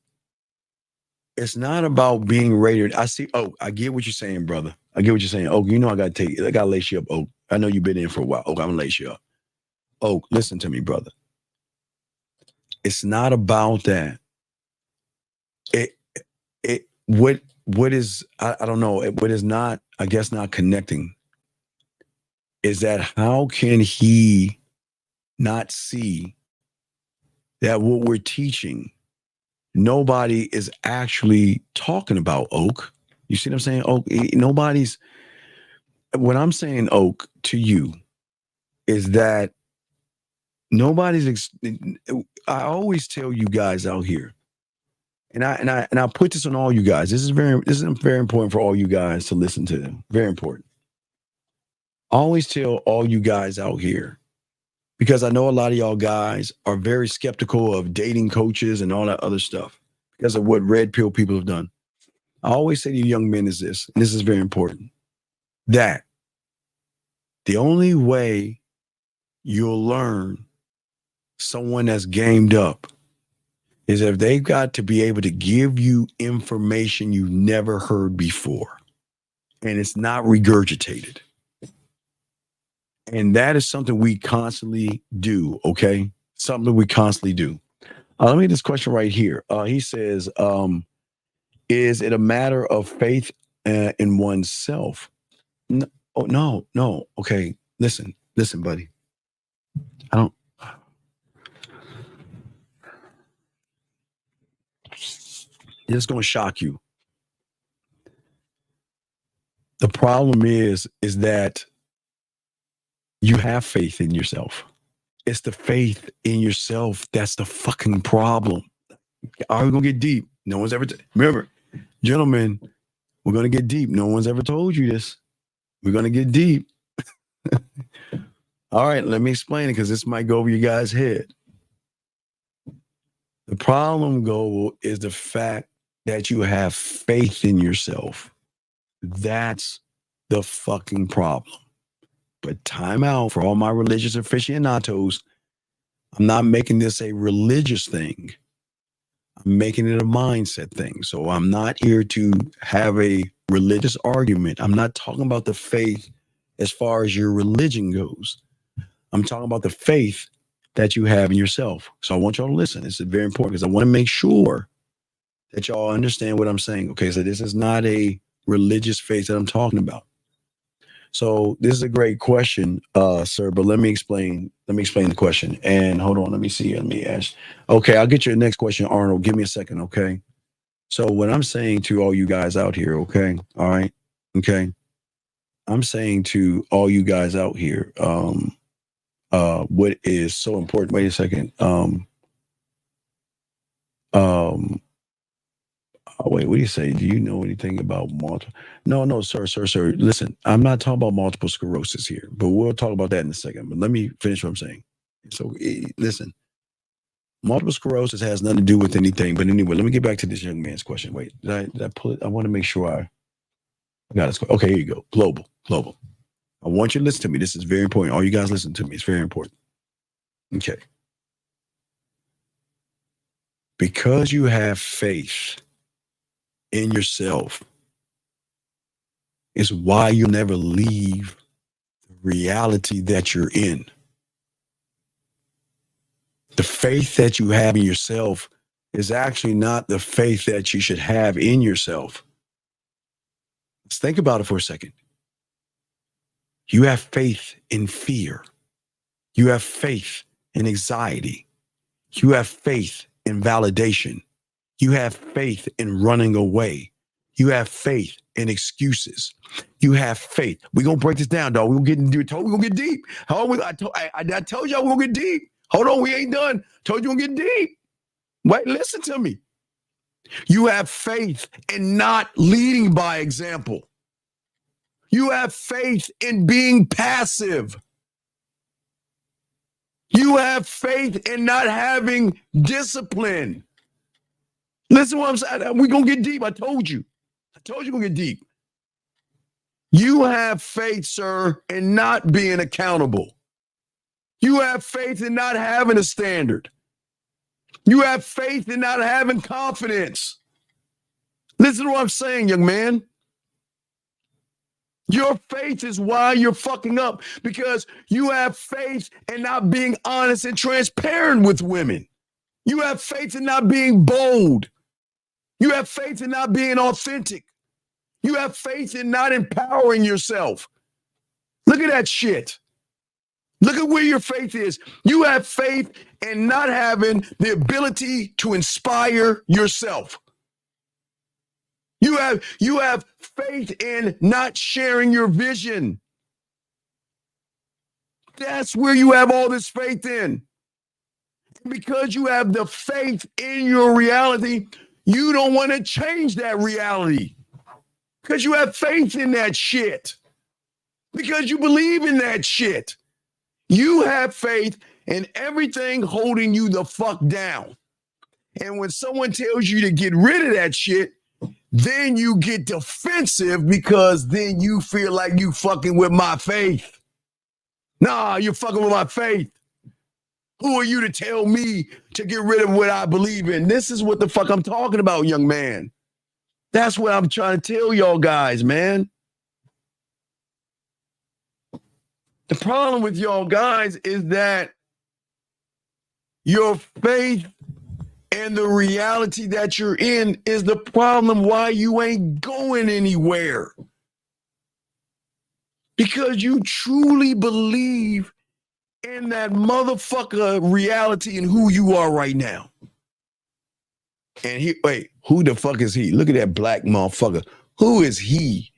It's not about being rated. I get what you're saying, brother. I get what you're saying. Oh, you know I gotta lace you up. Oh, I know you've been in for a while. Oh, I'm gonna lace you up. Oh, listen to me, brother. It's not about that. What is I don't know. What is not, I guess, not connecting is that how can he not see that what we're teaching, nobody is actually talking about, Oak. You see what I'm saying, Oak? Nobody's... What I'm saying, Oak, to you is that nobody's... I always tell you guys out here, and I put this on all you guys. This is very important for all you guys to listen to them. Very important. I always tell all you guys out here, because I know a lot of y'all guys are very skeptical of dating coaches and all that other stuff because of what red pill people have done. I always say to young men is this, and this is very important, that the only way you'll learn someone that's gamed up is if they've got to be able to give you information you've never heard before, and it's not regurgitated. And that is something we constantly do, okay? Something we constantly do. Let me get this question right here. He says, is it a matter of faith in oneself? No, no. Okay, listen, buddy. I don't. It's going to shock you. The problem is that you have faith in yourself. It's the faith in yourself that's the fucking problem. Are we going to get deep? No one's ever... Remember, gentlemen, we're going to get deep. No one's ever told you this. We're going to get deep. All right, let me explain it because this might go over your guys' head. The problem, Go, is the fact that you have faith in yourself. That's the fucking problem. But time out for all my religious aficionados. I'm not making this a religious thing. I'm making it a mindset thing. So I'm not here to have a religious argument. I'm not talking about the faith as far as your religion goes. I'm talking about the faith that you have in yourself. So I want y'all to listen. This is very important because I want to make sure that y'all understand what I'm saying. Okay, so this is not a religious faith that I'm talking about. So this is a great question, sir, but let me explain the question. And hold on, let me see. Let me ask. Okay, I'll get your next question, Arnold. Give me a second, okay? So what I'm saying to all you guys out here, okay? All right, okay? I'm saying to all you guys out here, what is so important. Wait a second. Wait, what do you say? Do you know anything about multiple? No, sir. Listen, I'm not talking about multiple sclerosis here, but we'll talk about that in a second. But let me finish what I'm saying. So, listen, multiple sclerosis has nothing to do with anything. But anyway, let me get back to this young man's question. Wait, did I pull it? I want to make sure I got it. Okay, here you go. Global. I want you to listen to me. This is very important. All you guys listen to me. It's very important. Okay. Because you have faith in yourself is why you'll never leave the reality that you're in. The faith that you have in yourself is actually not the faith that you should have in yourself. Let's think about it for a second. You have faith in fear. You have faith in anxiety. You have faith in validation. You have faith in running away. You have faith in excuses. You have faith. We're going to break this down, dog. We're going to get deep. I told y'all we're going to get deep. Hold on, we ain't done. Told you we're going to get deep. Wait, listen to me. You have faith in not leading by example. You have faith in being passive. You have faith in not having discipline. Listen to what I'm saying. We're going to get deep. I told you we're going to get deep. You have faith, sir, in not being accountable. You have faith in not having a standard. You have faith in not having confidence. Listen to what I'm saying, young man. Your faith is why you're fucking up, because you have faith in not being honest and transparent with women. You have faith in not being bold. You have faith in not being authentic. You have faith in not empowering yourself. Look at that shit. Look at where your faith is. You have faith in not having the ability to inspire yourself. You have faith in not sharing your vision. That's where you have all this faith in. Because you have the faith in your reality, you don't want to change that reality. Because you have faith in that shit. Because you believe in that shit. You have faith in everything holding you the fuck down. And when someone tells you to get rid of that shit, then you get defensive because then you feel like you fucking with my faith. Nah, you're fucking with my faith. Who are you to tell me to get rid of what I believe in? This is what the fuck I'm talking about, young man. That's what I'm trying to tell y'all guys, man. The problem with y'all guys is that your faith and the reality that you're in is the problem why you ain't going anywhere. Because you truly believe in that motherfucker reality and who you are right now. And wait, who the fuck is he? Look at that black motherfucker. Who is he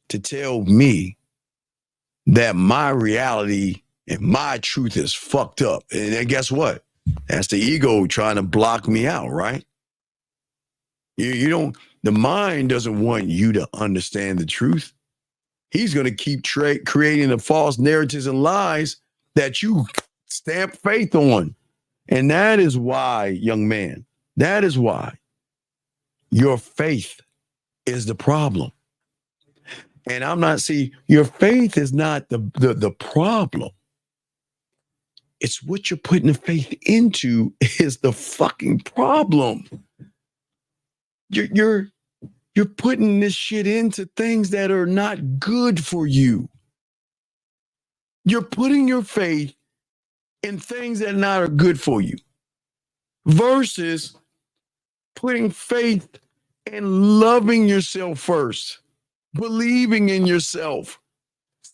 to tell me that my reality and my truth is fucked up? And then guess what? That's the ego trying to block me out, right? You don't, the mind doesn't want you to understand the truth. He's going to keep creating the false narratives and lies that you stamp faith on. And that is why, young man, that is why your faith is the problem. And I'm not your faith is not the problem. It's what you're putting the faith into is the fucking problem. You're putting this shit into things that are not good for you. You're putting your faith in things that are not good for you versus putting faith in loving yourself first, believing in yourself,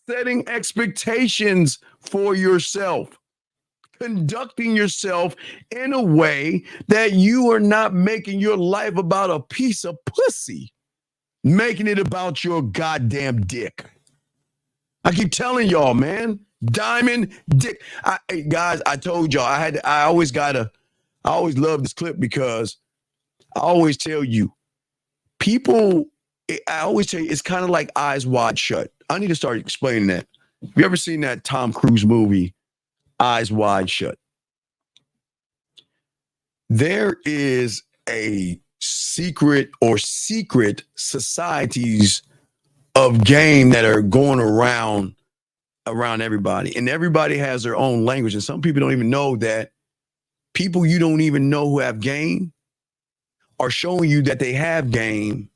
setting expectations for yourself, conducting yourself in a way that you are not making your life about a piece of pussy, making it about your goddamn dick. I keep telling y'all, man, diamond dick. Hey, guys, I told y'all I always love this clip because I always tell you, people, I always tell you, it's kind of like Eyes Wide Shut. I need to start explaining that. Have you ever seen that Tom Cruise movie, Eyes Wide Shut? There is a secret societies of game that are going around everybody, and everybody has their own language. And some people don't even know that people you don't even know who have game are showing you that they have game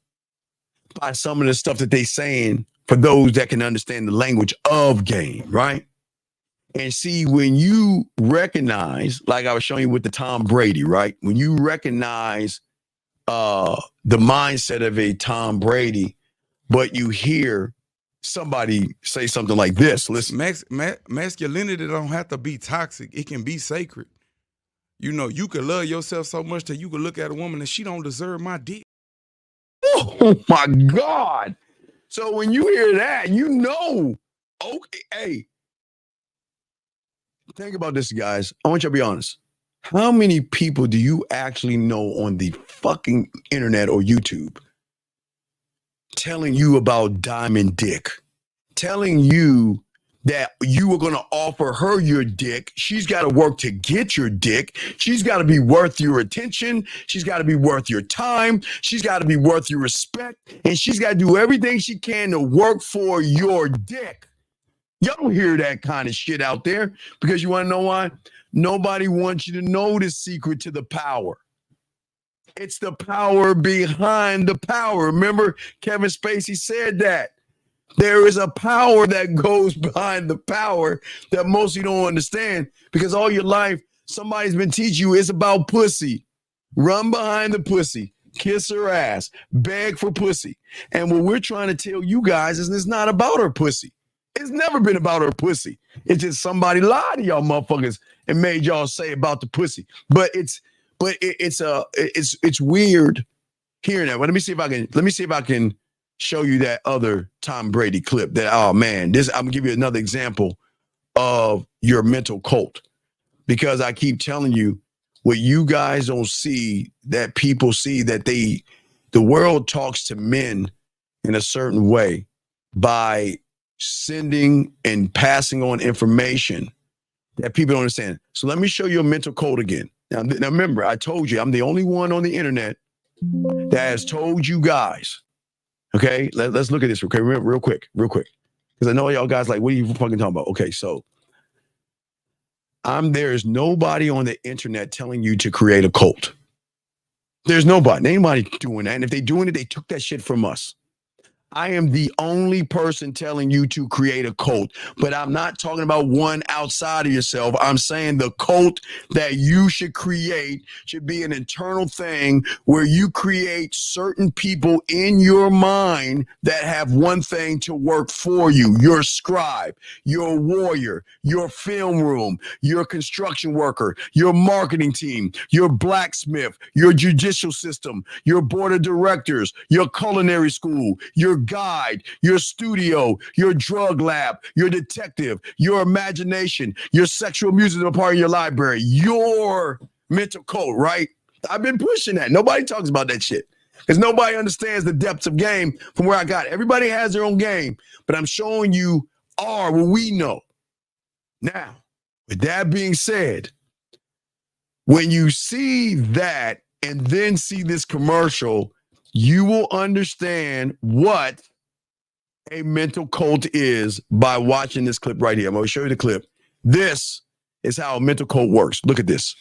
by some of the stuff that they saying for those that can understand the language of game, right? And see, when you recognize, like I was showing you with the Tom Brady, right? When you recognize the mindset of a Tom Brady, but you hear somebody say something like this, listen. Masculinity don't have to be toxic. It can be sacred. You know, you can love yourself so much that you can look at a woman and she don't deserve my dick. Oh my God. So when you hear that, you know, okay, hey, think about this, guys. I want you to be honest. How many people do you actually know on the fucking internet or YouTube telling you about diamond dick, telling you that you were going to offer her your dick? She's got to work to get your dick. She's got to be worth your attention. She's got to be worth your time. She's got to be worth your respect. And she's got to do everything she can to work for your dick. Y'all don't hear that kind of shit out there because you want to know why? Nobody wants you to know the secret to the power. It's the power behind the power. Remember, Kevin Spacey said that. There is a power that goes behind the power that most of you don't understand because all your life, somebody's been teaching you it's about pussy. Run behind the pussy. Kiss her ass. Beg for pussy. And what we're trying to tell you guys is it's not about her pussy. It's never been about her pussy. It's just somebody lied to y'all motherfuckers and made y'all say about the pussy. But it's weird hearing that. Well, let me see if I can show you that other Tom Brady clip. That, oh man, I'm gonna give you another example of your mental cult. Because I keep telling you what you guys don't see, that people see, that the world talks to men in a certain way by sending and passing on information that people don't understand. So let me show you a mental code again. Now remember, I told you I'm the only one on the internet that has told you guys, okay, let's look at this, okay, real quick. Because I know y'all guys like, what are you fucking talking about? Okay, so there's nobody on the internet telling you to create a cult. There's nobody doing that. And if they're doing it, they took that shit from us. I am the only person telling you to create a cult, but I'm not talking about one outside of yourself. I'm saying the cult that you should create should be an internal thing where you create certain people in your mind that have one thing to work for you. Your scribe, your warrior, your film room, your construction worker, your marketing team, your blacksmith, your judicial system, your board of directors, your culinary school, your guide, your studio, your drug lab, your detective, your imagination, your sexual music part of your library, your mental code, right? I've been pushing that. Nobody talks about that shit because nobody understands the depths of game from where I got it. Everybody has their own game, but I'm showing you what we know. Now, with that being said, when you see that and then see this commercial, you will understand what a mental cult is by watching this clip right here. I'm going to show you the clip. This is how a mental cult works. Look at this.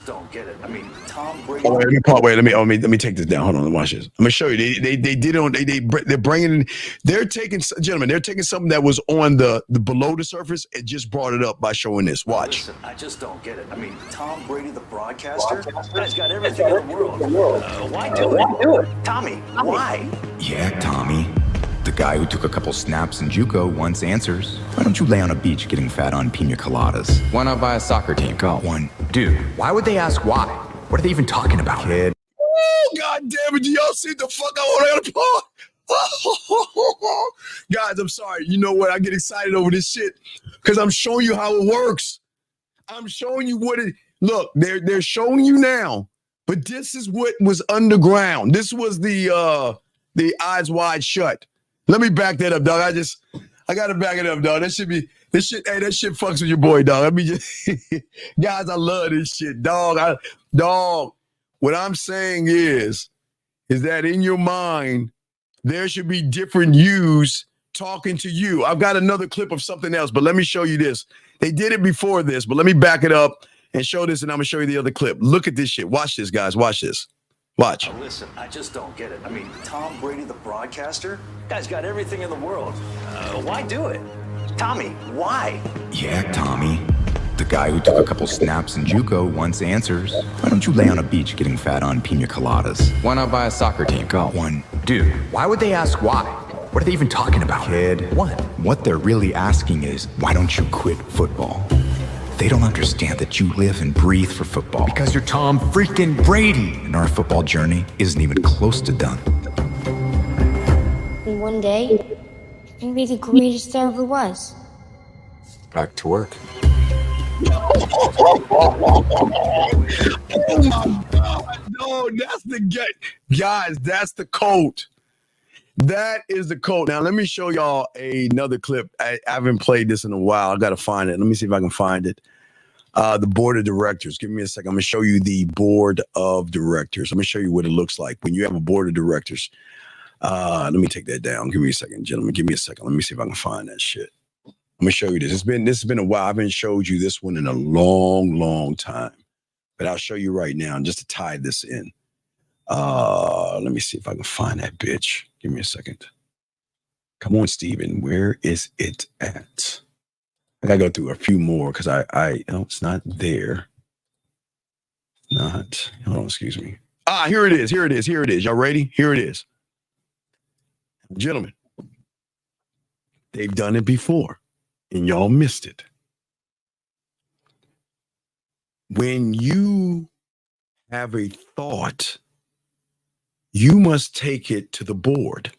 Don't get it. I mean, Tom Brady. Let me take this down. Hold on, watch this. I'm gonna show you. They did it on. They're bringing in. They're taking, gentlemen. They're taking something that was on the below the surface and just brought it up by showing this. Watch. Listen, I just don't get it. I mean, Tom Brady, the broadcaster, guy's got everything in the world. Why do it? Tommy, why? Yeah, Tommy. The guy who took a couple snaps in JUCO wants answers. Why don't you lay on a beach getting fat on pina coladas? Why not buy a soccer team? Got one. Dude, why would they ask why? What are they even talking about? Kid. Oh, God damn it. Do y'all see the fuck I want to pause? Guys, I'm sorry. You know what? I get excited over this shit because I'm showing you how it works. I'm showing you what it... Look, they're showing you now, but this is what was underground. This was the eyes wide shut. Let me back that up, dog. I gotta back it up, dog. That shit fucks with your boy, dog. Let me just guys, I love this shit, dog. What I'm saying is that in your mind, there should be different yous talking to you. I've got another clip of something else, but let me show you this. They did it before this, but let me back it up and show this, and I'm gonna show you the other clip. Look at this shit. Watch this, guys. Watch this. Watch. Now listen, I just don't get it. I mean, Tom Brady, the broadcaster, guy's got everything in the world. Why do it? Tommy, why? Yeah, Tommy. The guy who took a couple snaps in JUCO wants answers. Why don't you lay on a beach getting fat on pina coladas? Why not buy a soccer team? Got one. Dude, why would they ask why? What are they even talking about? Kid. What they're really asking is, why don't you quit football? They don't understand that you live and breathe for football because you're Tom freaking Brady. And our football journey isn't even close to done. And one day, I'm gonna be the greatest there ever was. Back to work. Oh my God. No, that's the guys, that's the code. That is the code. Now, let me show y'all another clip. I haven't played this in a while. I got to find it. Let me see if I can find it. The board of directors. Give me a second. I'm going to show you the board of directors. I'm going to show you what it looks like when you have a board of directors. Let me take that down. Give me a second, gentlemen. Give me a second. Let me see if I can find that shit. I'm going to show you this. This has been a while. I haven't showed you this one in a long, long time. But I'll show you right now just to tie this in. Let me see if I can find that bitch. Give me a second. Come on, Steven. Where is it at? I gotta go through a few more because it's not there. Hold on, excuse me. Here it is. Y'all ready? Here it is. Gentlemen, they've done it before and y'all missed it. When you have a thought, you must take it to the board.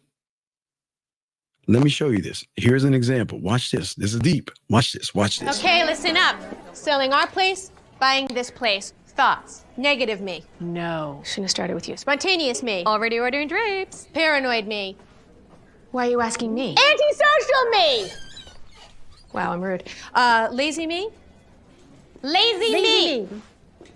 Let me show you this. Here's an example. Watch this. This is deep. Watch this. Okay, listen up. Selling our place, buying this place. Thoughts. Negative me. No. Shouldn't have started with you. Spontaneous me. Already ordering drapes. Paranoid me. Why are you asking me? Antisocial me! Wow, I'm rude. Lazy me? Lazy me!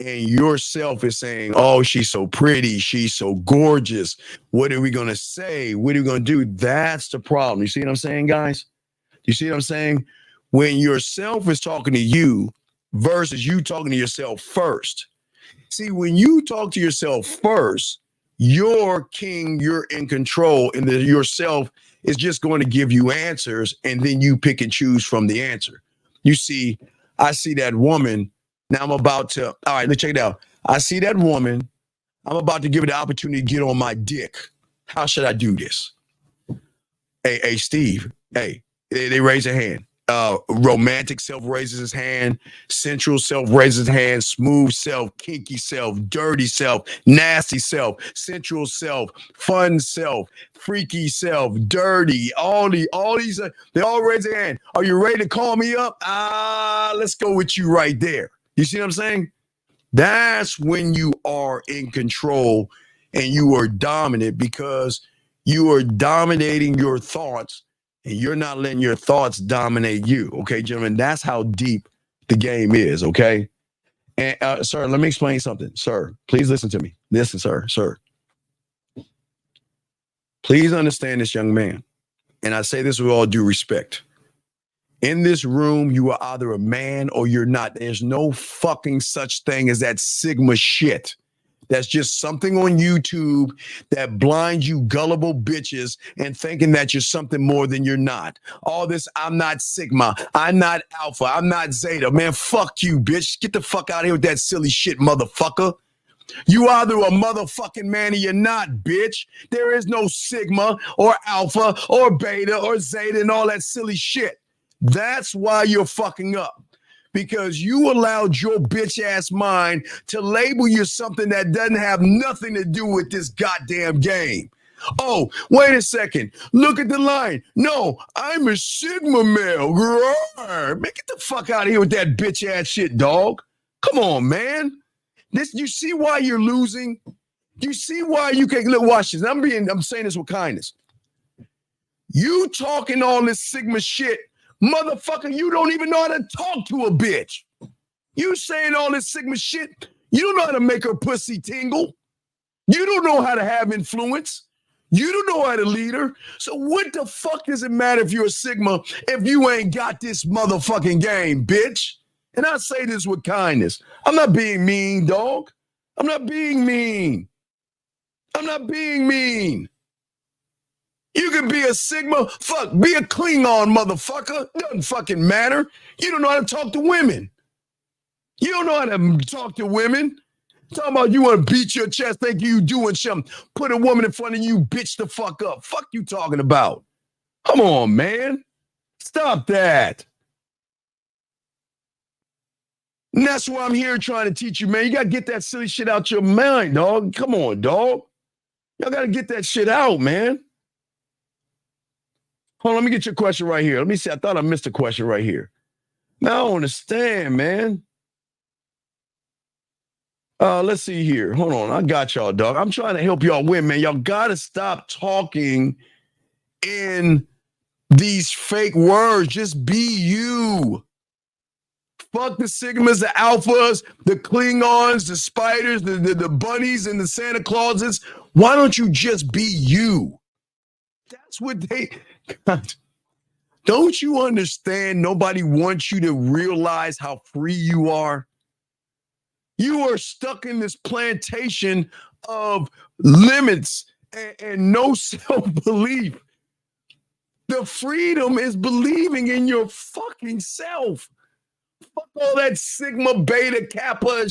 and yourself is saying, oh, she's so pretty, she's so gorgeous, what are we going to say, what are we going to do? That's the problem. You see what I'm saying, guys? You see what I'm saying? When yourself is talking to you versus you talking to yourself first. See, when you talk to yourself first, you're king, you're in control, and then yourself is just going to give you answers, and then you pick and choose from the answer. You see, I see that woman. Now I'm about to, all right, let's check it out. I see that woman. I'm about to give her the opportunity to get on my dick. How should I do this? Hey, Steve. Hey, they raise a hand. Romantic self raises his hand. Sensual self raises his hand. Smooth self, kinky self, dirty self, nasty self, sensual self, fun self, freaky self, dirty. All these, they all raise their hand. Are you ready to call me up? Let's go with you right there. You see what I'm saying? That's when you are in control and you are dominant, because you are dominating your thoughts and you're not letting your thoughts dominate you. Okay, gentlemen, that's how deep the game is. Okay. And sir, let me explain something. Sir, please listen to me. Listen, sir. Please understand this, young man. And I say this with all due respect. In this room, you are either a man or you're not. There's no fucking such thing as that Sigma shit. That's just something on YouTube that blinds you gullible bitches and thinking that you're something more than you're not. All this, I'm not Sigma, I'm not Alpha, I'm not Zeta. Man, fuck you, bitch. Get the fuck out of here with that silly shit, motherfucker. You either a motherfucking man or you're not, bitch. There is no Sigma or Alpha or Beta or Zeta and all that silly shit. That's why you're fucking up. Because you allowed your bitch ass mind to label you something that doesn't have nothing to do with this goddamn game. Oh, wait a second. Look at the line. No, I'm a Sigma male. Man, get the fuck out of here with that bitch ass shit, dog. Come on, man. You see why you're losing? You see why you can't look? Watch this. I'm saying this with kindness. You talking all this Sigma shit. Motherfucker, you don't even know how to talk to a bitch. You saying all this Sigma shit. You don't know how to make her pussy tingle. You don't know how to have influence. You don't know how to lead her. So what the fuck does it matter if you're a Sigma if you ain't got this motherfucking game, bitch? And I say this with kindness. I'm not being mean, dog. I'm not being mean. You can be a Sigma, be a Klingon, motherfucker. Doesn't fucking matter. You don't know how to talk to women. You don't know how to talk to women. Talking about you want to beat your chest, think you doing something. Put a woman in front of you, bitch the fuck up. Fuck you talking about. Come on, man. Stop that. And that's why I'm here trying to teach you, man. You got to get that silly shit out your mind, dog. Come on, dog. Y'all got to get that shit out, man. Hold on, let me get your question right here. Let me see. I thought I missed a question right here. Now I don't understand, man. Let's see here. Hold on. I got y'all, dog. I'm trying to help y'all win, man. Y'all got to stop talking in these fake words. Just be you. Fuck the Sigmas, the Alphas, the Klingons, the spiders, the bunnies, and the Santa Clauses. Why don't you just be you? That's what they... God, don't you understand? Nobody wants you to realize how free you are. You are stuck in this plantation of limits and no self-belief. The freedom is believing in your fucking self. Fuck all that Sigma, Beta, Kappa.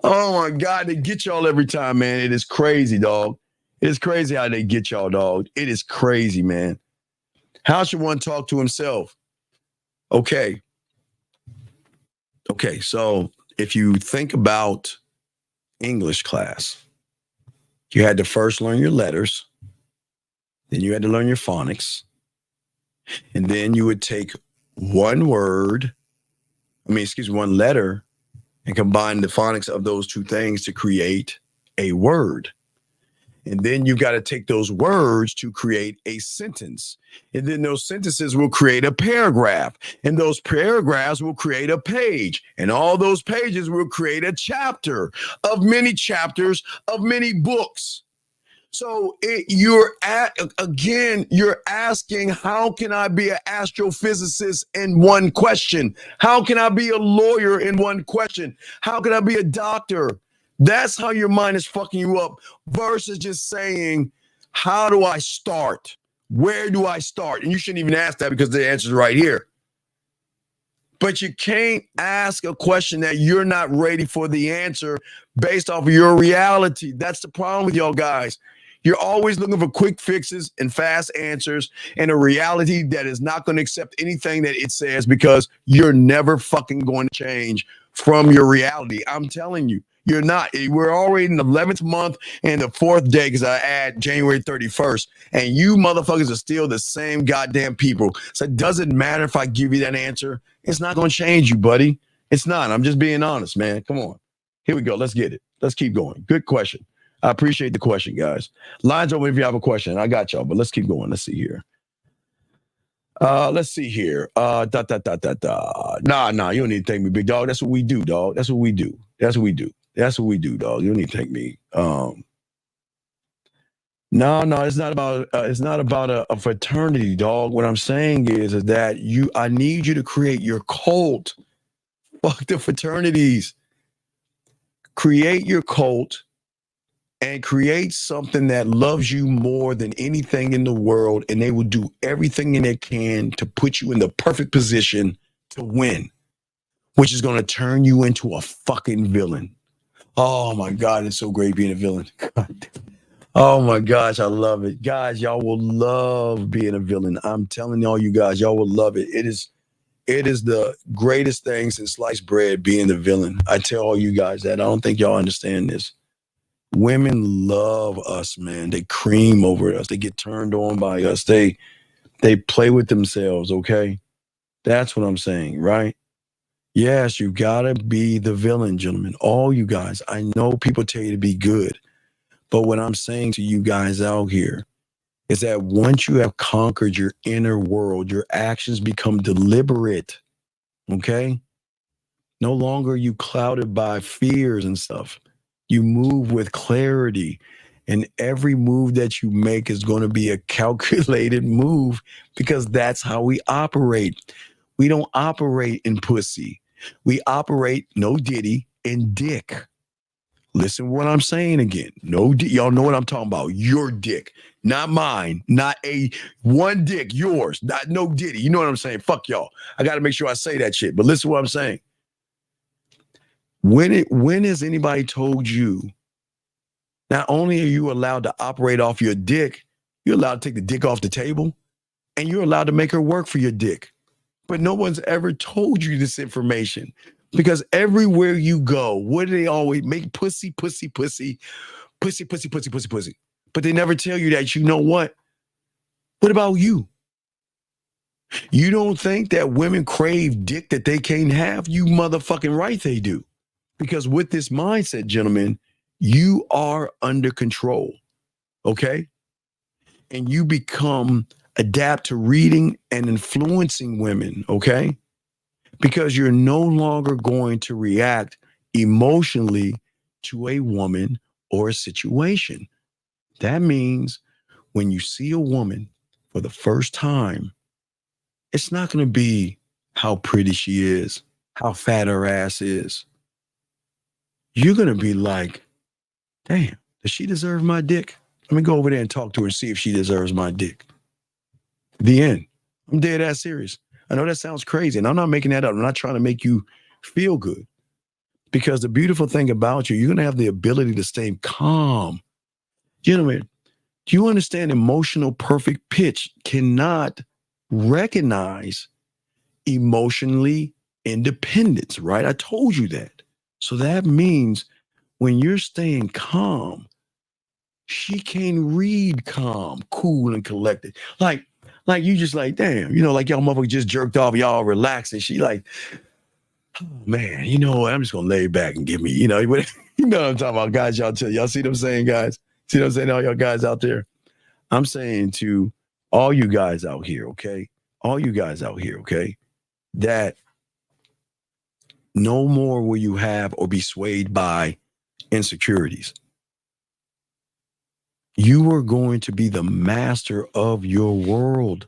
Oh my God, they get y'all every time, man. It is crazy, dog. It is crazy how they get y'all, dog. It is crazy, man. How should one talk to himself? Okay, so if you think about English class, you had to first learn your letters, then you had to learn your phonics, and then you would take one letter and combine the phonics of those two things to create a word. And then you got to take those words to create a sentence. And then those sentences will create a paragraph. And those paragraphs will create a page. And all those pages will create a chapter of many chapters of many books. So you're asking, how can I be an astrophysicist in one question? How can I be a lawyer in one question? How can I be a doctor? That's how your mind is fucking you up versus just saying, how do I start? Where do I start? And you shouldn't even ask that because the answer is right here. But you can't ask a question that you're not ready for the answer based off of your reality. That's the problem with y'all guys. You're always looking for quick fixes and fast answers and a reality that is not going to accept anything that it says because you're never fucking going to change from your reality. I'm telling you. You're not. We're already in the 11th month and the 4th day because I add January 31st. And you motherfuckers are still the same goddamn people. So it doesn't matter if I give you that answer. It's not going to change you, buddy. It's not. I'm just being honest, man. Come on. Here we go. Let's get it. Let's keep going. Good question. I appreciate the question, guys. Lines open if you have a question. I got y'all, but let's keep going. Let's see here. Let's see here. Nah, you don't need to thank me, big dog. That's what we do, dog. That's what we do. That's what we do. That's what we do, dog. You don't need to thank me. No, it's not about a fraternity, dog. What I'm saying is that I need you to create your cult. Fuck the fraternities. Create your cult and create something that loves you more than anything in the world, and they will do everything in they can to put you in the perfect position to win, which is going to turn you into a fucking villain. Oh my God, it's so great being a villain. God. Oh my gosh, I love it. Guys, y'all will love being a villain. I'm telling all you guys, y'all will love it. It is the greatest thing since sliced bread being the villain. I tell all you guys that. I don't think y'all understand this. Women love us, man. They cream over us. They get turned on by us. They play with themselves, okay? That's what I'm saying, right? Yes, you gotta be the villain, gentlemen. All you guys. I know people tell you to be good. But what I'm saying to you guys out here is that once you have conquered your inner world, your actions become deliberate, okay? No longer are you clouded by fears and stuff. You move with clarity, and every move that you make is going to be a calculated move because that's how we operate. We don't operate in pussy. We operate, no diddy, in dick. Listen to what I'm saying again. Y'all know what I'm talking about. Your dick, not mine, not one dick, yours, not no diddy. You know what I'm saying? Fuck y'all. I got to make sure I say that shit. But listen to what I'm saying. When has anybody told you, not only are you allowed to operate off your dick, you're allowed to take the dick off the table, and you're allowed to make her work for your dick. But no one's ever told you this information. Because everywhere you go, what do they always make? Pussy. But they never tell you that, you know what? What about you? You don't think that women crave dick that they can't have? You motherfucking right they do. Because with this mindset, gentlemen, you are under control, okay? And you adapt to reading and influencing women, okay? Because you're no longer going to react emotionally to a woman or a situation. That means when you see a woman for the first time, it's not going to be how pretty she is, how fat her ass is. You're going to be like, damn, does she deserve my dick? Let me go over there and talk to her and see if she deserves my dick. The end. I'm dead ass serious. I know that sounds crazy, and I'm not making that up. I'm not trying to make you feel good. Because the beautiful thing about you're going to have the ability to stay calm. Gentlemen, do you understand emotional perfect pitch cannot recognize emotionally independence, right? I told you that. So that means when you're staying calm, she can read calm, cool, and collected. Like you just like, damn, like y'all motherfucker just jerked off, y'all relaxed, and she like, oh man, you know what? I'm just gonna lay back and give me, you know what I'm talking about, guys. Y'all see what I'm saying, guys? See what I'm saying? All y'all guys out there. I'm saying to all you guys out here, okay? All you guys out here, okay? That no more will you have or be swayed by insecurities. You are going to be the master of your world.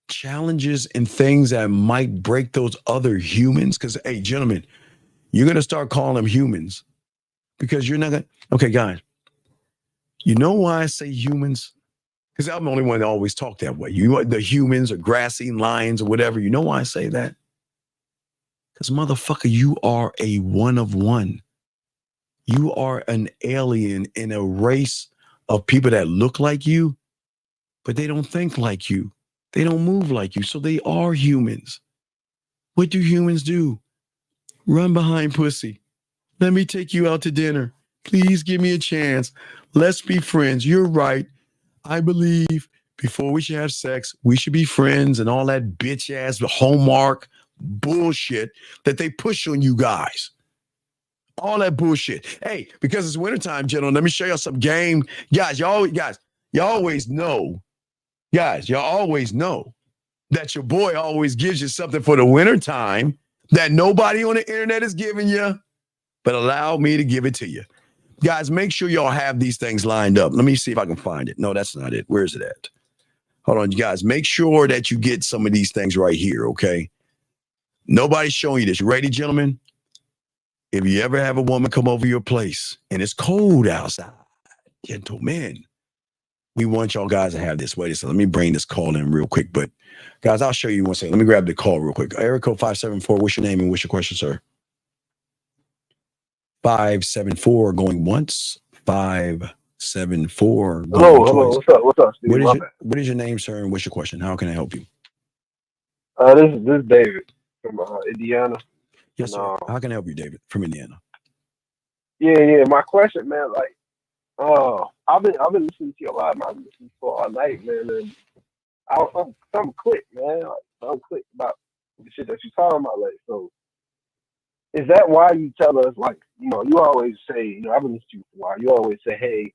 Challenges and things that might break those other humans. Because, hey, gentlemen, you're going to start calling them humans because you're not going to. Okay, guys, you know why I say humans? Because I'm the only one that always talk that way. You, the humans or grassy lions or whatever. You know why I say that? Because, motherfucker, you are a one of one. You are an alien in a race of people that look like you, but they don't think like you. They don't move like you. So they are humans. What do humans do? Run behind pussy. Let me take you out to dinner. Please give me a chance. Let's be friends. You're right. I believe before we should have sex, we should be friends and all that bitch ass Hallmark bullshit that they push on you guys. All that bullshit. Hey, because it's wintertime, gentlemen, let me show y'all some game. Guys, y'all always know. Guys, y'all always know that your boy always gives you something for the wintertime that nobody on the internet is giving you, but allow me to give it to you. Guys, make sure y'all have these things lined up. Let me see if I can find it. No, that's not it. Where is it at? Hold on, you guys. Make sure that you get some of these things right here, okay? Nobody's showing you this. You ready, gentlemen? If you ever have a woman come over your place and it's cold outside, gentlemen, we want y'all guys to have this. Wait a second. Let me bring this call in real quick. But, guys, I'll show you one second. Let me grab the call real quick. Area code 574. What's your name and what's your question, sir? 574 going once. 574 going Hello. twice. What's up, Steve? What is your name, sir, and what's your question? How can I help you? This is David from Indiana. Yes, sir. How can I help you, David, from Indiana? Yeah. My question, man, like, I've been listening to you a lot. I've been listening for all night, man, and something clicked, man. Like, something clicked about the shit that you're talking about, like, so. Is that why you tell us, like, you always say, I've been listening to you for a while. You always say, hey,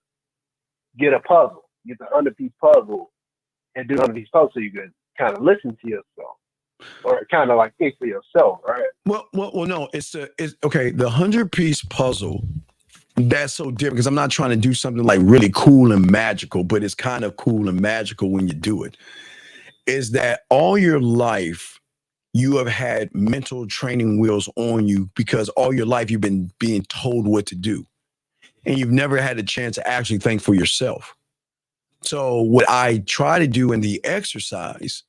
get a puzzle, get the underpiece puzzle, and do the underpiece puzzle so you can kind of listen to yourself, or kind of like think for yourself, right? Well, no, it's okay. The 100-piece puzzle, that's so different because I'm not trying to do something like really cool and magical, but it's kind of cool and magical when you do it. Is that all your life you have had mental training wheels on you because all your life you've been being told what to do, and you've never had a chance to actually think for yourself. So what I try to do in the exercise,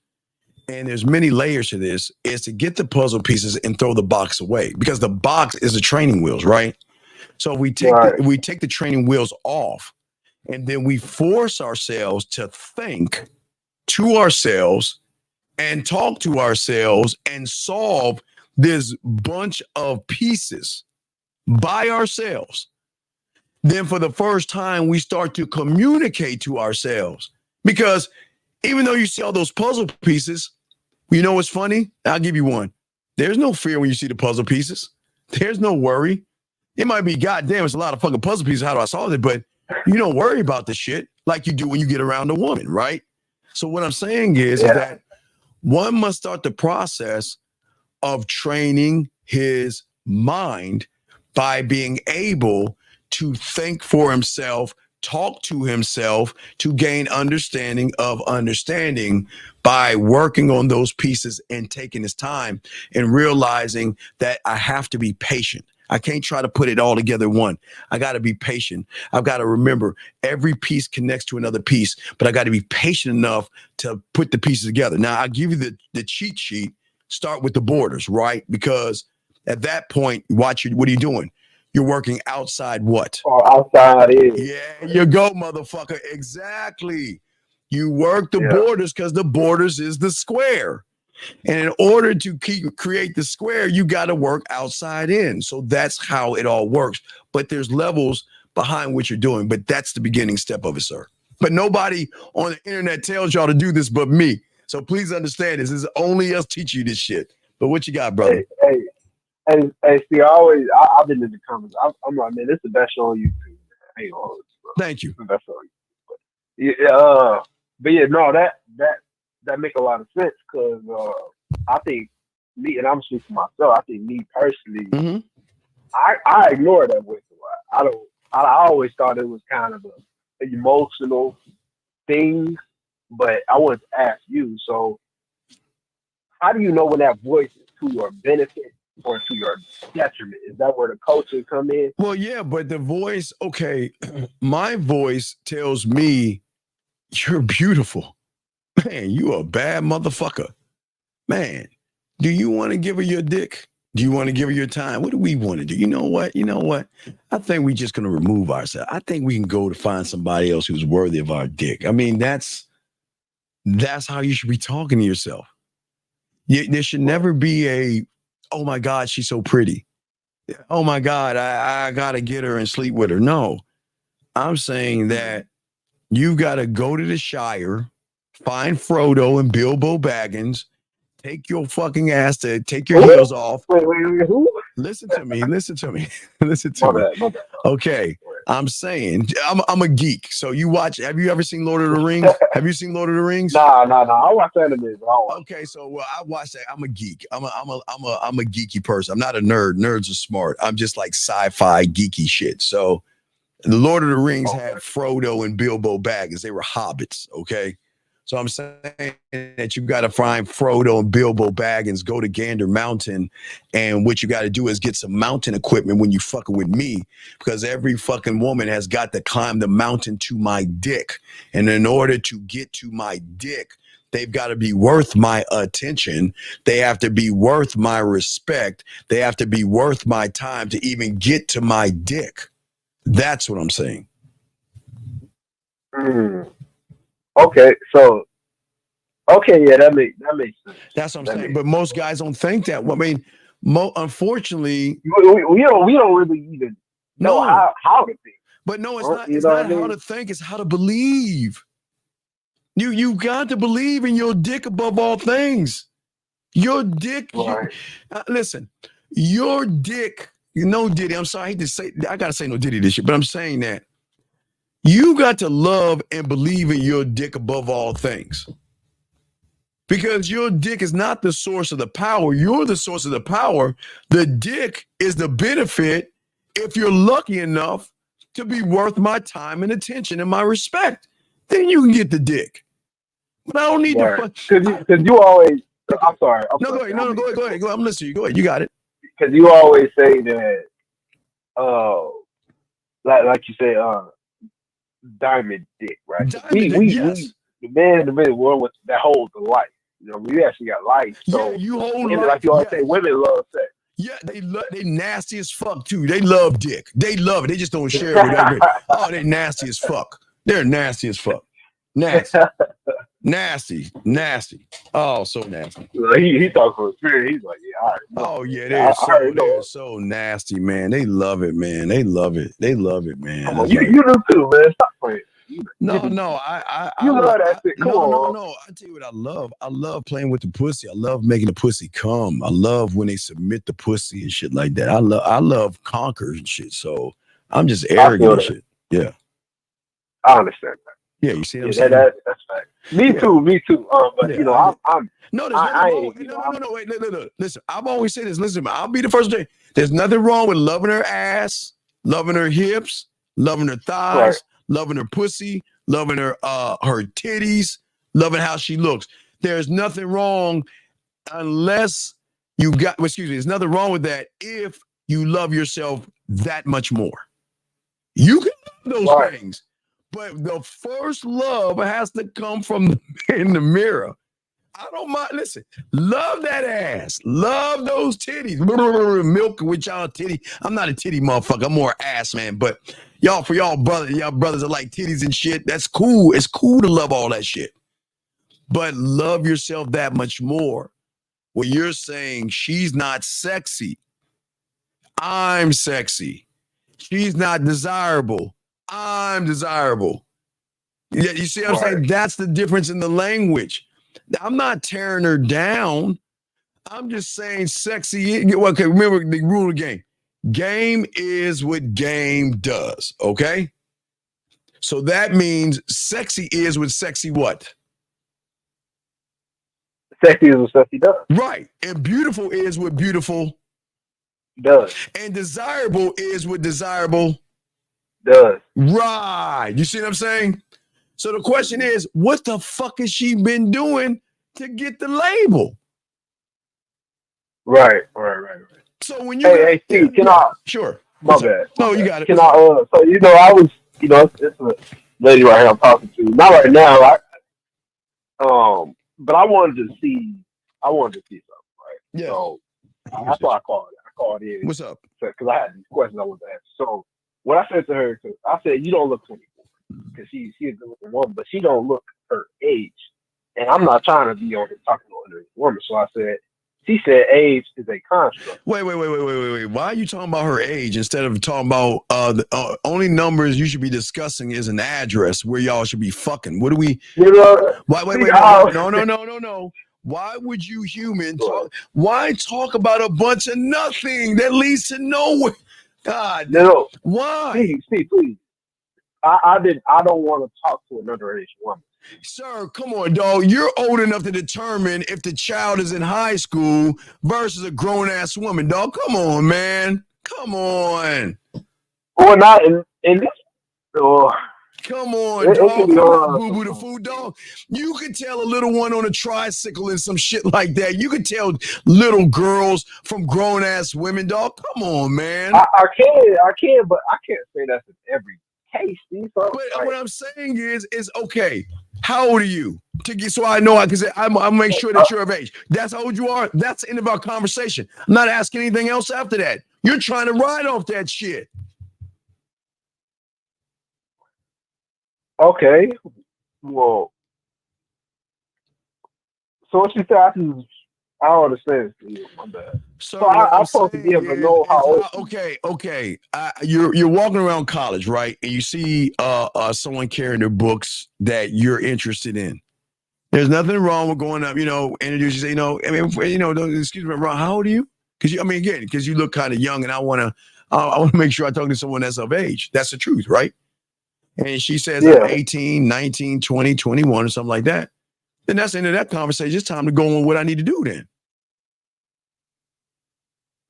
and there's many layers to this, is to get the puzzle pieces and throw the box away, because the box is the training wheels, right? So we take the training wheels off, and then we force ourselves to think to ourselves and talk to ourselves and solve this bunch of pieces by ourselves. Then for the first time, we start to communicate to ourselves, because even though you see all those puzzle pieces, you know what's funny? I'll give you one. There's no fear when you see the puzzle pieces. There's no worry. It might be, goddamn, it's a lot of fucking puzzle pieces. How do I solve it? But you don't worry about the shit like you do when you get around a woman, right? So what I'm saying is that one must start the process of training his mind by being able to think for himself, talk to himself, to gain understanding of understanding by working on those pieces and taking his time and realizing that I have to be patient. I can't try to put it all together in one. I got to be patient. I've got to remember every piece connects to another piece, but I got to be patient enough to put the pieces together. Now, I'll give you the cheat sheet. Start with the borders, right? Because at that point, what are you doing? You're working outside what? Or outside in. Yeah, you go, motherfucker. Exactly. You work the borders because the borders is the square. And in order to create the square, you got to work outside in. So that's how it all works. But there's levels behind what you're doing. But that's the beginning step of it, sir. But nobody on the internet tells y'all to do this but me. So please understand this is only us teaching you this shit. But what you got, brother? Hey, And see, I've been in the comments. I'm like, man, this is the best show on YouTube. Man. I ain't gonna hold you, bro. Thank you. It's the best show on YouTube. But yeah, no, that make a lot of sense because I think me, and I'm speaking for myself. I think me personally, Mm-hmm. I ignore that voice a lot. I always thought it was kind of an emotional thing, but I wanted to ask you. So, how do you know when that voice is to your benefit or to your detriment? Is that where the coaching come in? Well, yeah, but the voice, okay, my voice tells me you're beautiful. Man, you a bad motherfucker. Man, do you want to give her your dick? Do you want to give her your time? What do we want to do? You know what? I think we're just going to remove ourselves. I think we can go to find somebody else who's worthy of our dick. I mean, that's how you should be talking to yourself. There should never be a, oh my God, she's so pretty. Oh my God, I got to get her and sleep with her. No, I'm saying that you've got to go to the Shire, find Frodo and Bilbo Baggins, take your fucking ass to take your heels off. Wait, who? Listen to me. Listen to me. Okay, I'm saying I'm a geek. So you watch. Have you ever seen Lord of the Rings? Have you seen Lord of the Rings? Nah. I watch anime, but I don't watch. Okay, so I watch that. I'm a geek. I'm a geeky person. I'm not a nerd. Nerds are smart. I'm just like sci-fi geeky shit. So the Lord of the Rings had Frodo and Bilbo Baggins. They were hobbits. Okay. So I'm saying that you've got to find Frodo and Bilbo Baggins, go to Gander Mountain, and what you got to do is get some mountain equipment when you fucking with me, because every fucking woman has got to climb the mountain to my dick. And in order to get to my dick, they've got to be worth my attention. They have to be worth my respect. They have to be worth my time to even get to my dick. That's what I'm saying. Okay, yeah, that makes sense. That's what I'm saying. But most guys don't think that. I mean, unfortunately, we don't really even know how to think. But no, it's not. It's not how to think. It's how to believe. You got to believe in your dick above all things. Your dick. Right. Listen, your dick. You know, Diddy. I'm sorry. I hate to say. I gotta say no Diddy this shit, but I'm saying that. You got to love and believe in your dick above all things. Because your dick is not the source of the power. You're the source of the power. The dick is the benefit if you're lucky enough to be worth my time and attention and my respect. Then you can get the dick. But I don't need to. Because you always. I'm sorry. Go ahead. No, go ahead. I'm listening to you. Go ahead. You got it. Because you always say that, like you say, diamond dick, right? Yes. The man in the middle world that holds the life. You know, we actually got life. So you hold women, life. like you always say, women love sex. Yeah, they nasty as fuck too. They love dick. They love it. They just don't share it with everybody. Oh, they nasty as fuck. They're nasty as fuck. Nasty. Nasty. Oh, so nasty. He talks from experience. He's like, yeah, all right. Oh yeah, they're so nasty, man. They love it, man. They love it, man. You do too, man. Stop playing. No, I love that shit. Come on. No. I tell you what I love. I love playing with the pussy. I love making the pussy come. I love when they submit the pussy and shit like that. I love conquer and shit. So I'm just arrogant and shit. Yeah. I understand that. Yeah, you see what I'm saying? That's fact. Me too. But you know, I'm no, wait, no. Listen, I've always said this. Listen, I'll be the first to say there's nothing wrong with loving her ass, loving her hips, loving her thighs, loving her pussy, loving her titties, loving how she looks. There's nothing wrong unless there's nothing wrong with that if you love yourself that much more. You can love those things. But the first love has to come from in the mirror. I don't mind. Listen, love that ass. Love those titties. Milk with y'all titty. I'm not a titty motherfucker. I'm more ass man. But y'all brothers are like titties and shit. That's cool. It's cool to love all that shit. But love yourself that much more. When you're saying she's not sexy, I'm sexy. She's not desirable, I'm desirable. Yeah, you see what I'm saying? That's the difference in the language. I'm not tearing her down. I'm just saying sexy. Okay, remember the rule of the game. Game is what game does, okay? So that means sexy is what sexy what? Sexy is what sexy does. Right. And beautiful is what beautiful does. And desirable is what desirable does. Right. You see what I'm saying? So the question is, what the fuck has she been doing to get the label? Right. So when you hey Steve, can I? Sure. My bad. No, you got it. Can I? So I was, it's a lady right here I'm talking to. Not right now. But I wanted to see something, right? Yeah. So that's why I called. I called in. What's up? Because I had these questions I wanted to ask. So what I said to her, I said, you don't look 24, because she's a good looking woman, but she don't look her age. And I'm not trying to be on here talking to an underage woman. So I said, she said age is a construct. Wait. Why are you talking about her age instead of talking about the only numbers you should be discussing is an address where y'all should be fucking? What do we? Wait. No. Why would you human talk? Why talk about a bunch of nothing that leads to nowhere? God, no. Why? Steve, please. I don't want to talk to another age woman. Sir, come on, dog. You're old enough to determine if the child is in high school versus a grown-ass woman, dog. Come on, man. Come on. Well, not in this. Come on, dog. Boo-boo the food, dog. You could tell a little one on a tricycle and some shit like that. You could tell little girls from grown-ass women, dog. Come on, man. I can, but I can't say that's in every case. But what I'm saying is okay. How old are you? So I know I can say I'll make sure that you're of age. That's how old you are. That's the end of our conversation. I'm not asking anything else after that. You're trying to ride off that shit. Okay. Well, so what you say? I don't understand. My bad. So I'm supposed to be able to know how old. Okay. You're walking around college, right? And you see someone carrying their books that you're interested in. There's nothing wrong with going up, introduce you, say, excuse me, Ron, how old are you? Because you look kind of young, and I want to make sure I talk to someone that's of age. That's the truth, right? And she says, I'm 18, 19, 20, 21, or something like that. Then that's the end of that conversation. It's time to go on what I need to do then.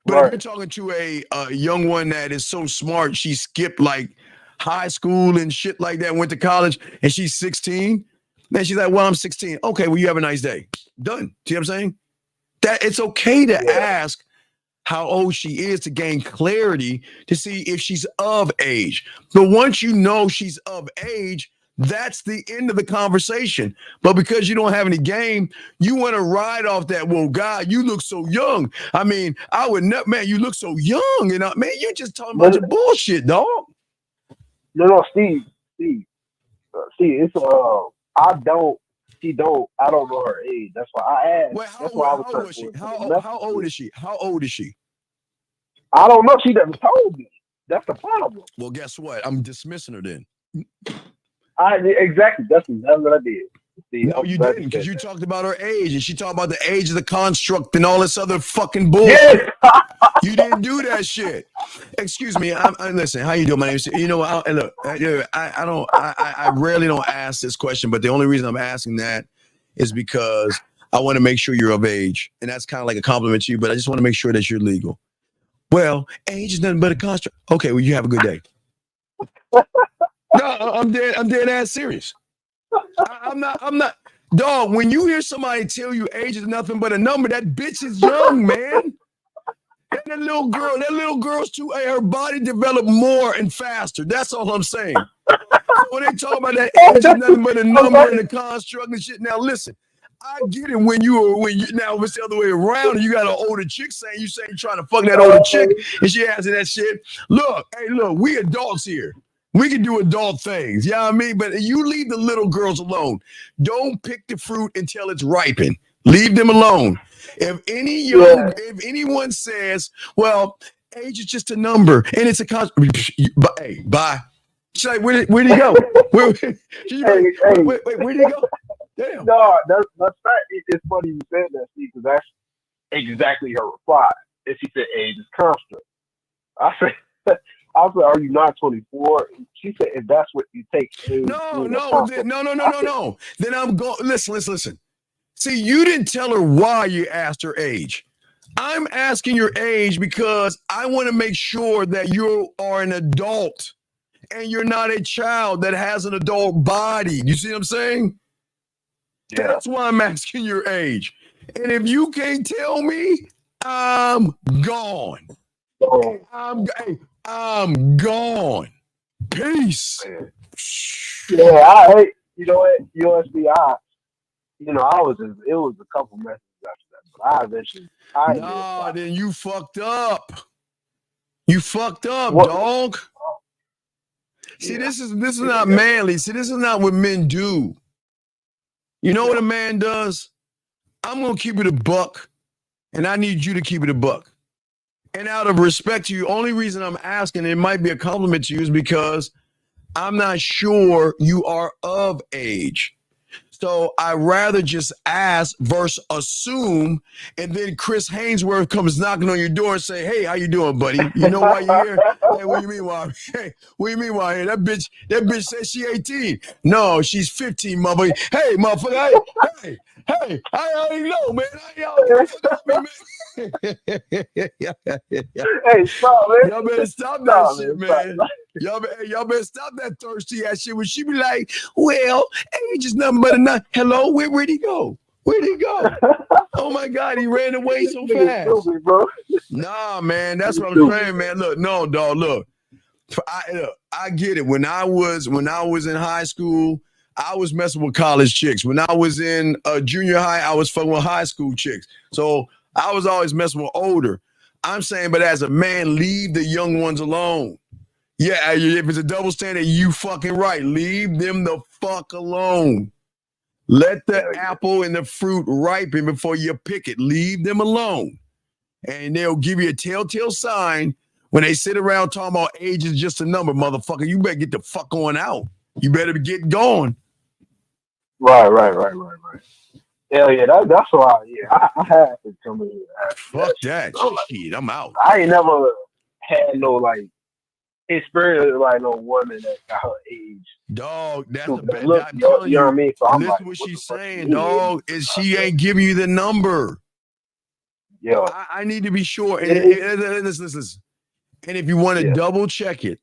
But if you're talking to a young one that is so smart, she skipped like high school and shit like that, went to college, and she's 16, then she's like, well, I'm 16. Okay, well, you have a nice day. Done. See what I'm saying? That it's okay to ask how old she is to gain clarity to see if she's of age. But once you know she's of age, that's the end of the conversation. But because you don't have any game, you want to ride off that, well, God, you look so young. I mean, I would not, man, you look so young. And man, you're just talking about your bullshit, dog. No, Steve. See, it's I don't know her age. That's why I asked. Well, how old is she? How old is she? How old is she? I don't know. She never told me. That's the problem. Well, guess what? I'm dismissing her then. Exactly. That's what I did. See, no, you didn't, because you talked about her age, and she talked about the age of the construct and all this other fucking bullshit. You didn't do that shit. Excuse me. Listen. How you doing? My name is. I rarely don't ask this question, but the only reason I'm asking that is because I want to make sure you're of age, and that's kind of like a compliment to you. But I just want to make sure that you're legal. Well, age is nothing but a construct. Okay. Well, you have a good day. No, I'm dead ass serious. I'm not. Dog, when you hear somebody tell you age is nothing but a number, that bitch is young, man. And that little girl's too, her body developed more and faster. That's all I'm saying. So when they talk about that age is nothing but a number and a construct and shit. Now listen, I get it when now it's the other way around and you got an older chick saying you're trying to fuck that older chick and she asking that shit. Look, we adults here. We can do adult things, you know what I mean? But you leave the little girls alone. Don't pick the fruit until it's ripened. Leave them alone. If anyone says, well, age is just a number and it's a construct, hey, bye. She's like, where'd he go? Wait, where'd he go? Damn. No, that's right. It's funny you said that, Steve, because exactly her reply. And she said, age is construct. I said, are you not 24? She said, if that's what you take age No. being a construct. No. Then I'm going. Listen. See, you didn't tell her why you asked her age. I'm asking your age because I want to make sure that you are an adult and you're not a child that has an adult body. You see what I'm saying? Yeah. That's why I'm asking your age. And if you can't tell me, I'm gone. Oh. I'm gone. Peace. Yeah, I hate, you know what, USBI, you know, it was a couple messages after that, but I eventually, then you fucked up. You fucked up, What? dog. See, this is not manly. See, this is not what men do. You know what a man does? I'm gonna keep it a buck, and I need you to keep it a buck. And out of respect to you, only reason I'm asking, it might be a compliment to you, is because I'm not sure you are of age. So I rather just ask versus assume, and then Chris Hainsworth comes knocking on your door and say, "Hey, how you doing, buddy? You know why you're here? Hey, what do you mean why? Hey, what do you mean why here? That bitch says she 18. No, she's 15, motherfucker. Hey, motherfucker. Hey, I already know, man. Hey, stop, man. Y'all better stop that shit, man. Y'all better stop that thirsty ass shit. When she be like, well, age is nothing but a nut. Hello, where'd he go? Where'd he go? Oh my God, he ran away so fast. Stupid, bro. Nah, man, that's what I'm saying, man. Look, no, dog, look. I get it. When I was in high school, I was messing with college chicks. When I was in junior high, I was fucking with high school chicks. So I was always messing with older. I'm saying, but as a man, leave the young ones alone. Yeah, if it's a double standard, you fucking right. Leave them the fuck alone. Let the apple and the fruit ripen before you pick it. Leave them alone. And they'll give you a telltale sign when they sit around talking about age is just a number, motherfucker. You better get the fuck on out. You better get going. Right. Hell yeah, that's why. Yeah, I had to come in. Fuck that shit. I'm out. I ain't never had no like experience with like no woman that got her age. Dog, that's a bad. Look, I'm telling you know what I mean? So I'm listen like, to what she's saying, dog. Is she ain't giving you the number? Yeah, I need to be sure. And listen. And if you want to double check it,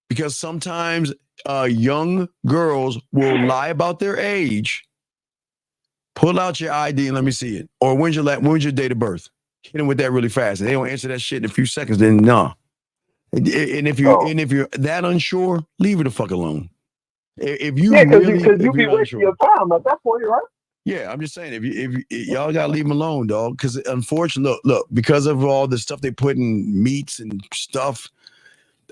because sometimes young girls will lie about their age. Pull out your ID and let me see it. Or when's your date of birth? Hit them with that really fast. If they don't answer that shit in a few seconds, then no. And if you're that unsure, leave it the fuck alone. If you because you be wasting your time at that point, right? Yeah, I'm just saying if y'all gotta leave them alone, dog. Because unfortunately, look, because of all the stuff they put in meats and stuff,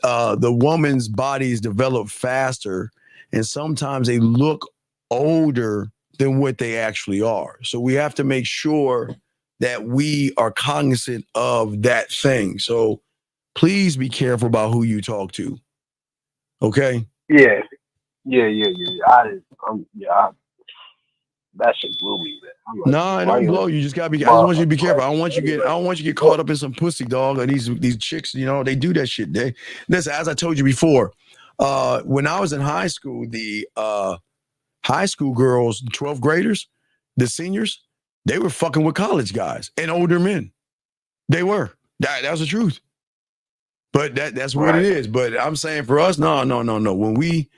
the woman's bodies develop faster, and sometimes they look older than what they actually are. So we have to make sure that we are cognizant of that thing. So please be careful about who you talk to. Okay? Yeah. That shit blew me, man. Like, no, it don't blow. You just gotta be. I just want you to be careful. I don't want you to get caught up in some pussy, dog. Or these chicks, you know, they do that shit. Listen, as I told you before, when I was in high school, the high school girls, 12th graders, the seniors, they were fucking with college guys and older men. They were. That was the truth. But that's what it is. But I'm saying for us, no. When we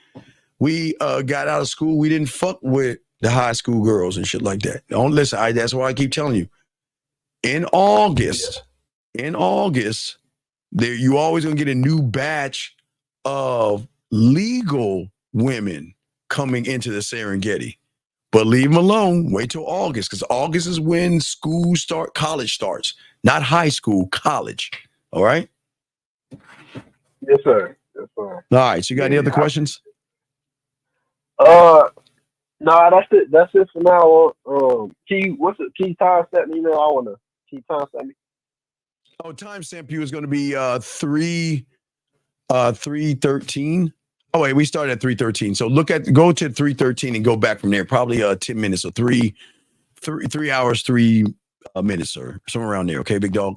got out of school, we didn't fuck with the high school girls and shit like that. Don't listen. That's why I keep telling you. In August, you always gonna get a new batch of legal women coming into the Serengeti. But leave them alone. Wait till August, because August is when college starts. Not high school, college. All right? Yes, sir. All right. So you got any other questions? No, that's it. That's it for now. Can you timestamp me? I want to. Can you timestamp me? Oh, timestamp you is going to be 3:13. Oh wait, we started at 3:13. So go to 3:13 and go back from there. Probably 10 minutes. So 3 hours, 3 minutes, sir. Somewhere around there. Okay, big dog.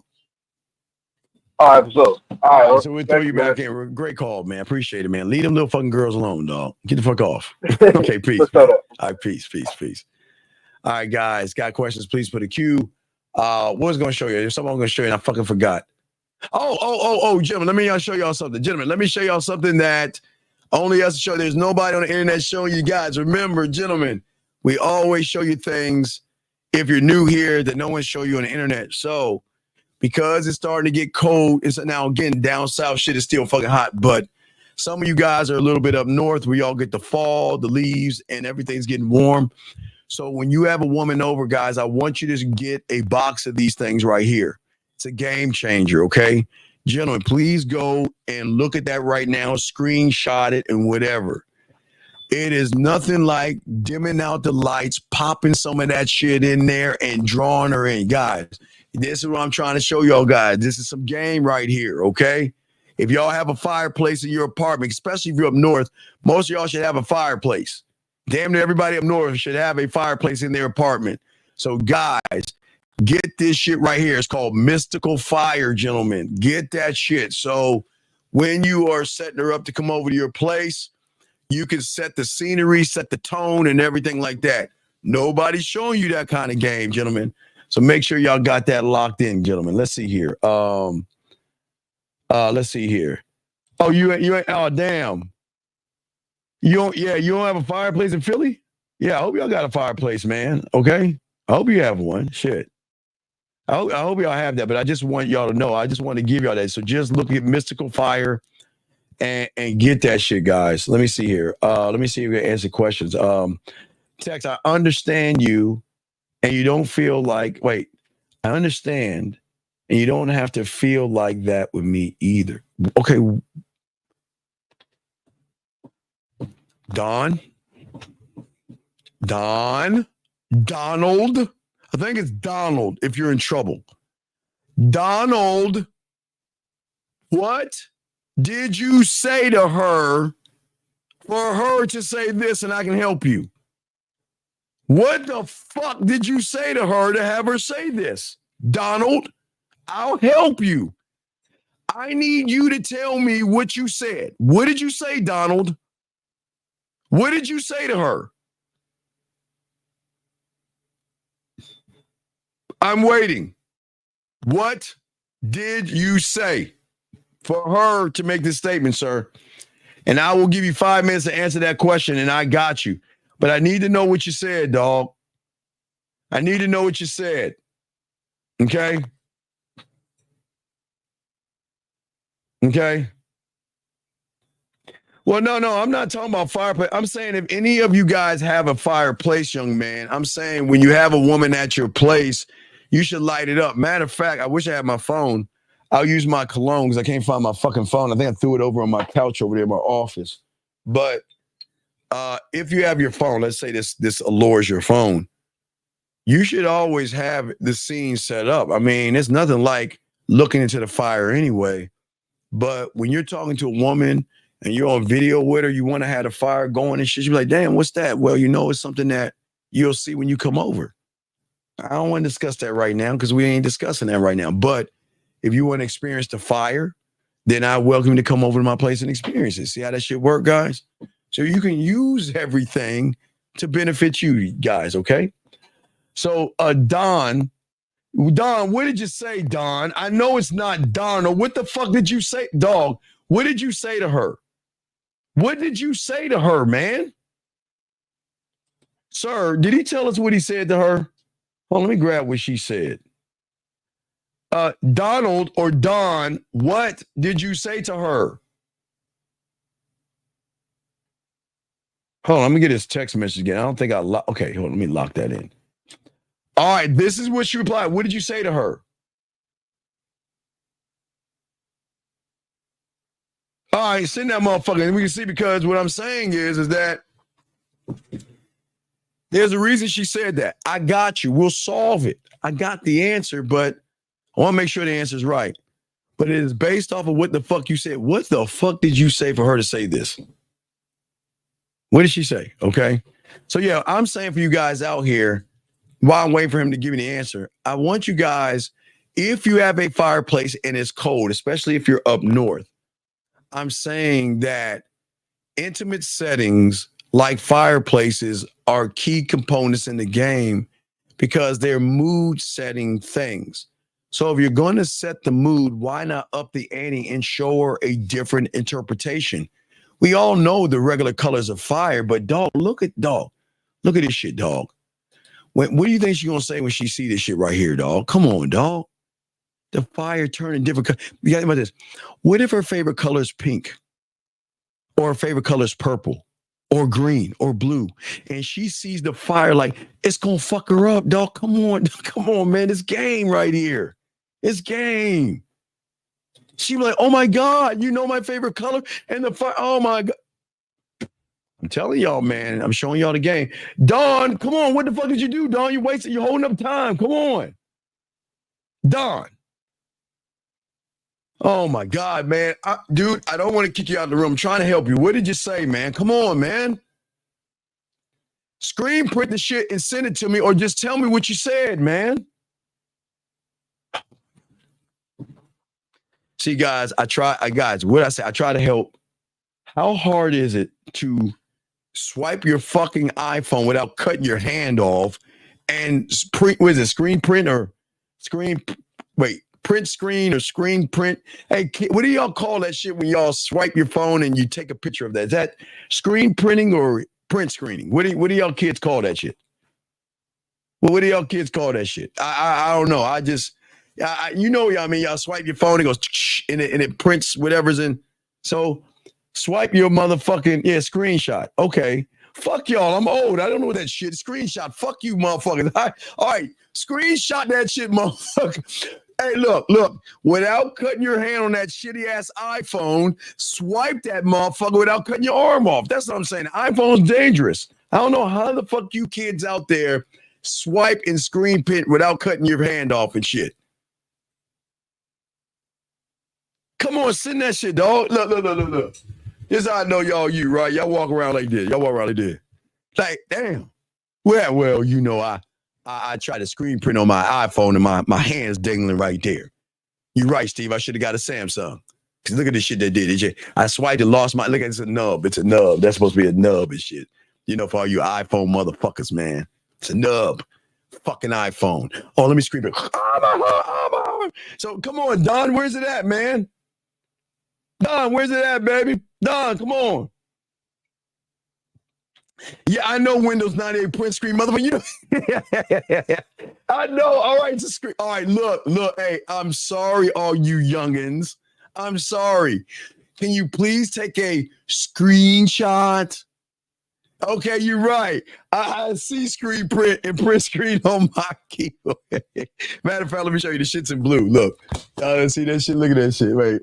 All right, so all right, So we'll throw you back in. Great call, man. Appreciate it, man. Leave them little fucking girls alone, dog. Get the fuck off. Okay, peace. Man. All right, peace. All right, guys. Got questions? Please put a Q. What was going to show you? There's something I'm going to show you, and I fucking forgot. Gentlemen, let me show y'all something. Gentlemen, let me show y'all something that only us show. There's nobody on the internet showing you guys. Remember, gentlemen, we always show you things if you're new here that no one show you on the internet. So, because it's starting to get cold, it's now again down south. Shit is still fucking hot, but some of you guys are a little bit up north. We all get the fall, the leaves, and everything's getting warm. So when you have a woman over, guys, I want you to get a box of these things right here. It's a game changer, okay? Gentlemen, please go and look at that right now, screenshot it and whatever. It is nothing like dimming out the lights, popping some of that shit in there and drawing her in. Guys, this is what I'm trying to show y'all guys. This is some game right here, okay? If y'all have a fireplace in your apartment, especially if you're up north, most of y'all should have a fireplace. Damn near everybody up north should have a fireplace in their apartment. So guys, get this shit right here. It's called Mystical Fire, gentlemen. Get that shit. So when you are setting her up to come over to your place, you can set the scenery, set the tone, and everything like that. Nobody's showing you that kind of game, gentlemen. So make sure y'all got that locked in, gentlemen. Let's see here. Let's see here. Oh, you ain't. Oh, damn. You don't have a fireplace in Philly? Yeah, I hope y'all got a fireplace, man. Okay, I hope you have one. Shit. I hope y'all have that, but I just want y'all to know. I just want to give y'all that. So just look at Mystical Fire and get that shit, guys. Let me see here. Let me see if we can answer questions. Tex, I understand you, and you don't feel like, wait, I understand, and you don't have to feel like that with me either. Okay. Donald. I think it's Donald if you're in trouble. Donald, what did you say to her for her to say this and I can help you? What the fuck did you say to her to have her say this? Donald, I'll help you. I need you to tell me what you said. What did you say, Donald? What did you say to her? I'm waiting. What did you say for her to make this statement, sir? And I will give you 5 minutes to answer that question, and I got you. But I need to know what you said, dog. I need to know what you said. Okay? Okay? Well, no, I'm not talking about fireplace. I'm saying if any of you guys have a fireplace, young man, I'm saying when you have a woman at your place, you should light it up. Matter of fact, I wish I had my phone. I'll use my cologne because I can't find my fucking phone. I think I threw it over on my couch over there in my office. But if you have your phone, let's say this allures your phone, you should always have the scene set up. I mean, it's nothing like looking into the fire anyway. But when you're talking to a woman and you're on video with her, you want to have the fire going and shit. You're like, damn, what's that? Well, you know, it's something that you'll see when you come over. I don't want to discuss that right now because we ain't discussing that right now. But if you want to experience the fire, then I welcome you to come over to my place and experience it. See how that shit work, guys? So you can use everything to benefit you guys, okay? So, Don, what did you say, Don? I know it's not Donald. What the fuck did you say, dog? What did you say to her? What did you say to her, man? Sir, did he tell us what he said to her? Well, let me grab what she said. Donald or Don, what did you say to her? Hold on, let me get his text message again. I don't think okay, hold on, let me lock that in. All right, this is what she replied. What did you say to her? All right, send that motherfucker. And we can see, because what I'm saying is that there's a reason she said that. I got you. We'll solve it. I got the answer, but I want to make sure the answer is right. But it is based off of what the fuck you said. What the fuck did you say for her to say this? What did she say? Okay. So, yeah, I'm saying for you guys out here, while I'm waiting for him to give me the answer, I want you guys, if you have a fireplace and it's cold, especially if you're up north, I'm saying that intimate settings like fireplaces are key components in the game because they're mood setting things. So if you're going to set the mood, why not up the ante and show her a different interpretation? We all know the regular colors of fire, but dog, look at this shit, dog. What do you think she's gonna say when she see this shit right here, dog? Come on, dog. The fire turning different colors. You got about this. What if her favorite color is pink? Or her favorite color is purple or green or blue? And she sees the fire like it's gonna fuck her up, dog. Come on, man. It's game right here. It's game. She be like, oh my God, you know my favorite color? And the fire, oh my God. I'm telling y'all, man, I'm showing y'all the game. Don, come on. What the fuck did you do, Don? You're holding up time. Come on. Don. Oh my God, man. Dude, I don't want to kick you out of the room. I'm trying to help you. What did you say, man? Come on, man. Screen print the shit and send it to me, or just tell me what you said, man. See, guys, what I say, I try to help. How hard is it to swipe your fucking iPhone without cutting your hand off and print? What is it? Screen print or screen? Wait, print screen or screen print? Hey, what do y'all call that shit when y'all swipe your phone and you take a picture of that? Is that screen printing or print screening? What do y'all kids call that shit? Well, what do y'all kids call that shit? I don't know. Y'all swipe your phone, it goes and it prints whatever's in. So swipe your motherfucking screenshot. Okay. Fuck y'all. I'm old. I don't know what that shit. Screenshot. Fuck you, motherfuckers. All right. Screenshot that shit, motherfucker. Hey, look. Without cutting your hand on that shitty ass iPhone, swipe that motherfucker without cutting your arm off. That's what I'm saying. The iPhone's dangerous. I don't know how the fuck you kids out there swipe and screen print without cutting your hand off and shit. Come on, send that shit, dog. Look. This is how I know y'all right? Y'all walk around like this. Like, damn. Well, you know, I try to screen print on my iPhone and my hand's dangling right there. You're right, Steve. I should have got a Samsung. Cause look at this shit they did. I swiped and lost look at it's a nub. It's a nub. That's supposed to be a nub and shit. You know, for all you iPhone motherfuckers, man. It's a nub. Fucking iPhone. Oh, let me screen print. So come on, Don, where's it at, man? Don, where's it at, baby? Don, come on. Yeah, I know Windows 98 print screen, motherfucker. You know, I know. All right, it's a screen. All right, look. Hey, I'm sorry, all you youngins. I'm sorry. Can you please take a screenshot? Okay, you're right. I see screen print and print screen on my keyboard. Matter of fact, let me show you the shit's in blue. Look. See that shit? Look at that shit. Wait.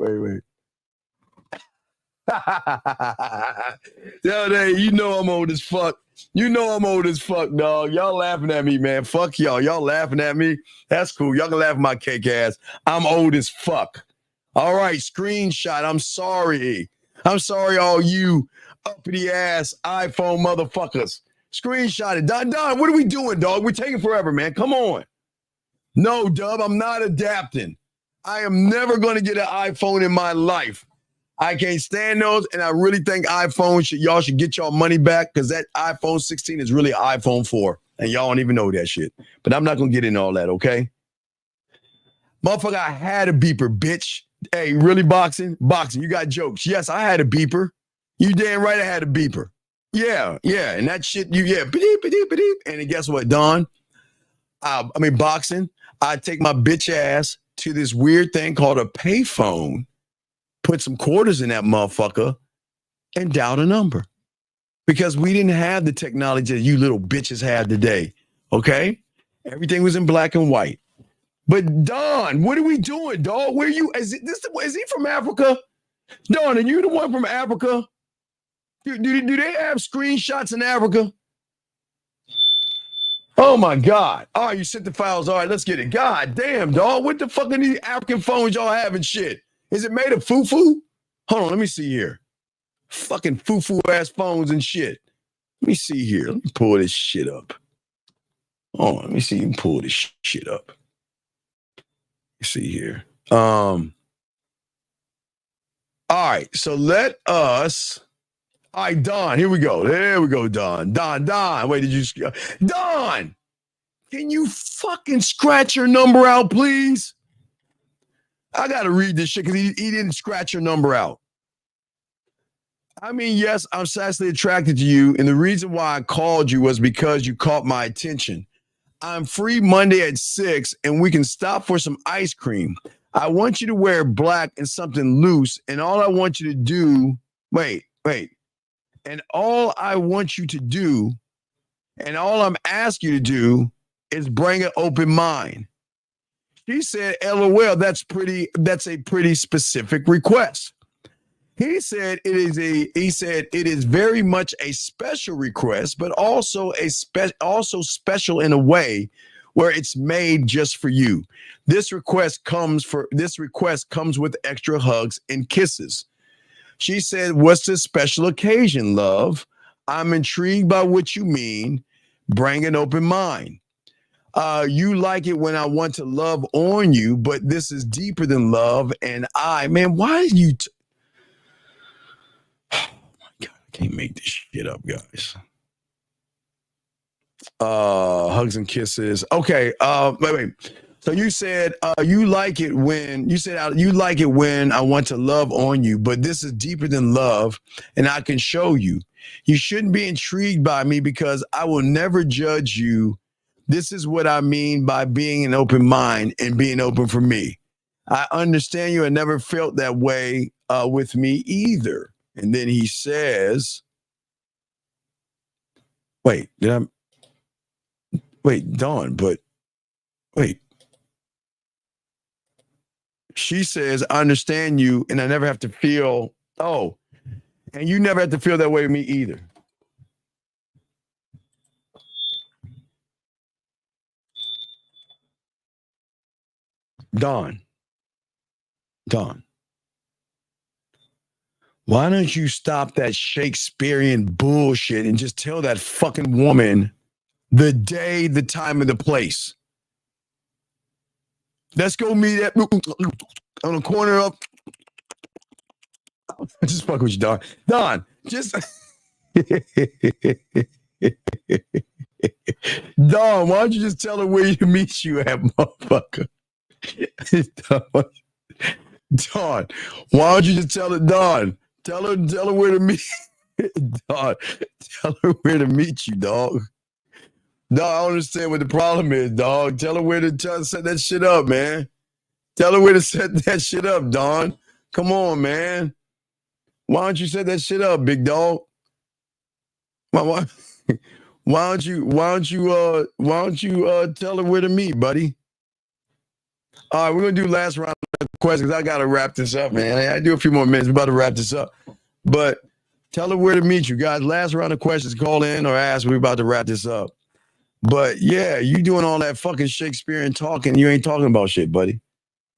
You know I'm old as fuck. Dog. Y'all laughing at me, man. Fuck y'all. Y'all laughing at me. That's cool. Y'all can laugh at my cake ass. I'm old as fuck. All right, screenshot. I'm sorry, all you uppity ass iPhone motherfuckers. Screenshot it. Don, what are we doing, dog? We're taking forever, man. Come on. No, Dub, I'm not adapting. I am never going to get an iPhone in my life. I can't stand those, and I really think y'all should get y'all money back because that iPhone 16 is really an iPhone 4, and y'all don't even know that shit. But I'm not going to get into all that, okay? Motherfucker, I had a beeper, bitch. Hey, really boxing? Boxing, you got jokes. Yes, I had a beeper. You damn right I had a beeper. Yeah, and that shit, beep. And then guess what, Don? Boxing, I take my bitch ass to this weird thing called a payphone, put some quarters in that motherfucker, and dial the number. Because we didn't have the technology that you little bitches have today, okay? Everything was in black and white. But Don, what are we doing, dog? Where you? Is he from Africa? Don, are you the one from Africa? Do they have screenshots in Africa? Oh my God. All right, you sent the files. All right, let's get it. God damn, dog. What the fuck are these African phones y'all having shit? Is it made of foo-foo? Hold on, let me see here. Fucking foo-foo ass phones and shit. Let me see here. Let me pull this shit up. Oh, let me see. You can pull this shit up. Let's see here. All right. So let us. All right, Don. Here we go. There we go, Don. Don. Wait, did you? Don, can you fucking scratch your number out, please? I gotta read this shit because he didn't scratch your number out. I mean, yes, I'm sexually attracted to you, and the reason why I called you was because you caught my attention. I'm free Monday at 6, and we can stop for some ice cream. I want you to wear black and something loose, and all I want you to do, and all I want you to do, and all I'm asking you to do is bring an open mind. She said, LOL, that's a pretty specific request. He said it is very much a special request, but also special in a way where it's made just for you. This request comes with extra hugs and kisses. She said, what's the special occasion, love? I'm intrigued by what you mean. Bring an open mind. You like it when I want to love on you, but this is deeper than love. And man, why are you... Can't make this shit up, guys. Hugs and kisses. Okay. Wait. So you said you like it when I want to love on you, but this is deeper than love, and I can show you. You shouldn't be intrigued by me because I will never judge you. This is what I mean by being an open mind and being open for me. I understand you and never felt that way with me either. And then he says, Dawn, but wait. She says, I understand you and I never have to feel, and you never have to feel that way with me either. Dawn. Why don't you stop that Shakespearean bullshit and just tell that fucking woman the day, the time, and the place? Let's go meet at on the corner of. Just fuck with you, Don. Don, just. Don, why don't you just tell her where you meet you at, motherfucker? Don, why don't you just tell her, Don? Tell her where to meet. Dog, tell her where to meet you, dog. Dog, I don't understand what the problem is, dog. Tell her where to set that shit up, man. Tell her where to set that shit up, Don. Come on, man. Why don't you set that shit up, big dog? Why don't you tell her where to meet, buddy? All right, we're gonna do last round of questions. I gotta wrap this up, man. I do a few more minutes. We're about to wrap this up. But tell her where to meet you, guys. Last round of questions. Call in or ask. We're about to wrap this up. But yeah, you doing all that fucking Shakespearean talking. You ain't talking about shit, buddy.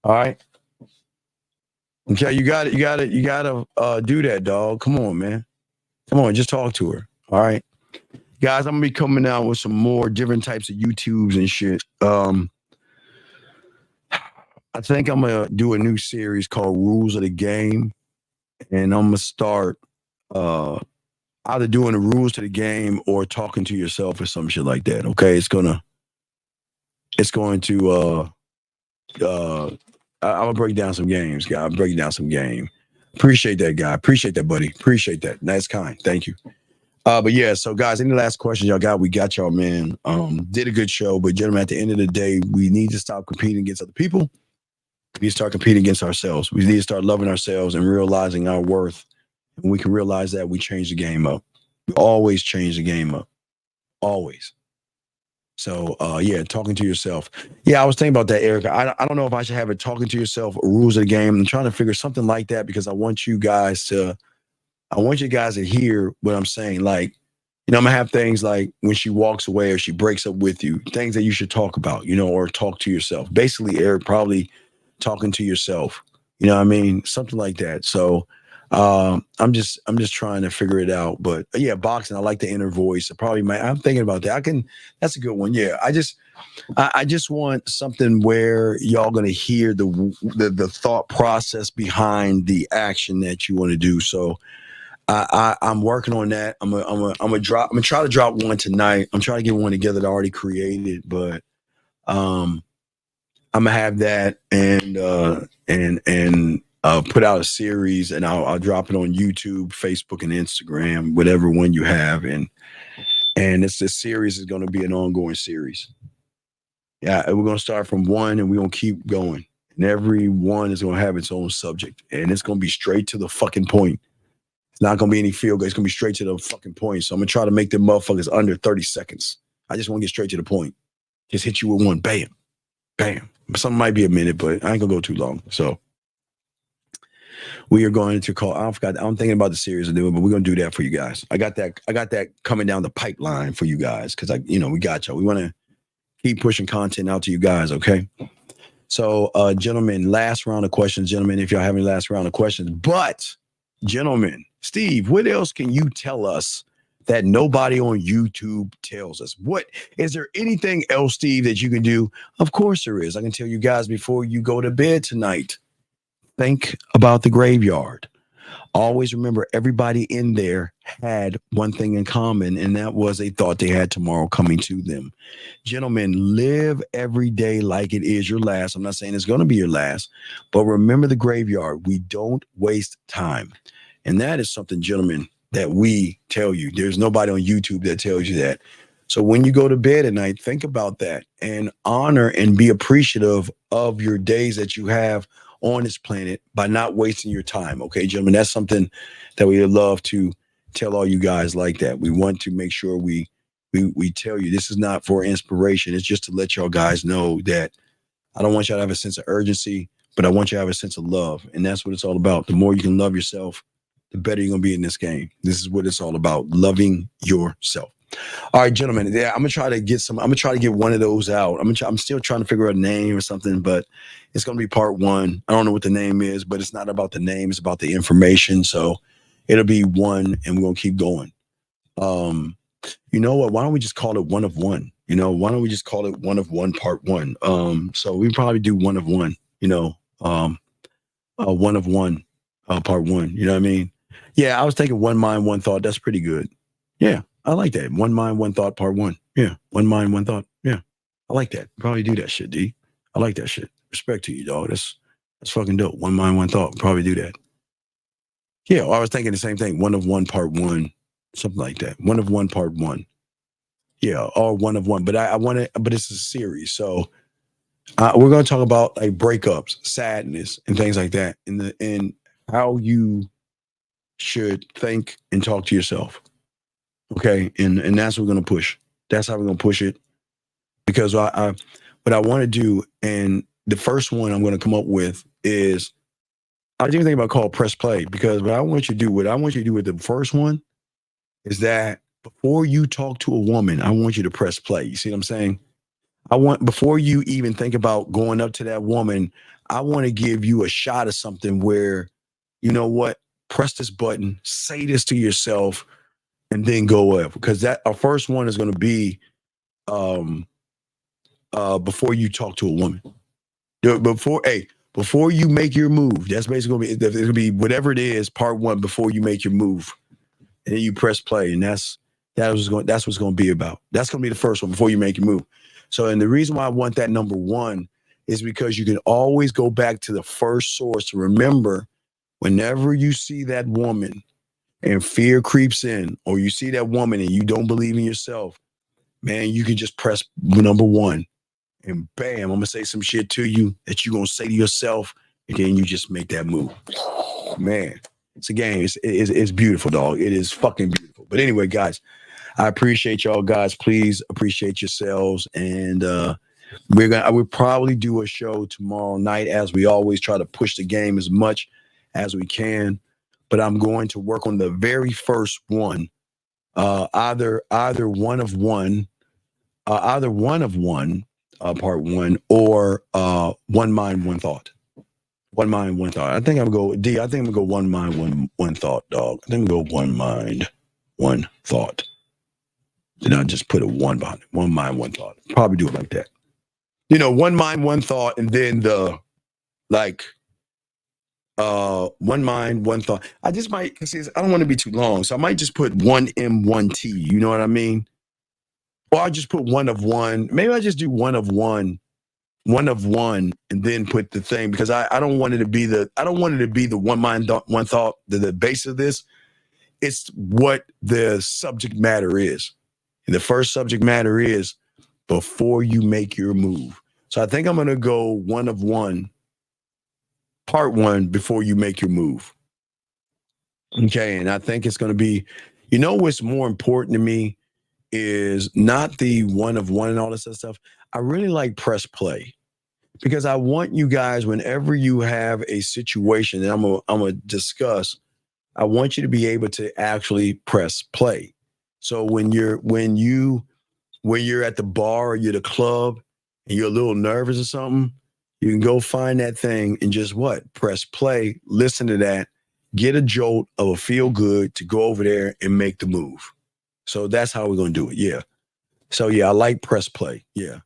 All right. Okay, you gotta do that, dog. Come on, man. Come on, just talk to her. All right. Guys, I'm gonna be coming out with some more different types of YouTubes and shit. I think I'm gonna do a new series called Rules of the Game, and I'm gonna start either doing the rules to the game or talking to yourself or some shit like that. Okay, I'm gonna break down some games, guy. I'm breaking down some game. Appreciate that, guy. Appreciate that, buddy. Appreciate that. That's kind. Thank you. But yeah, so guys, any last questions y'all got? We got y'all, man. Did a good show, but gentlemen, at the end of the day, we need to stop competing against other people. We need to start competing against ourselves. We need to start loving ourselves and realizing our worth. And we can realize that we change the game up. We always change the game up. Always. So, yeah, talking to yourself. Yeah, I was thinking about that, Erica. I don't know if I should have it talking to yourself or rules of the game. I'm trying to figure something like that because I want you guys to hear what I'm saying. Like, you know, I'm going to have things like when she walks away or she breaks up with you, things that you should talk about, you know, or talk to yourself. Basically, Eric, probably talking to yourself. You know what I mean? Something like that. So, I'm just trying to figure it out. But yeah, boxing. I like the inner voice. I'm thinking about that. That's a good one. Yeah. I just want something where y'all gonna hear the thought process behind the action that you want to do. So I'm working on that. I'm gonna try to drop one tonight. I'm trying to get one together that I already created, but I'm gonna have that and put out a series, and I'll drop it on YouTube, Facebook, and Instagram, whatever one you have, and this series is gonna be an ongoing series. Yeah, we're gonna start from one, and we're gonna keep going, and every one is gonna have its own subject, and it's gonna be straight to the fucking point. It's not gonna be any feel good. It's gonna be straight to the fucking point. So I'm gonna try to make them motherfuckers under 30 seconds. I just want to get straight to the point. Just hit you with one, bam, bam. Some might be a minute, but I ain't gonna go too long. So we are going to call. I forgot. I'm thinking about the series to do, but we're gonna do that for you guys. I got that coming down the pipeline for you guys because we got y'all. We want to keep pushing content out to you guys. Okay. So, gentlemen, last round of questions, gentlemen. If y'all have any last round of questions, but gentlemen, Steve, what else can you tell us that nobody on YouTube tells us? What is there anything else, Steve, that you can do? Of course there is. I can tell you guys before you go to bed tonight. Think about the graveyard. Always remember everybody in there had one thing in common, and that was they thought they had tomorrow coming to them. Gentlemen, live every day like it is your last. I'm not saying it's going to be your last, but remember the graveyard. We don't waste time. And that is something, gentlemen, that we tell you. There's nobody on YouTube that tells you that. So when you go to bed at night, think about that and honor and be appreciative of your days that you have on this planet by not wasting your time. Okay, gentlemen, that's something that we would love to tell all you guys like that. We want to make sure we tell you this is not for inspiration. It's just to let y'all guys know that I don't want y'all to have a sense of urgency, but I want you to have a sense of love. And that's what it's all about. The more you can love yourself, the better you're going to be in this game. This is what it's all about, loving yourself. All right, gentlemen. Yeah, I'm gonna try to get one of those out. I'm still trying to figure out a name or something, but it's gonna be part one. I don't know what the name is, but it's not about the name, it's about the information. So it'll be one, and we're gonna keep going. You know what? Why don't we just call it one of one? Why don't we just call it one of one part one? So we probably do one of one, one of one, part one. You know what I mean? Yeah, I was thinking one mind, one thought. That's pretty good. Yeah. I like that. One mind, one thought, part one. Yeah. One mind, one thought. Yeah. I like that. Probably do that shit, D. I like that shit. Respect to you, dog. That's fucking dope. One mind, one thought. Probably do that. Yeah. Well, I was thinking the same thing. One of one, part one. Something like that. One of one, part one. Yeah. Or one of one. But I want to, but it's a series. So we're going to talk about like breakups, sadness, and things like that. And how you should think and talk to yourself. Okay, and that's what we're gonna push. That's how we're gonna push it. Because what I want to do, and the first one I'm gonna come up with is I didn't think about called press play, because what I want you to do with the first one is that before you talk to a woman, I want you to press play. You see what I'm saying? Before you even think about going up to that woman, I want to give you a shot of something where, you know what, press this button, say this to yourself, and then go up, because that our first one is going to be before you talk to a woman. Before you make your move. That's basically going to be whatever it is, part one, before you make your move, and then you press play, and that's what's going to be about. That's going to be the first one before you make your move. So, and the reason why I want that number one is because you can always go back to the first source to remember whenever you see that woman and fear creeps in, or you see that woman and you don't believe in yourself, man, you can just press number one and bam, I'm going to say some shit to you that you're going to say to yourself, and then you just make that move. Man, it's a game. It's beautiful, dog. It is fucking beautiful. But anyway, guys, I appreciate y'all guys. Please appreciate yourselves. And we'll probably do a show tomorrow night, as we always try to push the game as much as we can. But I'm going to work on the very first one, either one of one, part one, or one mind, one thought. One mind, one thought. I think I'm gonna go D. I think I'm gonna go one mind, one thought, dog. I think I'm gonna go one mind, one thought. Then I just put a one behind it. One mind, one thought. Probably do it like that. You know, one mind, one thought, and then the like one mind, one thought. I just might, because I don't want to be too long, so I might just put one M, one T. You know what I mean? Or I just put one of one. Maybe I just do one of one, and then put the thing, because I don't want it to be the one mind, one thought, the base of this. It's what the subject matter is. And the first subject matter is before you make your move. So I think I'm going to go one of one, part one, before you make your move. Okay. And I think it's going to be, you know, what's more important to me is not the one of one and all this other stuff. I really like press play, because I want you guys, whenever you have a situation that I'm going to discuss, I want you to be able to actually press play. So when you're at the bar or you're at the club and you're a little nervous or something, you can go find that thing and just press play, listen to that, get a jolt of a feel good to go over there and make the move. So that's how we're going to do it. Yeah. So yeah, I like press play. Yeah.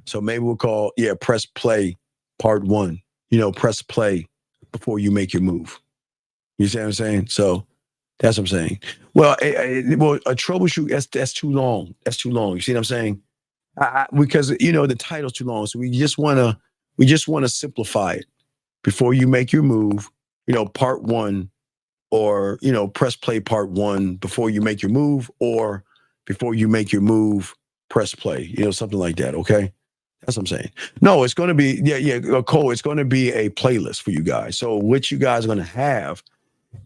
So maybe we'll call, press play part one, press play before you make your move. You see what I'm saying? So that's what I'm saying. Well, a troubleshoot, that's too long. That's too long. You see what I'm saying? Because the title's too long. So we just want to simplify it before you make your move. Part one, or press play part one before you make your move, or before you make your move, press play. Something like that. Okay, that's what I'm saying. No, it's going to be Cole. It's going to be a playlist for you guys. So what you guys are going to have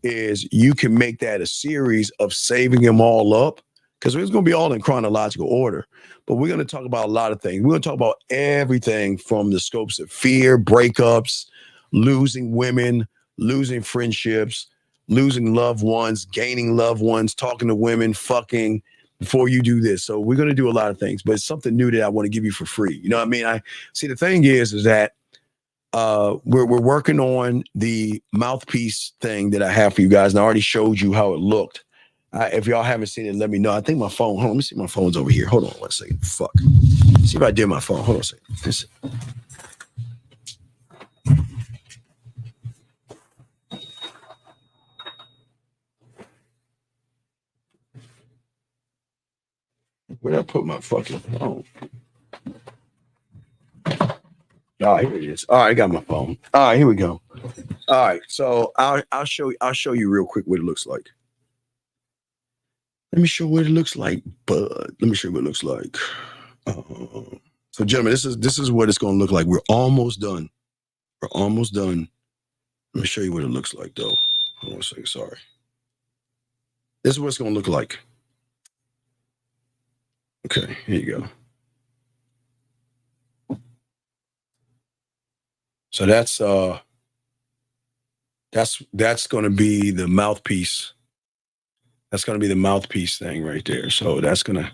is you can make that a series of saving them all up, because it's going to be all in chronological order. But we're going to talk about a lot of things. We're going to talk about everything from the scopes of fear, breakups, losing women, losing friendships, losing loved ones, gaining loved ones, talking to women, fucking before you do this. So we're going to do a lot of things, but it's something new that I want to give you for free. You know what I mean? I see, the thing is that we're working on the mouthpiece thing that I have for you guys, and I already showed you how it looked. If y'all haven't seen it, let me know. I think my phone, hold on, let me see, my phone's over here. Hold on 1 second. Fuck. See if I did my phone. Hold on a second. Listen. Where did I put my fucking phone? Oh, here it is. All right, I got my phone. All right, here we go. All right, so I'll show you real quick what it looks like. Let me show what it looks like, bud. Let me show you what it looks like. So, gentlemen, this is what it's going to look like. We're almost done. We're almost done. Let me show you what it looks like, though. Hold on a second. Sorry. This is what it's going to look like. Okay, here you go. So that's going to be the mouthpiece. That's going to be the mouthpiece thing right there. So that's going to,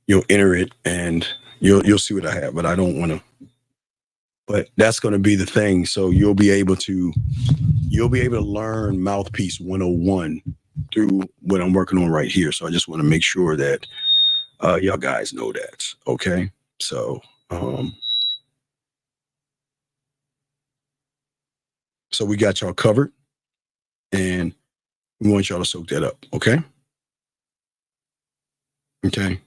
you'll enter it and you'll see what I have, but I don't want to, but that's going to be the thing. So you'll be able to learn mouthpiece 101 through what I'm working on right here. So I just want to make sure that y'all guys know that. Okay. So, so we got y'all covered, and we want y'all to soak that up. Okay. Okay.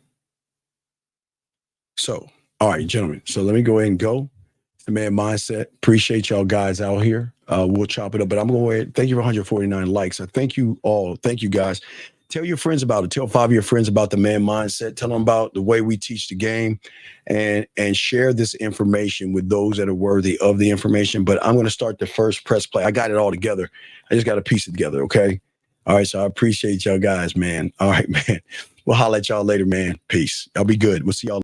So, all right, gentlemen. So let me go ahead and go. It's the Man Mindset. Appreciate y'all guys out here. We'll chop it up, but I'm going to go ahead. Thank you for 149 likes. I thank you all. Thank you guys. Tell your friends about it. Tell 5 of your friends about the Man Mindset. Tell them about the way we teach the game, and share this information with those that are worthy of the information. But I'm going to start the first press play. I got it all together. I just got to piece it together. Okay. All right. So I appreciate y'all guys, man. All right, man. We'll holler at y'all later, man. Peace. Y'all be good. We'll see y'all.